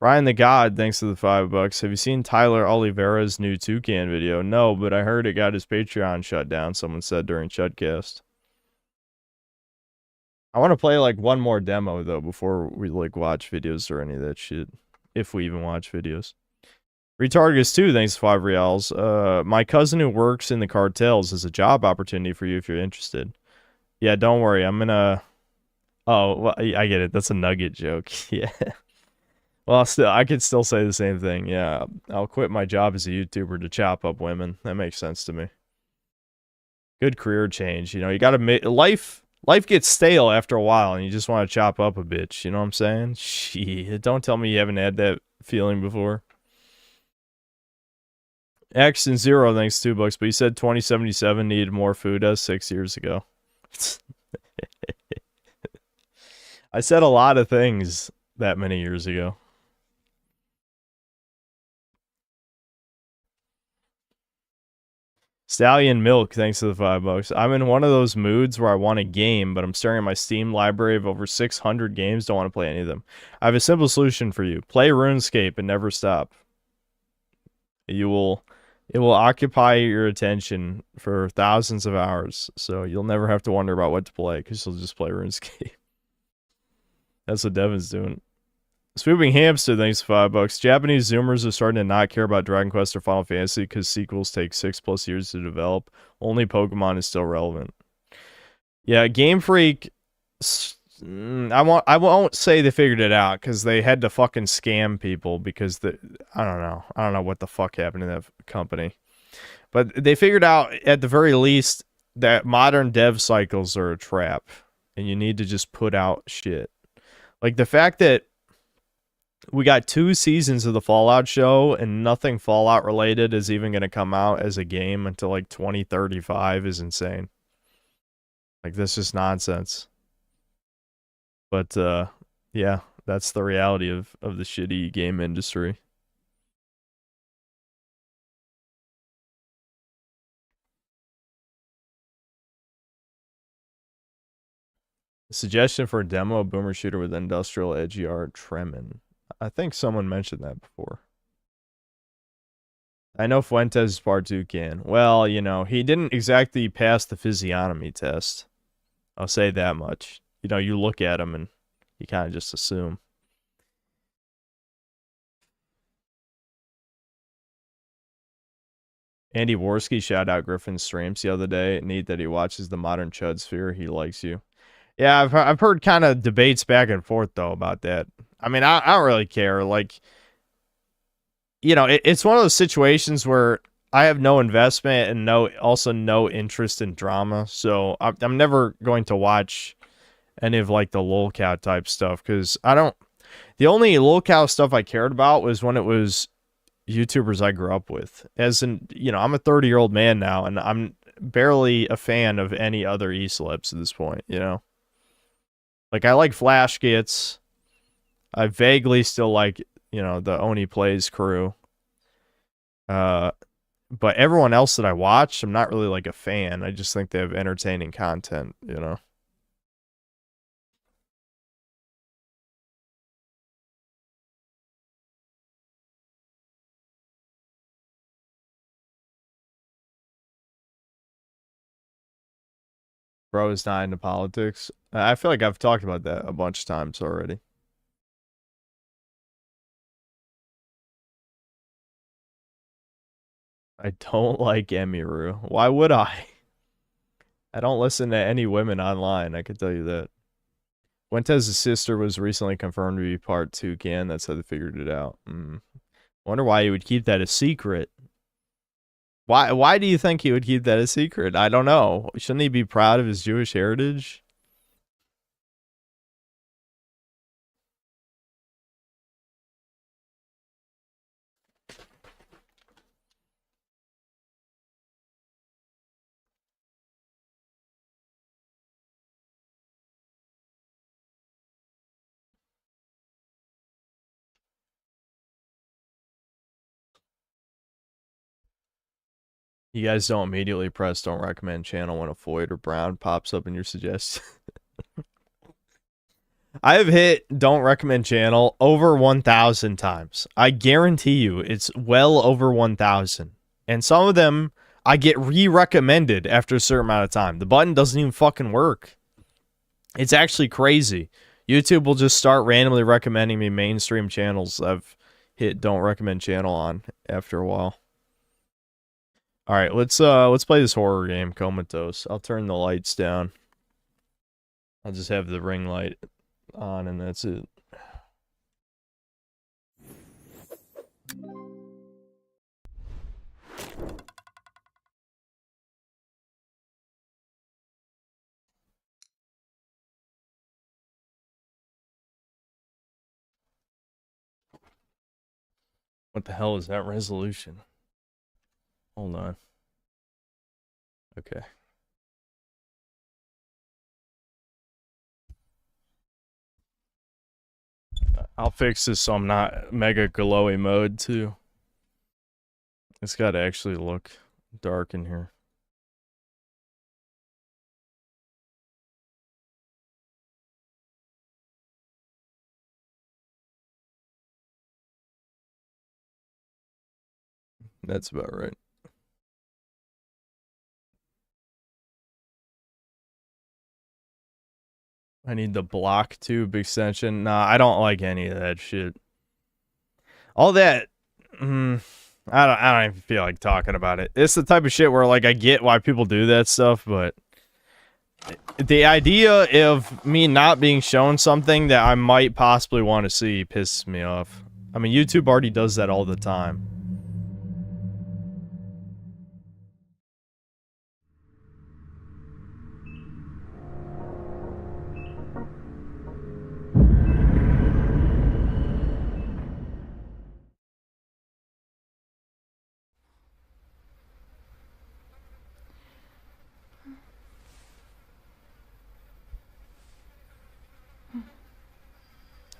Brian the God, thanks to the $5. Have you seen Tyler Oliveira's new Toucan video? No, but I heard it got his Patreon shut down, someone said during Chudcast. I want to play like one more demo though before we like watch videos or any of that shit. If we even watch videos. Retargus 2, thanks to 5 reals. My cousin who works in the cartels is a job opportunity for you if you're interested. Yeah, don't worry, I'm gonna... Oh, well, I get it. That's a nugget joke. Yeah. Well, I could still say the same thing. Yeah, I'll quit my job as a YouTuber to chop up women. That makes sense to me. Good career change. You know, you gotta make... Life gets stale after a while, and you just want to chop up a bitch. You know what I'm saying? Shit, don't tell me you haven't had that feeling before. X and Zero, thanks $2, but you said 2077 needed more food as 6 years ago. I said a lot of things that many years ago. Stallion Milk, thanks to the $5. I'm in one of those moods where I want a game, but I'm staring at my Steam library of over 600 games, don't want to play any of them. I have a simple solution for you. Play RuneScape and never stop. It will occupy your attention for thousands of hours, so you'll never have to wonder about what to play, because you'll just play RuneScape. That's what Devin's doing. Swooping Hamster, thanks for $5. Japanese Zoomers are starting to not care about Dragon Quest or Final Fantasy because sequels take 6+ years to develop. Only Pokemon is still relevant. Yeah, Game Freak. I won't say they figured it out because they had to fucking scam people because I don't know what the fuck happened to that company, but they figured out at the very least that modern dev cycles are a trap, and you need to just put out shit. Like the fact that we got 2 seasons of the Fallout show and nothing Fallout related is even going to come out as a game until like 2035 is insane. Like, this is nonsense. But, yeah, that's the reality of the shitty game industry. A suggestion for a demo of Boomer Shooter with industrial edgy art Tremin. I think someone mentioned that before. I know Fuentes Part 2 can. Well, you know, he didn't exactly pass the physiognomy test. I'll say that much. You know, you look at him and you kind of just assume. Andy Worski shout out Griffin's streams the other day. Neat that he watches the Modern Chud Sphere. He likes you. Yeah, I've heard kind of debates back and forth, though, about that. I mean, I don't really care. Like, you know, it's one of those situations where I have no investment and also no interest in drama. So I'm never going to watch any of like the lolcow type stuff because the only lolcow stuff I cared about was when it was YouTubers I grew up with. As in, you know, I'm a 30-year-old man now and I'm barely a fan of any other E-Slips at this point, you know? Like, I like Flash Gits. I vaguely still like, you know, the Oni Plays crew. But everyone else that I watch, I'm not really like a fan. I just think they have entertaining content, you know? Bro is not into politics. I feel like I've talked about that a bunch of times already. I don't like Emiru. Why would I? I don't listen to any women online, I can tell you that. Fuentes' sister was recently confirmed to be Part 2 can. That's how they figured it out. Wonder why he would keep that a secret. Why do you think he would keep that a secret? I don't know. Shouldn't he be proud of his Jewish heritage? You guys don't immediately press don't recommend channel when a Floyd or Brown pops up in your suggestion. I have hit don't recommend channel over 1,000 times. I guarantee you it's well over 1,000. And some of them I get re-recommended after a certain amount of time. The button doesn't even fucking work. It's actually crazy. YouTube will just start randomly recommending me mainstream channels I've hit don't recommend channel on after a while. All right, let's play this horror game, Comatose. I'll turn the lights down. I'll just have the ring light on, and that's it. What the hell is that resolution? Hold on. Okay. I'll fix this so I'm not mega glowy mode too. It's gotta actually look dark in here. That's about right. I need the block tube extension. Nah, I don't like any of that shit. All that, I don't even feel like talking about it. It's the type of shit where like I get why people do that stuff, but the idea of me not being shown something that I might possibly want to see pisses me off. I mean, YouTube already does that all the time.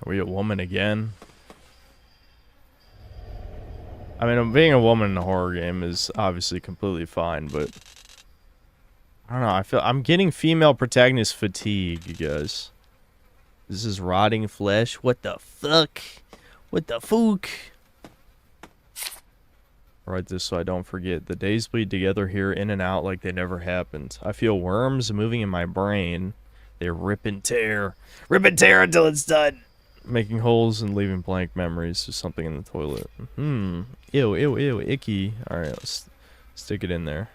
Are we a woman again? I mean, being a woman in a horror game is obviously completely fine, but I don't know. I feel I'm getting female protagonist fatigue, you guys. This is rotting flesh. What the fuck? What the fuck? Write this so I don't forget. The days bleed together here, in and out like they never happened. I feel worms moving in my brain. They rip and tear. Rip and tear until it's done. Making holes and leaving blank memories. There's something in the toilet. Ew, ew, ew, icky. Alright, let's stick it in there.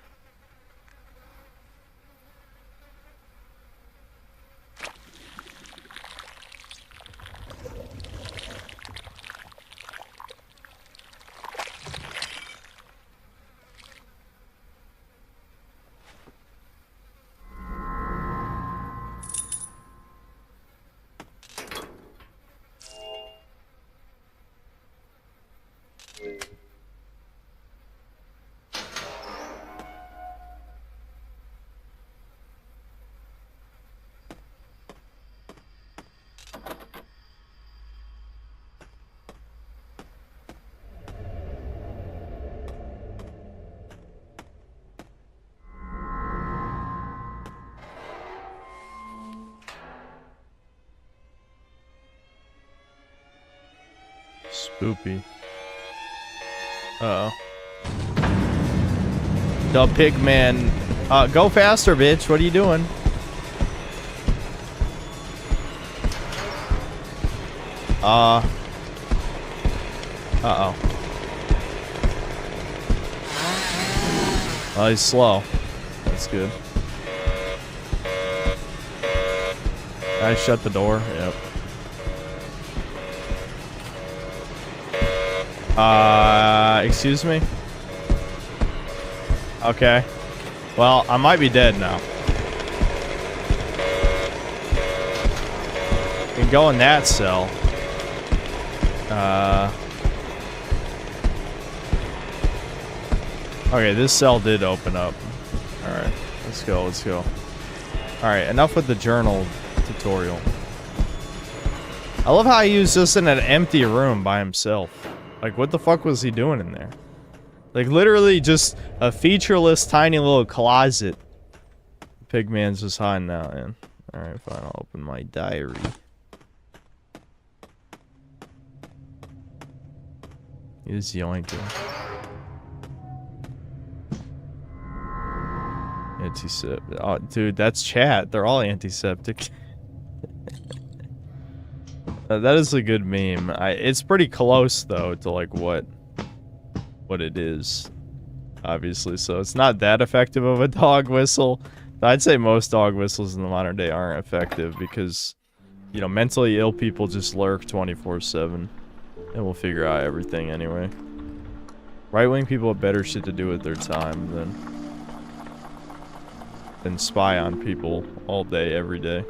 Spoopy. Uh-oh. The Pigman. Go faster, bitch. What are you doing? Uh-oh. Oh, he's slow. That's good. I shut the door. Yep. Excuse me? Okay. Well, I might be dead now. You can go in that cell. Okay, this cell did open up. Alright, let's go, let's go. Alright, enough with the journal tutorial. I love how he was just in an empty room by himself. Like, what the fuck was he doing in there? Like, literally just a featureless, tiny little closet. Pigman's just hiding out in. Alright, fine, I'll open my diary. He's yoinking. Antiseptic. Oh, dude, that's chat. They're all antiseptic. That is a good meme. It's pretty close though to like what it is, obviously. So it's not that effective of a dog whistle. I'd say most dog whistles in the modern day aren't effective because, you know, mentally ill people just lurk 24/7, and will figure out everything anyway. Right-wing people have better shit to do with their time than spy on people all day, every day.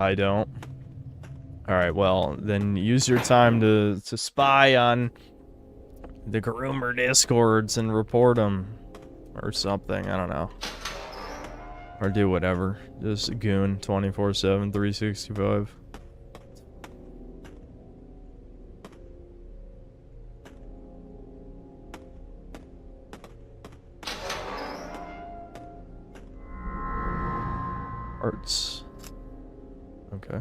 I don't. Alright, well, then use your time to spy on the groomer discords and report them. Or something, I don't know. Or do whatever. Just goon 24/7, 365. Arts. Okay.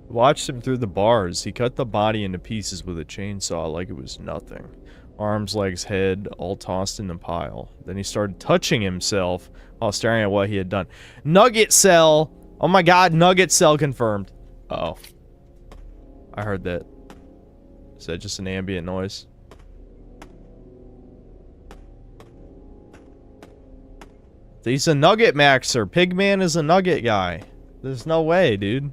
Watched him through the bars. He cut the body into pieces with a chainsaw like it was nothing. Arms, legs, head, all tossed in a pile. Then he started touching himself while staring at what he had done. Nugget cell! Oh my god, nugget cell confirmed. Uh-oh. I heard that. Is that just an ambient noise? He's a nugget maxer. Pigman is a nugget guy. There's no way, dude.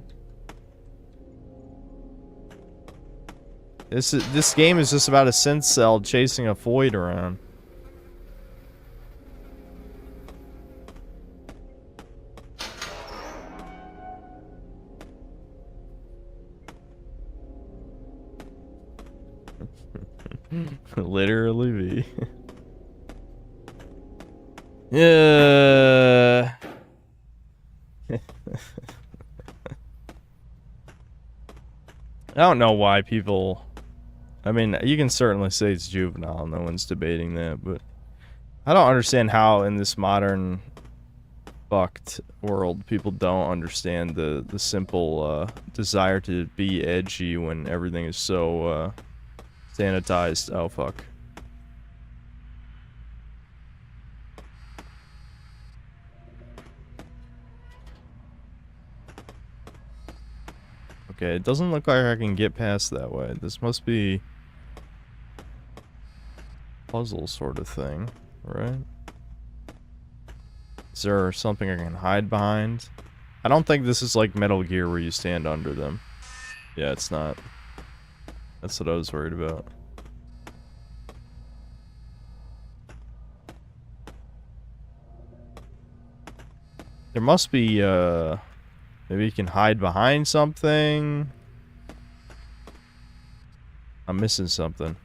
This game is just about a synth cell chasing a Floyd around. Literally me. Yeah. I don't know why people... I mean, you can certainly say it's juvenile, no one's debating that, but I don't understand how in this modern fucked world people don't understand the simple desire to be edgy when everything is so sanitized. Oh fuck. Okay, it doesn't look like I can get past that way. This must be puzzle sort of thing, right? Is there something I can hide behind? I don't think this is like Metal Gear where you stand under them. Yeah, it's not. That's what I was worried about. There must be, maybe you can hide behind something. I'm missing something.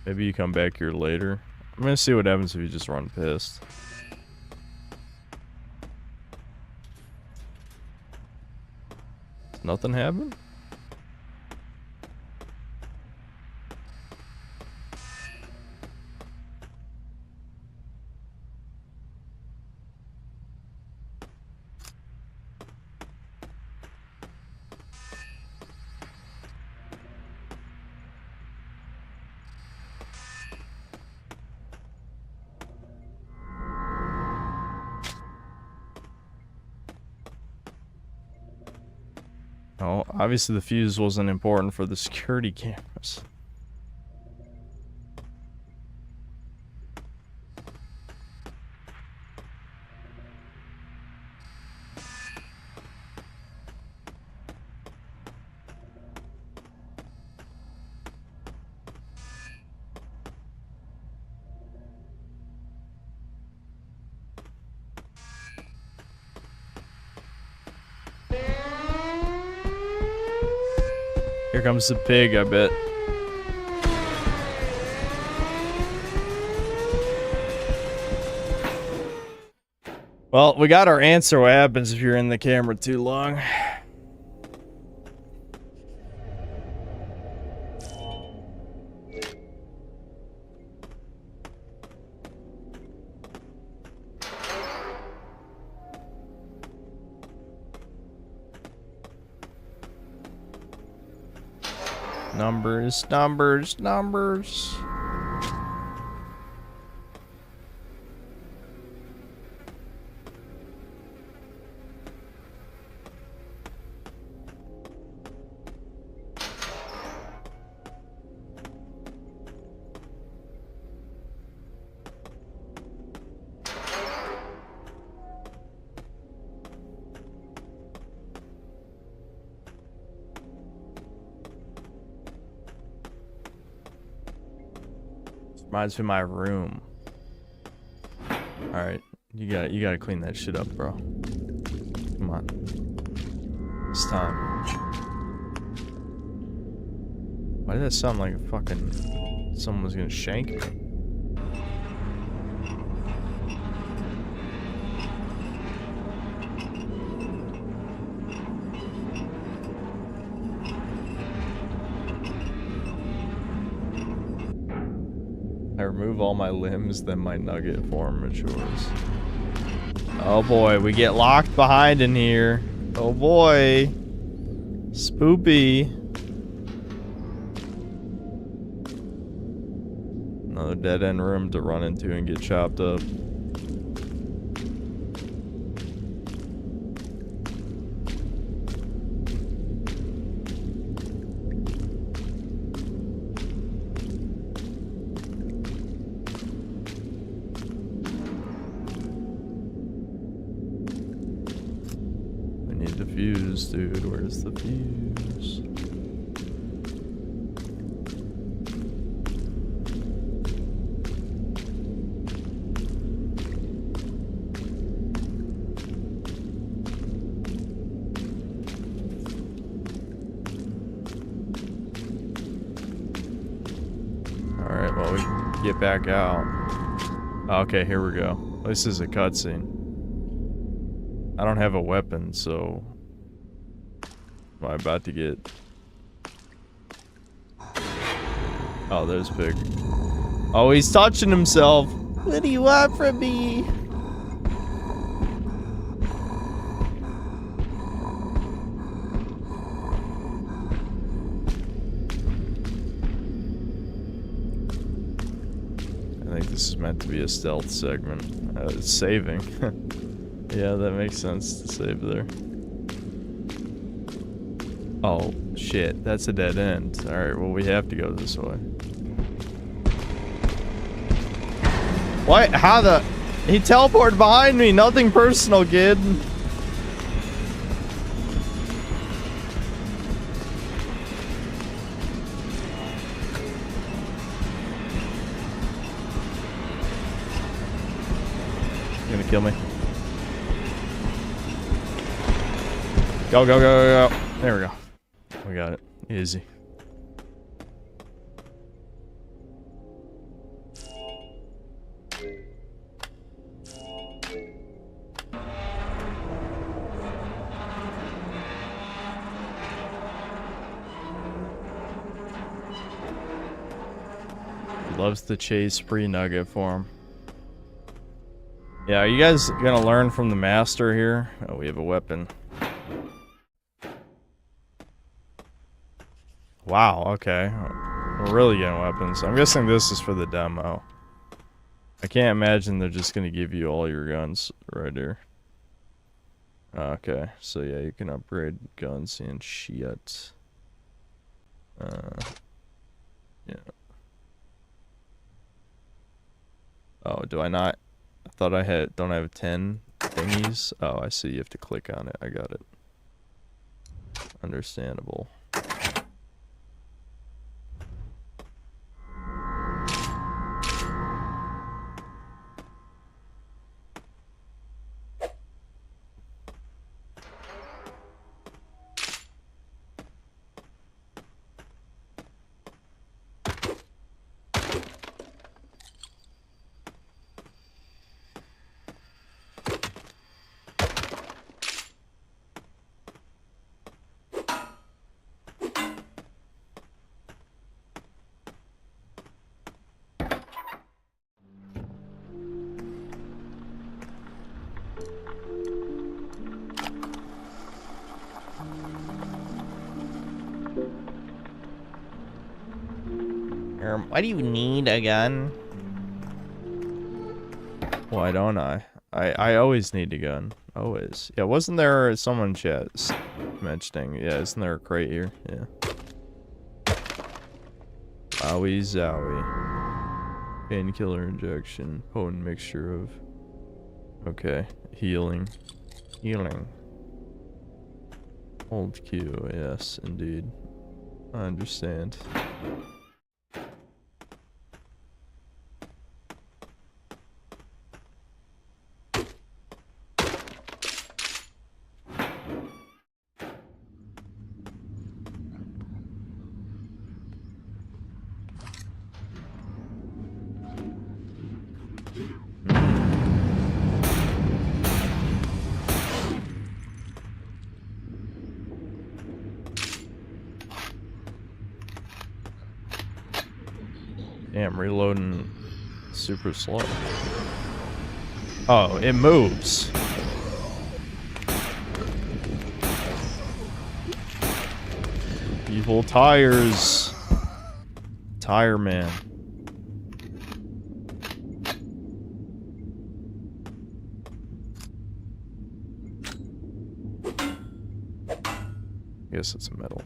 Maybe you come back here later. I'm gonna see what happens if you just run pissed. Nothing happened? Oh, obviously the fuse wasn't important for the security cameras. Here comes the pig, I bet. Well, we got our answer. What happens if you're in the camera too long? Numbers, numbers, numbers. Reminds me of my room. Alright. You gotta clean that shit up, bro. Come on. It's time. Why did that sound like a fucking... someone was gonna shank me? I remove all my limbs, then my nugget form matures. Oh boy, we get locked behind in here. Oh boy. Spoopy. Another dead-end room to run into and get chopped up. Fuse, dude. Where's the fuse? Alright, well, we can get back out. Okay, here we go. This is a cutscene. I don't have a weapon, so... am I about to get... oh, there's Pig. Oh, he's touching himself. What do you want from me? I think this is meant to be a stealth segment. It's saving. Yeah, that makes sense to save there. Oh, shit. That's a dead end. Alright, well, we have to go this way. What? How the... he teleported behind me! Nothing personal, kid! You gonna kill me? Go, go, go, go, go. There we go. We got it. Easy. Loves the chase spree nugget form. Yeah, are you guys gonna learn from the master here? Oh, we have a weapon. Wow, okay. We're really getting weapons. I'm guessing this is for the demo. I can't imagine they're just gonna give you all your guns right here. Okay, so yeah, you can upgrade guns and shit. Yeah. Oh, do I not? I thought I had, don't I have 10 thingies? Oh, I see, you have to click on it. I got it. Understandable. Why do you need a gun? Why don't I? I always need a gun. Always. Yeah, wasn't there someone in chat mentioning? Yeah, isn't there a crate here? Yeah. Owie zowie. Painkiller injection. Potent mixture of... okay. Healing. Healing. Hold Q. Yes, indeed. I understand. Damn, reloading super slow. Oh, it moves. Evil tires. Tire man. Guess it's a metal.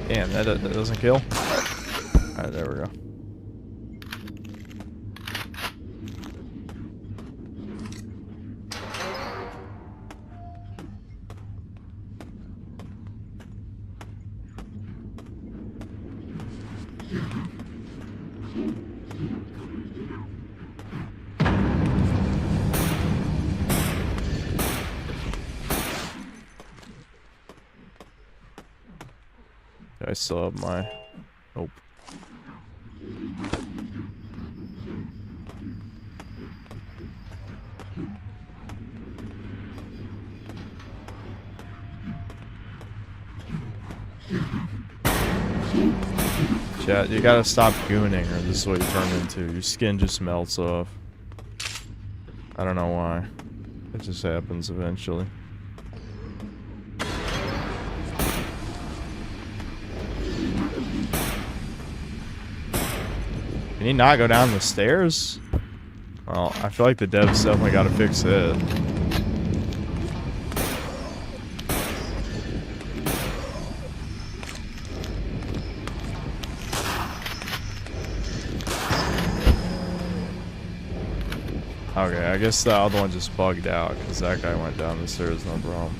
Damn, that doesn't kill. Alright, there we go. I still have my... Nope. Chat, you gotta stop gooning or this is what you turn into. Your skin just melts off. I don't know why. It just happens eventually. Can he not go down the stairs? Well, I feel like the devs definitely gotta fix it. Okay, I guess the other one just bugged out because that guy went down the stairs, no problem.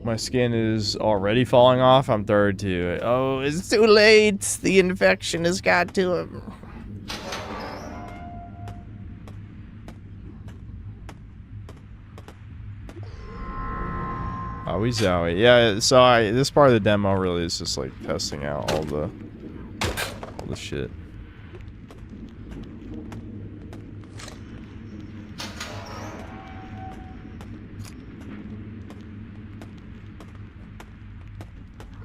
My skin is already falling off. I'm third too. Oh, it's too late. The infection has got to him. Oh, he's out. Yeah, so this part of the demo really is just like testing out all the shit.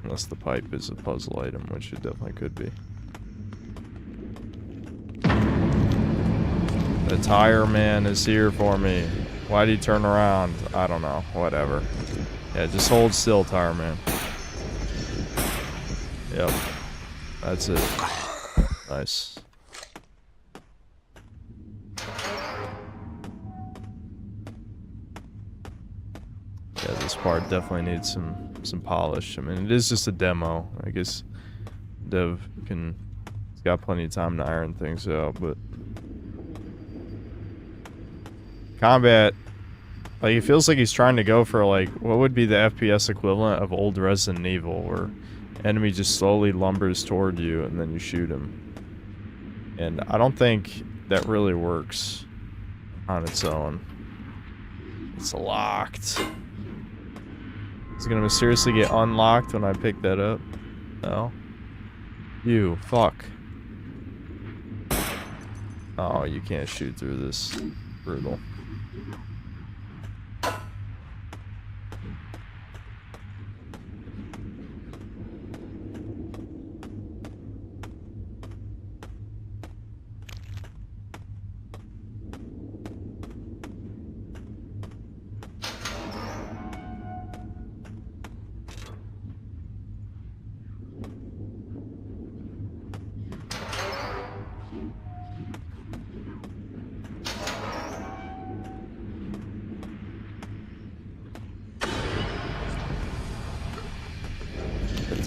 Unless the pipe is a puzzle item, which it definitely could be. The tire man is here for me. Why'd he turn around? I don't know. Whatever. Yeah, just hold still, tire man. Yep. That's it. Nice. Yeah, this part definitely needs some polish. I mean, it is just a demo. I guess Dev he's got plenty of time to iron things out, but combat, like, it feels like he's trying to go for, like, what would be the FPS equivalent of old Resident Evil, where enemy just slowly lumbers toward you and then you shoot him. And I don't think that really works on its own. It's locked. Is it gonna mysteriously get unlocked when I pick that up? No. You, fuck. Oh, you can't shoot through this. Brutal.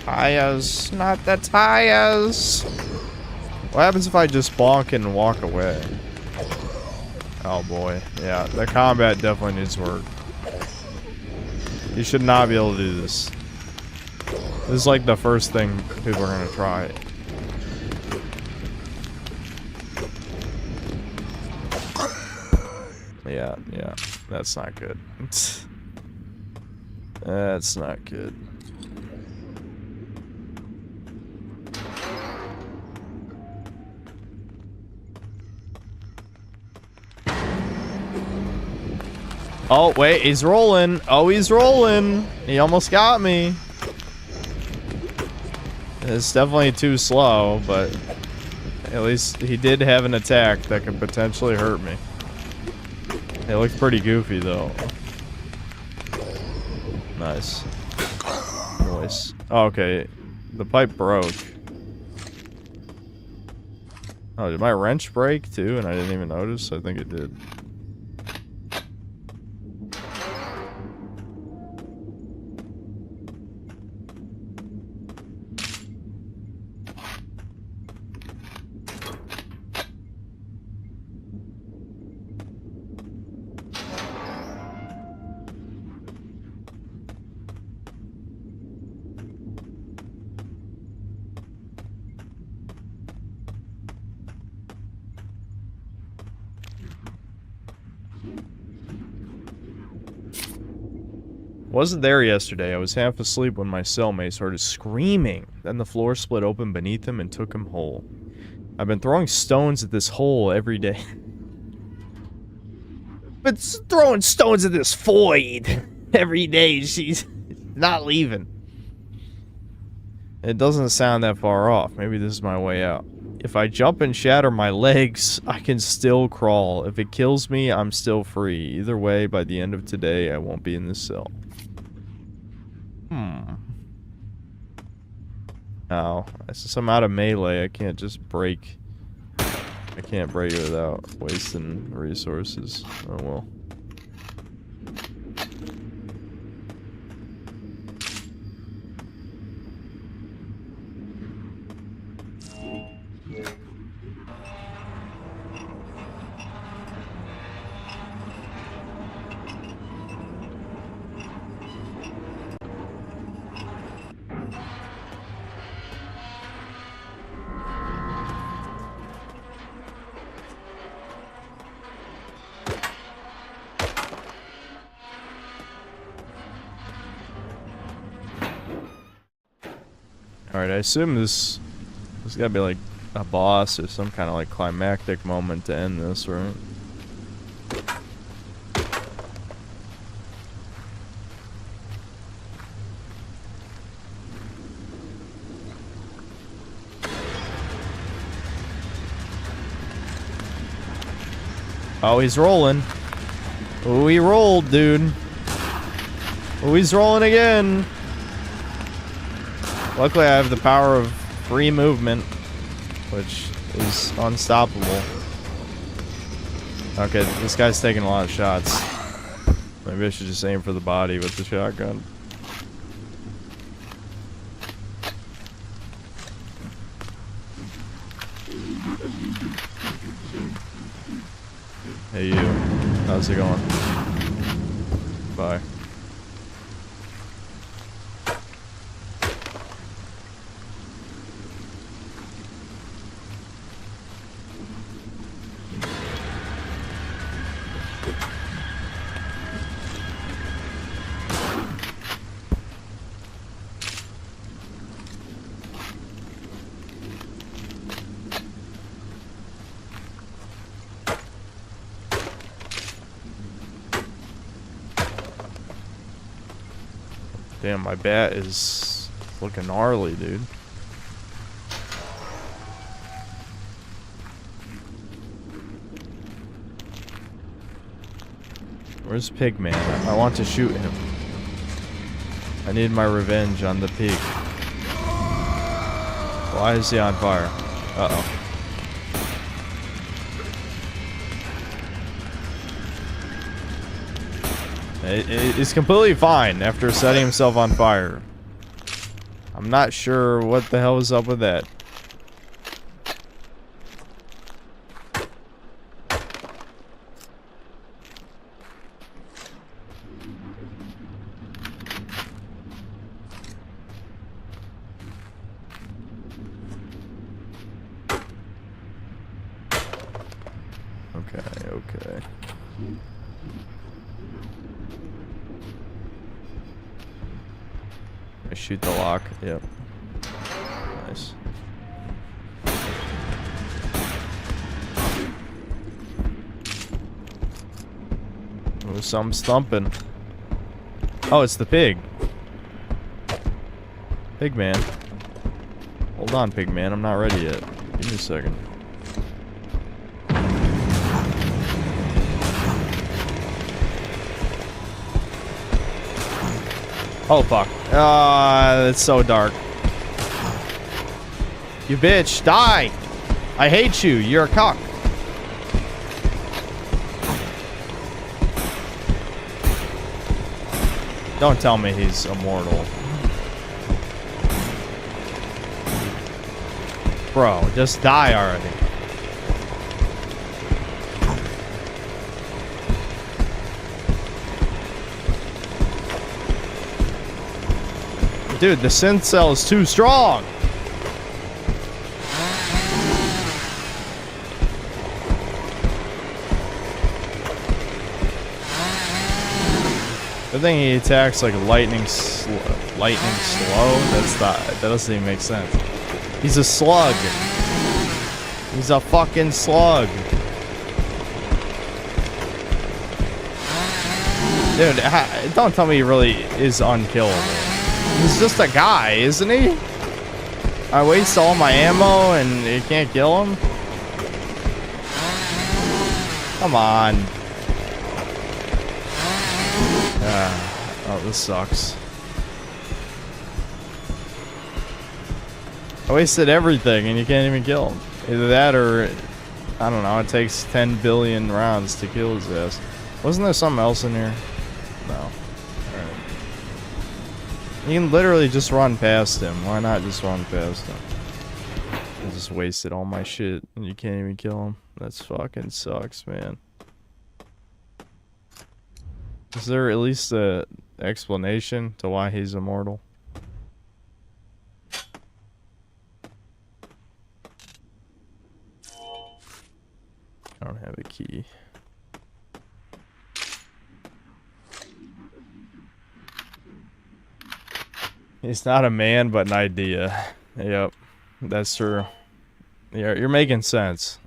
tires, not the tires. What happens if I just bonk and walk away? Oh boy, yeah, the combat definitely needs work. You should not be able to do this. This is like the first thing people are gonna try. Yeah, that's not good. That's not good. Oh, wait, he's rolling. Oh, he's rolling. He almost got me. It's definitely too slow, but at least he did have an attack that could potentially hurt me. It looked pretty goofy, though. Nice. Nice. Oh, okay. The pipe broke. Oh, did my wrench break, too? And I didn't even notice? I think it did. Wasn't there yesterday. I was half asleep when my cellmate started screaming. Then the floor split open beneath him and took him whole. I've been throwing stones at this hole every day. But throwing stones at this void every day. She's not leaving. It doesn't sound that far off. Maybe this is my way out. If I jump and shatter my legs, I can still crawl. If it kills me, I'm still free. Either way, by the end of today, I won't be in this cell. Oh, since I'm out of melee, I can't just break. I can't break it without wasting resources. Oh well. Alright, I assume this gotta be like a boss or some kind of like climactic moment to end this, right? Oh, he's rolling. Oh, he rolled, dude. Oh, he's rolling again. Luckily, I have the power of free movement, which is unstoppable. Okay, this guy's taking a lot of shots. Maybe I should just aim for the body with the shotgun. Hey, you. How's it going? Bye. Damn, my bat is looking gnarly, dude. Where's Pigman? I want to shoot him. I need my revenge on the pig. Why is he on fire? Uh-oh. It's completely fine after setting himself on fire. I'm not sure what the hell is up with that. Okay. I shoot the lock. Yep. Nice. Oh, something's thumping. Oh, it's the pig. Pig man. Hold on, pig man. I'm not ready yet. Give me a second. Oh, fuck. Ah, it's so dark. You bitch, die! I hate you, you're a cock. Don't tell me he's immortal. Bro, just die already. Dude, the synth cell is too strong. I think he attacks like lightning slow. That doesn't even make sense. He's a slug. He's a fucking slug. Dude, don't tell me he really is unkillable. He's just a guy, isn't he? I waste all my ammo and you can't kill him? Come on. Oh, this sucks. I wasted everything and you can't even kill him. Either that or, I don't know, it takes 10 billion rounds to kill his ass. Wasn't there something else in here? No. Alright. You can literally just run past him. Why not just run past him? I just wasted all my shit and you can't even kill him. That's fucking sucks, man. Is there at least a explanation to why he's immortal? I don't have a key. He's not a man, but an idea. Yep, that's true. Yeah, you're making sense.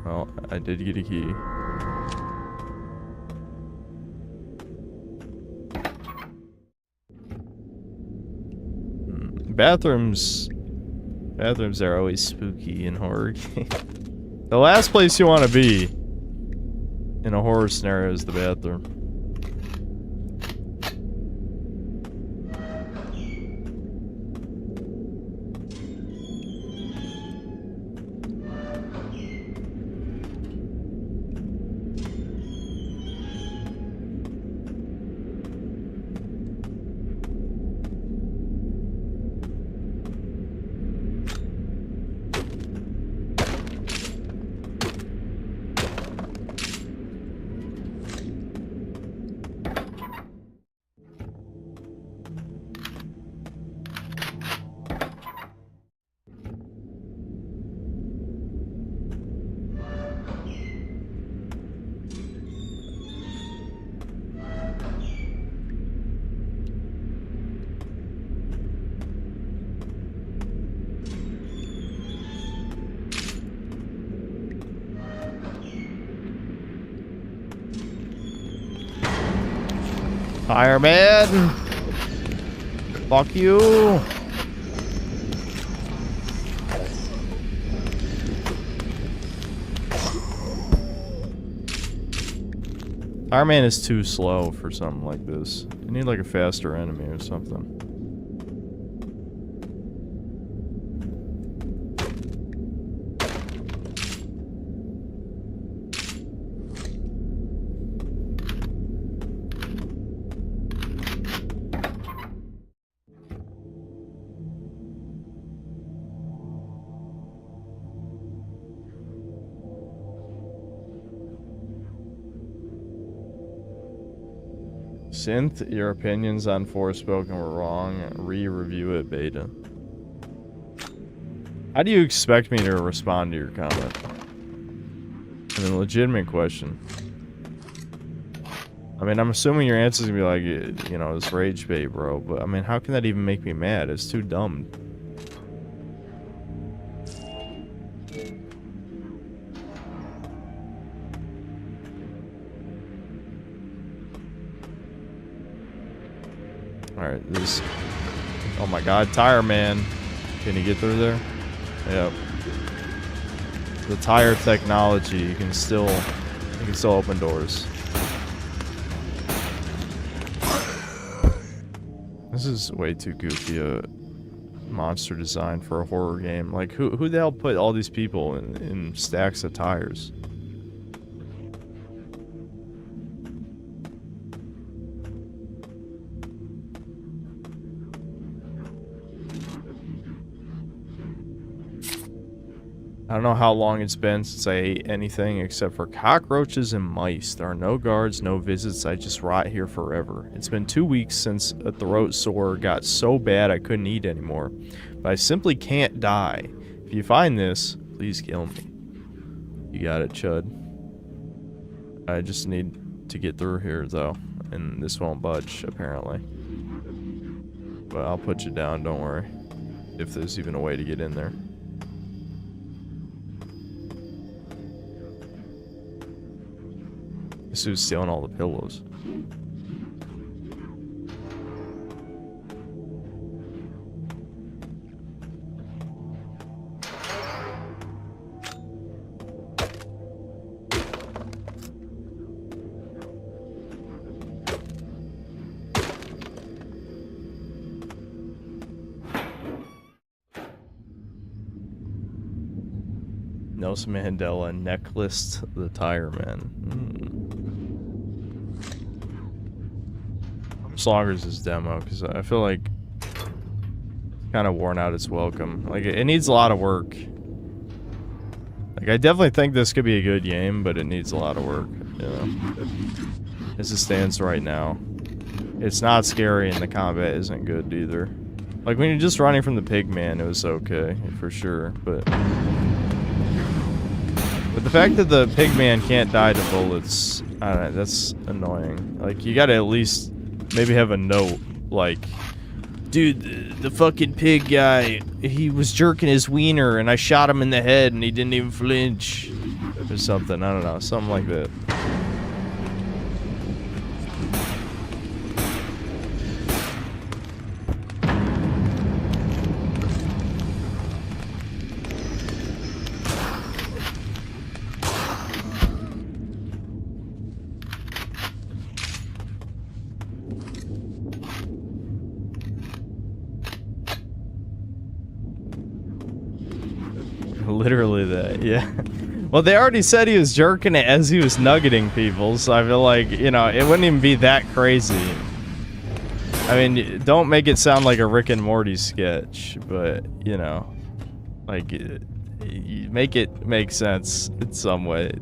Well, I did get a key. Bathrooms are always spooky in horror games. The last place you want to be in a horror scenario is the bathroom. Fireman! Fuck you! Fireman is too slow for something like this. You need like a faster enemy or something. Synth, your opinions on Forspoken were wrong. Re-review it, beta. How do you expect me to respond to your comment? I mean, legitimate question. I mean, I'm assuming your answer's gonna be like, you know, it's rage bait, bro. But I mean, how can that even make me mad? It's too dumb. Alright, this... Oh my god, Tire Man. Can you get through there? Yep. The tire technology, you can still open doors. This is way too goofy a monster design for a horror game. Like, who the hell put all these people in stacks of tires? I don't know how long it's been since I ate anything except for cockroaches and mice. There are no guards, no visits. I just rot here forever. It's been 2 weeks since a throat sore got so bad I couldn't eat anymore. But I simply can't die. If you find this, please kill me. You got it, Chud. I just need to get through here, though. And this won't budge, apparently. But I'll put you down, don't worry. If there's even a way to get in there. This dude's stealing all the pillows. Nelson Mandela necklaced the Tire Man. How much longer is this demo? Because I feel like it's kind of worn out its welcome. Like, it needs a lot of work. Like, I definitely think this could be a good game, but it needs a lot of work, you know? As it stands right now. It's not scary, and the combat isn't good either. Like, when you're just running from the Pigman, it was okay, for sure, but the fact that the Pigman can't die to bullets, I don't know, that's annoying. Like, you gotta at least maybe have a note, like, dude, the fucking pig guy, he was jerking his wiener and I shot him in the head and he didn't even flinch. Or something, I don't know, something like that. Literally that, yeah. Well, they already said he was jerking it as he was nuggeting people, so I feel like, you know, it wouldn't even be that crazy. I mean, don't make it sound like a Rick and Morty sketch, but, you know, like, you make it make sense in some way.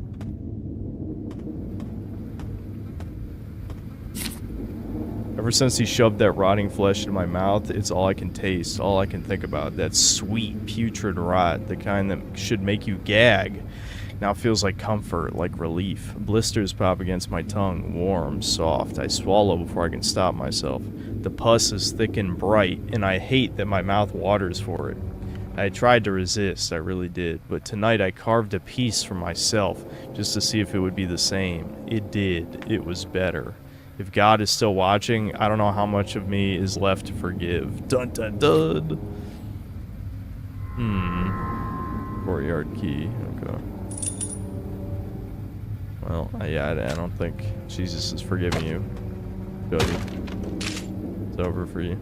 Ever since he shoved that rotting flesh in my mouth, it's all I can taste, all I can think about. That sweet, putrid rot, the kind that should make you gag. Now it feels like comfort, like relief. Blisters pop against my tongue, warm, soft. I swallow before I can stop myself. The pus is thick and bright, and I hate that my mouth waters for it. I tried to resist, I really did, but tonight I carved a piece for myself, just to see if it would be the same. It did. It was better. If God is still watching, I don't know how much of me is left to forgive. Dun dun dun. Courtyard key. Okay. Well, yeah, I don't think Jesus is forgiving you, Cody. It's over for you.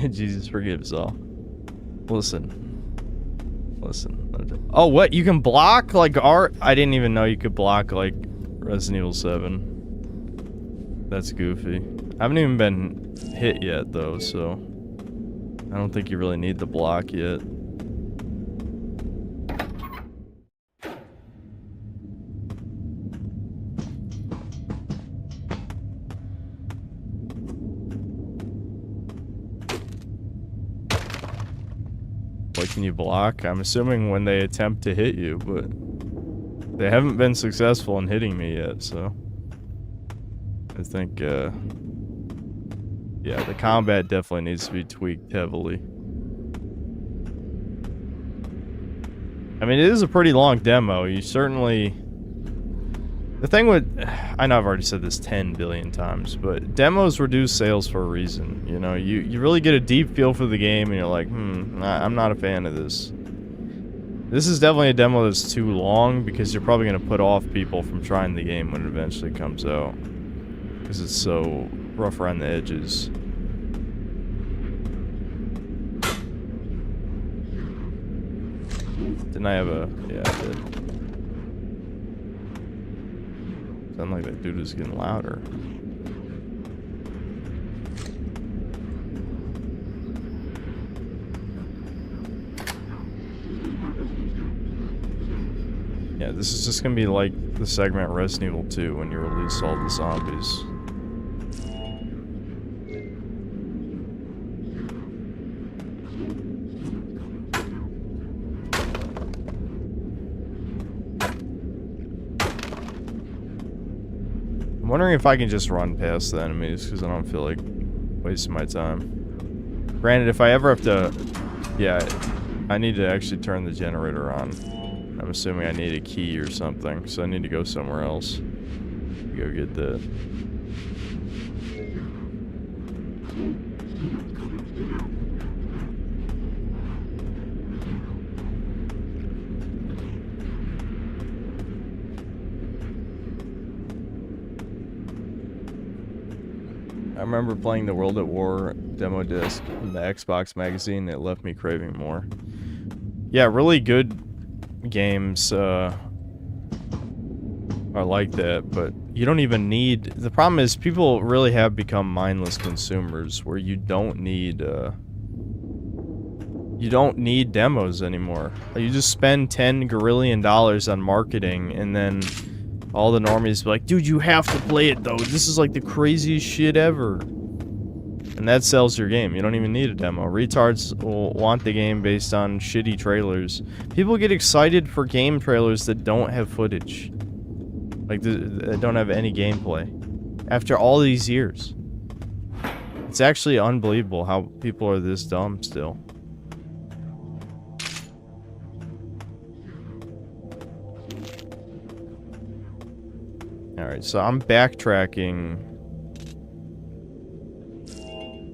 Jesus forgives all. Listen, Listen. Oh, what? You can block like art? I didn't even know you could block like Resident Evil 7. That's goofy. I haven't even been hit yet though, so I don't think you really need the block yet. What can you block? I'm assuming when they attempt to hit you, but they haven't been successful in hitting me yet, so I think, yeah, the combat definitely needs to be tweaked heavily. I mean, it is a pretty long demo. You certainly... The thing with... I know I've already said this 10 billion times, but demos reduce sales for a reason. You know, you really get a deep feel for the game, and you're like, I'm not a fan of this. This is definitely a demo that's too long, because you're probably going to put off people from trying the game when it eventually comes out. Because it's so rough around the edges. Didn't I have a... Yeah, I did. Sound like that dude is getting louder. Yeah, this is just gonna be like the segment Resident Evil 2 when you release all the zombies. I'm wondering if I can just run past the enemies, because I don't feel like wasting my time. Granted, if I ever have to... Yeah, I need to actually turn the generator on. I'm assuming I need a key or something, so I need to go somewhere else. Go get that. I remember playing the World at War demo disc in the Xbox magazine that left me craving more. Yeah, really good games are like that, but you don't even need... The problem is people really have become mindless consumers where you don't need demos anymore. You just spend $10 gazillion on marketing, and then all the normies be like, dude, you have to play it though. This is like the craziest shit ever. And that sells your game. You don't even need a demo. Retards will want the game based on shitty trailers. People get excited for game trailers that don't have footage. Like, that don't have any gameplay. After all these years. It's actually unbelievable how people are this dumb still. Alright, so I'm backtracking.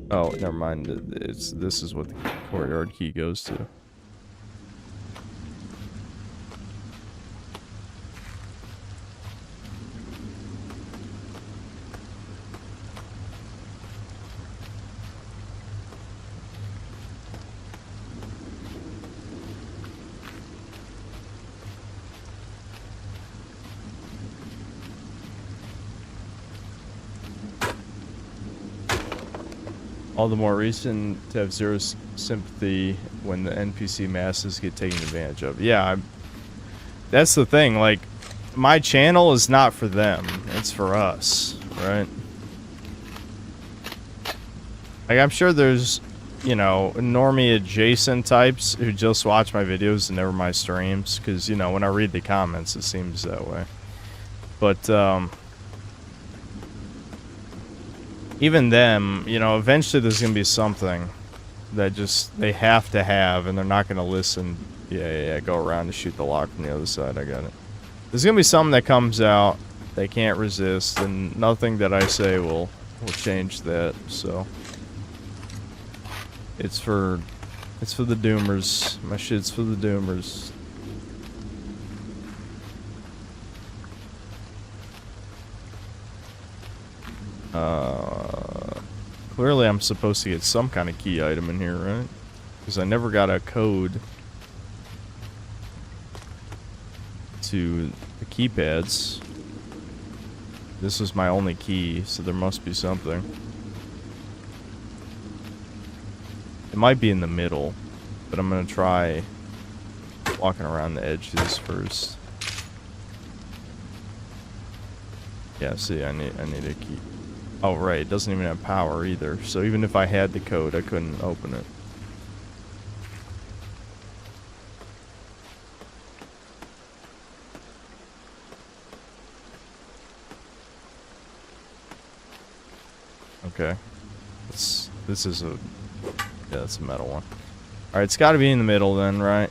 Oh, never mind. This is what the courtyard key goes to. All the more reason to have zero sympathy when the NPC masses get taken advantage of. Yeah, that's the thing. Like, my channel is not for them. It's for us, right? Like, I'm sure there's, you know, normie adjacent types who just watch my videos and never my streams. Because, you know, when I read the comments, it seems that way. But, even them, you know, eventually there's gonna be something that just they have to have, and they're not gonna listen. Yeah, go around to shoot the lock from the other side. I got it. There's gonna be something that comes out they can't resist, and nothing that I say will change that. So it's for the doomers. My shit's for the doomers. Clearly I'm supposed to get some kind of key item in here, right? Because I never got a code. to the keypads. This was my only key, so there must be something. It might be in the middle, but I'm gonna try walking around the edges first. Yeah, see, I need a key. Oh, right, it doesn't even have power either. So even if I had the code, I couldn't open it. Okay. This is a... Yeah, that's a metal one. Alright, it's gotta be in the middle then, right?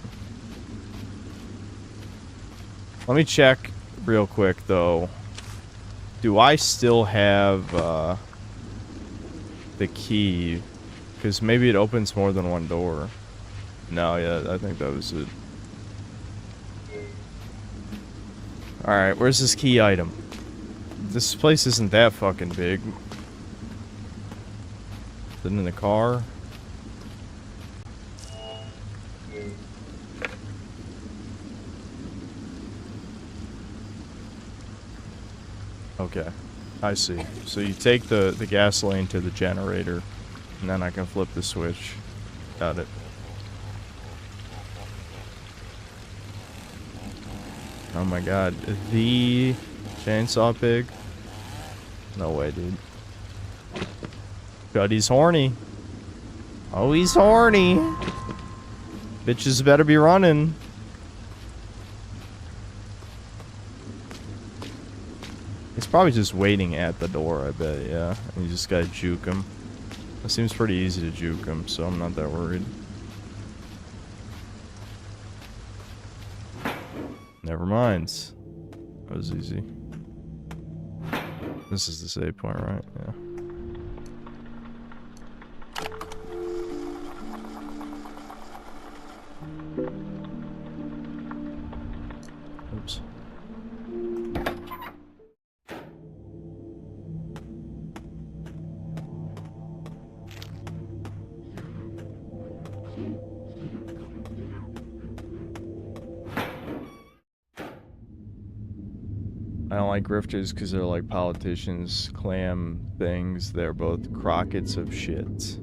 Let me check real quick, though. Do I still have, the key? Because maybe it opens more than one door. No, yeah, I think that was it. Alright, where's this key item? This place isn't that fucking big. Is it in the car? Okay, I see. So you take the gasoline to the generator, and then I can flip the switch. Got it. Oh my god, the chainsaw pig? No way, dude. God, he's horny. Oh, he's horny. Bitches better be running. He's probably just waiting at the door, I bet, yeah. And you just gotta juke him. It seems pretty easy to juke him, so I'm not that worried. Never mind. That was easy. This is the save point, right? Yeah. Oops. I don't like grifters because they're like politicians, clam things. They're both crockets of shit.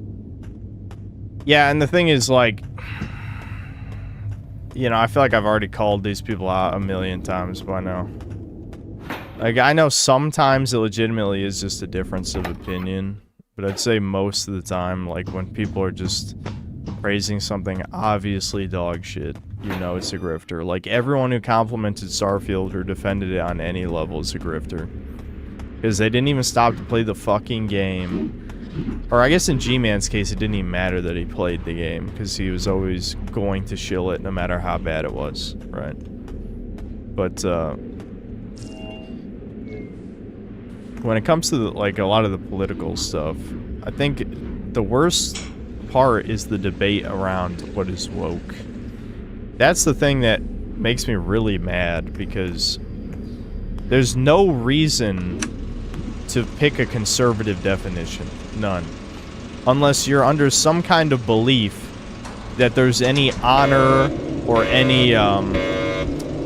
Yeah, and the thing is, like, you know, I feel like I've already called these people out a million times by now. Like, I know sometimes it legitimately is just a difference of opinion, but I'd say most of the time, like, when people are just praising something obviously dog shit, you know it's a grifter. Like, everyone who complimented Starfield or defended it on any level is a grifter. Because they didn't even stop to play the fucking game. Or I guess in G-Man's case, it didn't even matter that he played the game, because he was always going to shill it no matter how bad it was, right? But, when it comes to, like, a lot of the political stuff, I think the worst part is the debate around what is woke. That's the thing that makes me really mad, because there's no reason to pick a conservative definition. None. Unless you're under some kind of belief that there's any honor or any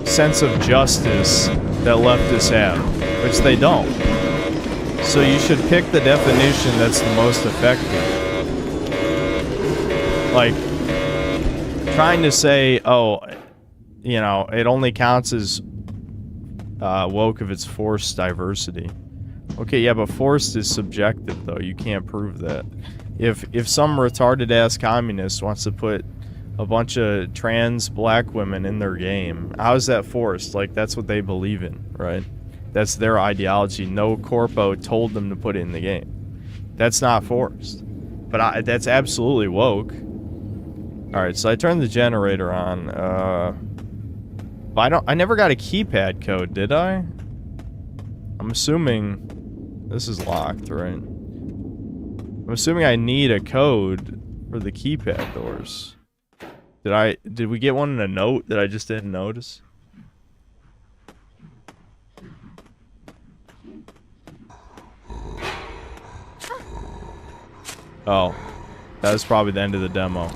sense of justice that leftists have, which they don't. So you should pick the definition that's the most effective. Like, trying to say, oh, you know, it only counts as woke if it's forced diversity. Okay, yeah, but forced is subjective, though. You can't prove that. If some retarded-ass communist wants to put a bunch of trans black women in their game, how is that forced? Like, that's what they believe in, right? That's their ideology. No corpo told them to put it in the game. That's not forced. But that's absolutely woke. Alright, so I turned the generator on. But I never got a keypad code, did I? I'm assuming this is locked, right? I'm assuming I need a code for the keypad doors. Did we get one in a note that I just didn't notice? Oh, that was probably the end of the demo.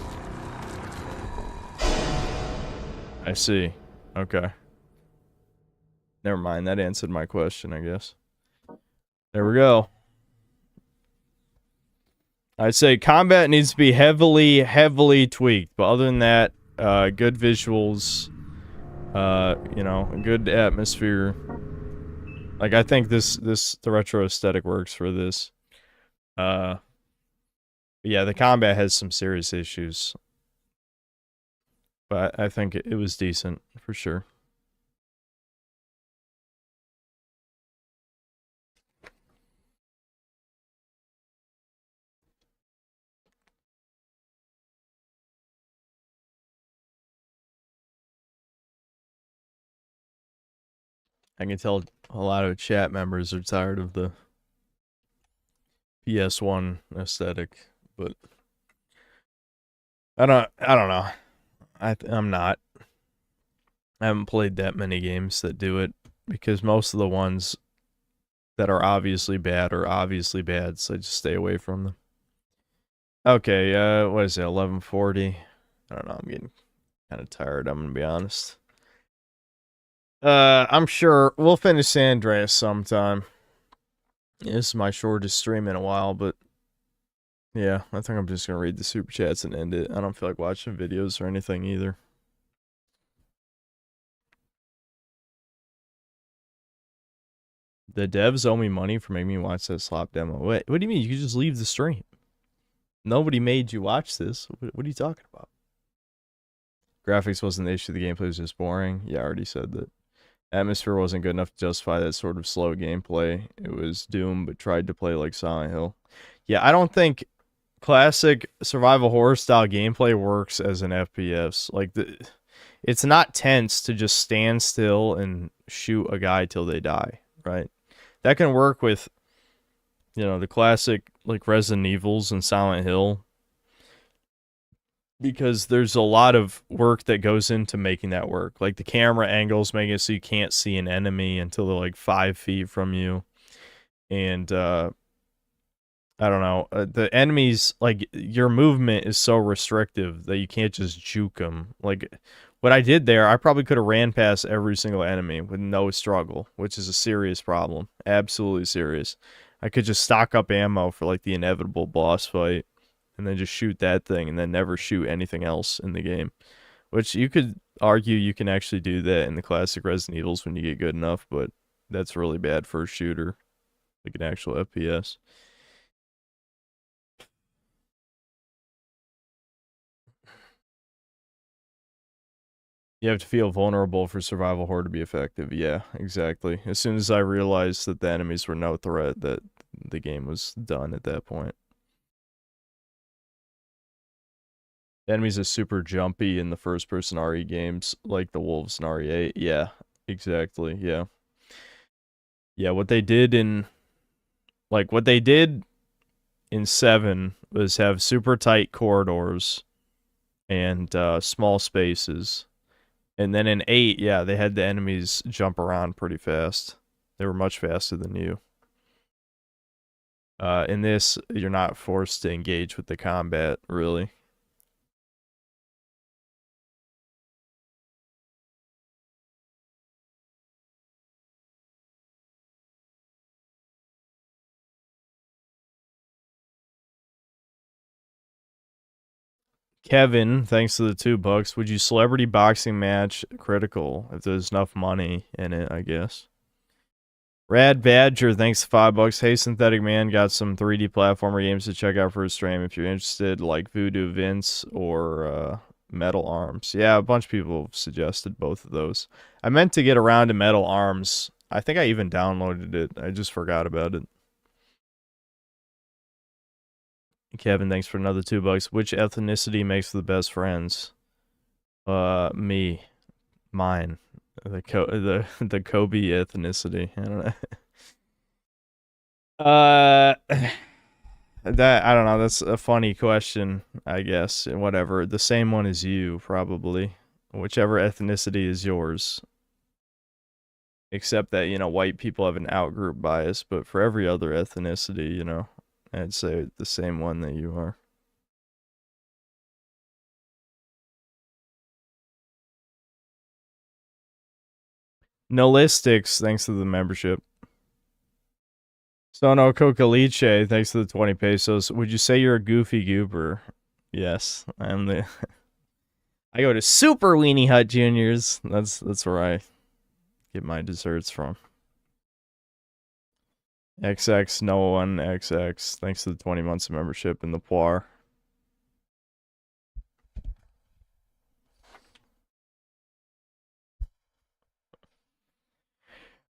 I see. Okay. Never mind. That answered my question, I guess. There we go. I'd say combat needs to be heavily tweaked. But other than that, good visuals, you know, a good atmosphere. Like, I think the retro aesthetic works for this. Yeah, the combat has some serious issues. But I think it was decent, for sure. I can tell a lot of chat members are tired of the PS1 aesthetic, but I don't know. I'm not. I haven't played that many games that do it because most of the ones that are obviously bad are obviously bad, so I just stay away from them. Okay, what is it? 11:40. I don't know. I'm getting kind of tired. I'm gonna be honest. I'm sure we'll finish San Andreas sometime. This is my shortest stream in a while, but yeah, I think I'm just gonna read the super chats and end it. I don't feel like watching videos or anything either. The devs owe me money for making me watch that slop demo. Wait, what do you mean? You could just leave the stream. Nobody made you watch this. What are you talking about? Graphics wasn't the issue. The gameplay was just boring. Yeah, I already said that. Atmosphere wasn't good enough to justify that sort of slow gameplay. It was Doom, but tried to play like Silent Hill. Yeah, I don't think classic survival horror style gameplay works as an FPS. Like, it's not tense to just stand still and shoot a guy till they die, right? That can work with, you know, the classic like Resident Evils and Silent Hill, because there's a lot of work that goes into making that work. Like the camera angles make it so you can't see an enemy until they're like 5 feet from you. And, I don't know, the enemies, like, your movement is so restrictive that you can't just juke them. Like, what I did there, I probably could have ran past every single enemy with no struggle, which is a serious problem. Absolutely serious. I could just stock up ammo for, like, the inevitable boss fight, and then just shoot that thing, and then never shoot anything else in the game. Which you could argue you can actually do that in the classic Resident Evils when you get good enough, but that's really bad for a shooter, like an actual FPS. You have to feel vulnerable for survival horror to be effective. Yeah, exactly. As soon as I realized that the enemies were no threat, that the game was done at that point. The enemies are super jumpy in the first-person RE games, like the Wolves in RE8. Yeah, exactly, yeah. Yeah, what they did in 7 was have super tight corridors and small spaces. And then in 8, yeah, they had the enemies jump around pretty fast. They were much faster than you. In this, you're not forced to engage with the combat, really. Kevin, thanks to the $2. Would you celebrity boxing match Critical if there's enough money in it, I guess? Rad Badger, thanks to $5. Hey, Synthetic Man, got some 3D platformer games to check out for his stream if you're interested, like Voodoo Vince or Metal Arms. Yeah, a bunch of people suggested both of those. I meant to get around to Metal Arms. I think I even downloaded it. I just forgot about it. Kevin, thanks for another $2. Which ethnicity makes the best friends? Me. Mine. The Kobe ethnicity. I don't know. That, I don't know, that's a funny question, I guess. Whatever. The same one as you, probably. Whichever ethnicity is yours. Except that, you know, white people have an out-group bias, but for every other ethnicity, you know, I'd say the same one that you are. Nolistics, thanks to the membership. Sono Cocaliche, thanks to the 20 pesos. Would you say you're a goofy goober? Yes, I'm the... I go to Super Weenie Hut Juniors. That's where I get my desserts from. XX, no one, XX. Thanks to the 20 months of membership in the Poir.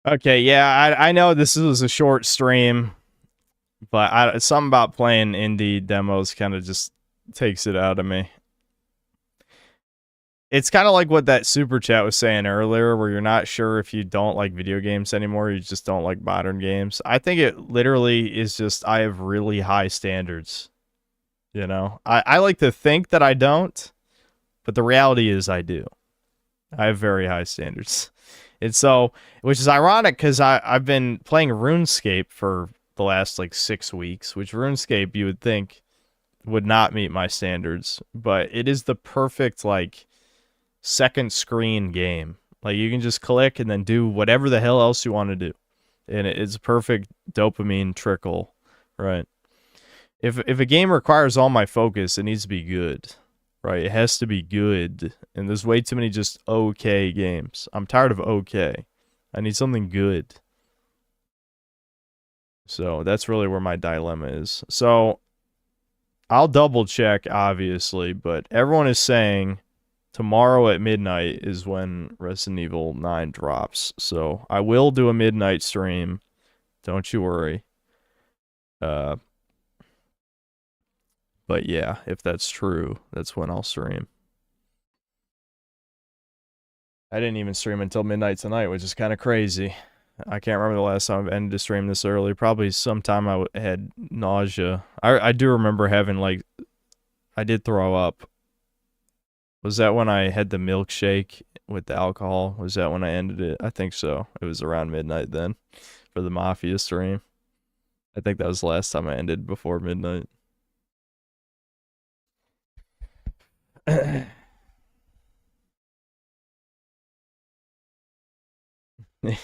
Okay, yeah, I know this was a short stream, but something about playing indie demos kind of just takes it out of me. It's kind of like what that super chat was saying earlier, where you're not sure if you don't like video games anymore, you just don't like modern games. I think it literally is just I have really high standards. You know, I like to think that I don't, but the reality is I do. I have very high standards. And so, which is ironic because I've been playing RuneScape for the last like 6 weeks, which RuneScape you would think would not meet my standards, but it is the perfect like second screen game. Like you can just click and then do whatever the hell else you want to do, and it's a perfect dopamine trickle, right? If a game requires all my focus, it needs to be good, right? It has to be good, and there's way too many just okay games. I'm tired of okay. I need something good. So that's really where my dilemma is. So I'll double check, obviously, but everyone is saying tomorrow at midnight is when Resident Evil 9 drops. So I will do a midnight stream. Don't you worry. But yeah, if that's true, that's when I'll stream. I didn't even stream until midnight tonight, which is kind of crazy. I can't remember the last time I've ended a stream this early. Probably sometime I had nausea. I do remember having, like, I did throw up. Was that when I had the milkshake with the alcohol? Was that when I ended it? I think so. It was around midnight then for the Mafia stream. I think that was the last time I ended before midnight.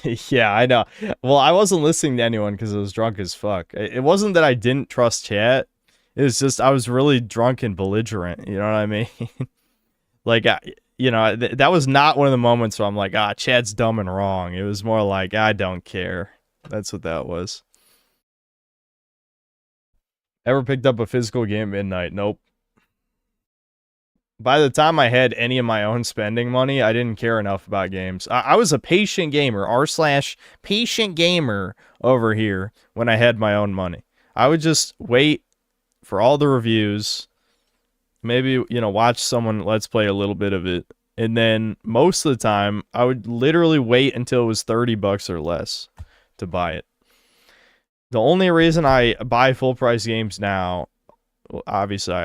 Yeah, I know. Well, I wasn't listening to anyone because I was drunk as fuck. It wasn't that I didn't trust chat. It was just I was really drunk and belligerent. You know what I mean? Like, you know, that was not one of the moments where I'm like, chat's dumb and wrong. It was more like, I don't care. That's what that was. Ever picked up a physical game at midnight? Nope. By the time I had any of my own spending money, I didn't care enough about games. I was a patient gamer, r/patient gamer over here when I had my own money. I would just wait for all the reviews, maybe, you know, watch someone let's play a little bit of it, and then most of the time, I would literally wait until it was $30 or less to buy it. The only reason I buy full price games now, well, obviously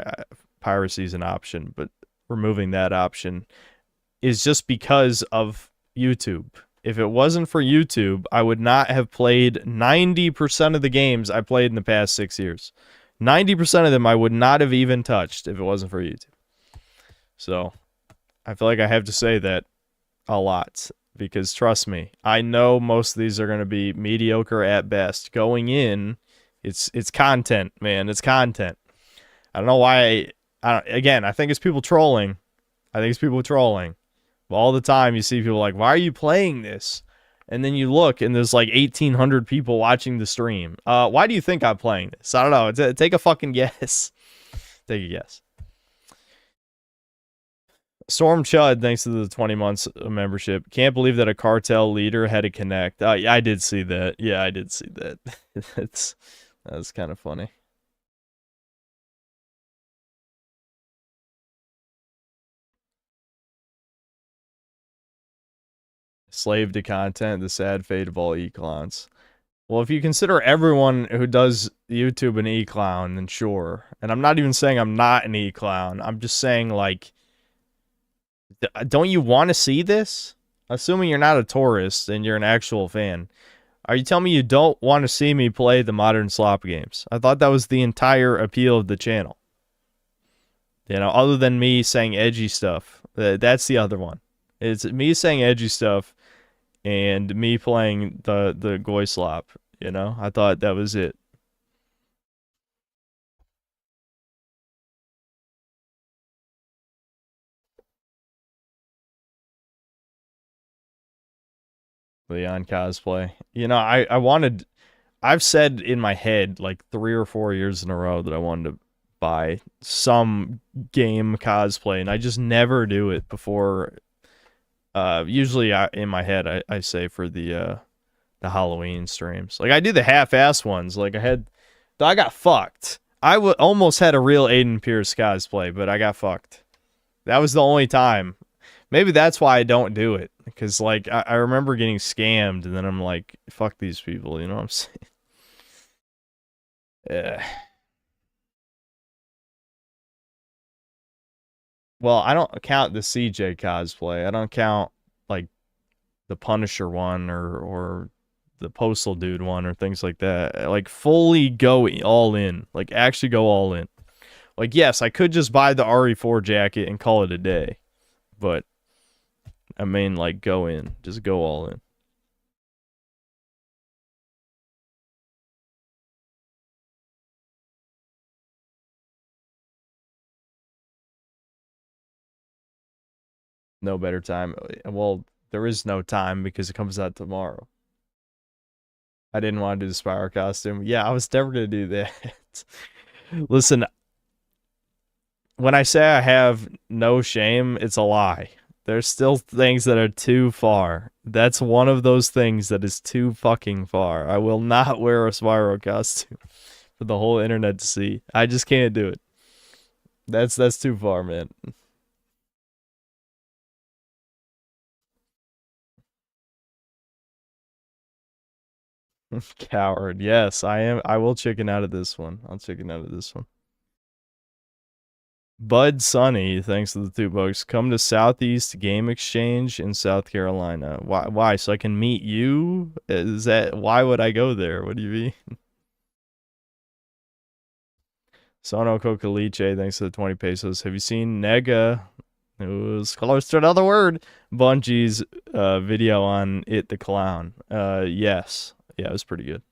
piracy is an option, but removing that option is just because of YouTube. If it wasn't for YouTube, I would not have played 90% of the games I played in the past 6 years. 90% of them I would not have even touched if it wasn't for YouTube. So I feel like I have to say that a lot because trust me, I know most of these are going to be mediocre at best. Going in, it's content, man. It's content. I don't know why. Again, I think it's people trolling. But all the time you see people like, why are you playing this? And then you look and there's like 1,800 people watching the stream. Why do you think I'm playing this? I don't know. Take a fucking guess. Take a guess. Storm Chud, thanks to the 20 months of membership. Can't believe that a cartel leader had to connect. Yeah, I did see that. Yeah, I did see that. That's kind of funny. Slave to content, the sad fate of all e-clowns. Well, if you consider everyone who does YouTube an e-clown, then sure. And I'm not even saying I'm not an e-clown. I'm just saying, like, don't you want to see this? Assuming you're not a tourist and you're an actual fan. Are you telling me you don't want to see me play the modern slop games? I thought that was the entire appeal of the channel. You know, other than me saying edgy stuff. That's the other one. It's me saying edgy stuff and me playing the Goy Slop, you know? I thought that was it. Leon cosplay. You know, I've said in my head like 3 or 4 years in a row that I wanted to buy some game cosplay, and I just never do it before. Usually in my head I say for the Halloween streams. Like I do the half-ass ones. Like I got fucked. I almost had a real Aiden Pierce cosplay, but I got fucked. That was the only time. Maybe that's why I don't do it. Because, like, I remember getting scammed, and then I'm like, fuck these people, you know what I'm saying? Yeah. Well, I don't count the CJ cosplay. I don't count, like, the Punisher one or the Postal Dude one or things like that. Like, fully go all in. Like, actually go all in. Like, yes, I could just buy the RE4 jacket and call it a day. But I mean, like, go in. Just go all in. No better time. Well, there is no time because it comes out tomorrow. I didn't want to do the Spyro costume. Yeah, I was never going to do that. Listen, when I say I have no shame, it's a lie. There's still things that are too far. That's one of those things that is too fucking far. I will not wear a Spyro costume for the whole internet to see. I just can't do it. That's too far, man. Coward. Yes, I am. I will chicken out of this one. I'll chicken out of this one. Bud Sunny, thanks to the $2. Come to Southeast Game Exchange in South Carolina. Why? So I can meet you? Is that why would I go there? What do you mean? Sono Cocaliche, thanks to the 20 pesos. Have you seen Nega? It was close to another word. Bungie's video on It the Clown. Yes. Yeah, it was pretty good.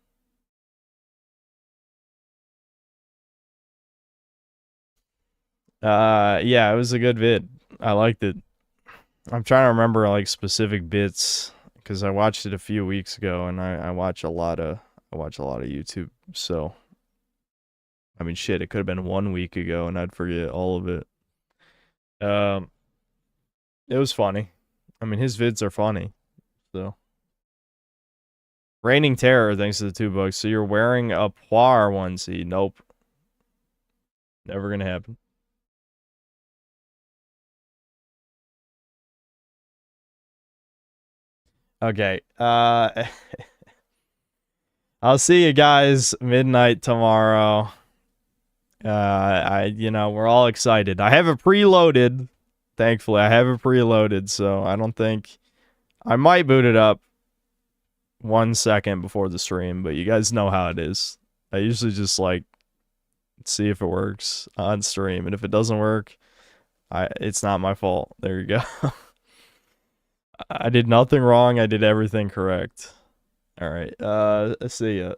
Yeah, it was a good vid. I liked it. I'm trying to remember like specific bits because I watched it a few weeks ago, and I watch a lot of YouTube. So, I mean, shit, it could have been 1 week ago, and I'd forget all of it. It was funny. I mean, his vids are funny. So, Reigning Terror, thanks to the $2. So you're wearing a Poir onesie? Nope. Never gonna happen. Okay. I'll see you guys midnight tomorrow. We're all excited. I have it preloaded. Thankfully, I have it preloaded, so I don't think I might boot it up 1 second before the stream, but you guys know how it is. I usually just like see if it works on stream, and if it doesn't work, it's not my fault. There you go. I did nothing wrong. I did everything correct. All right. See ya.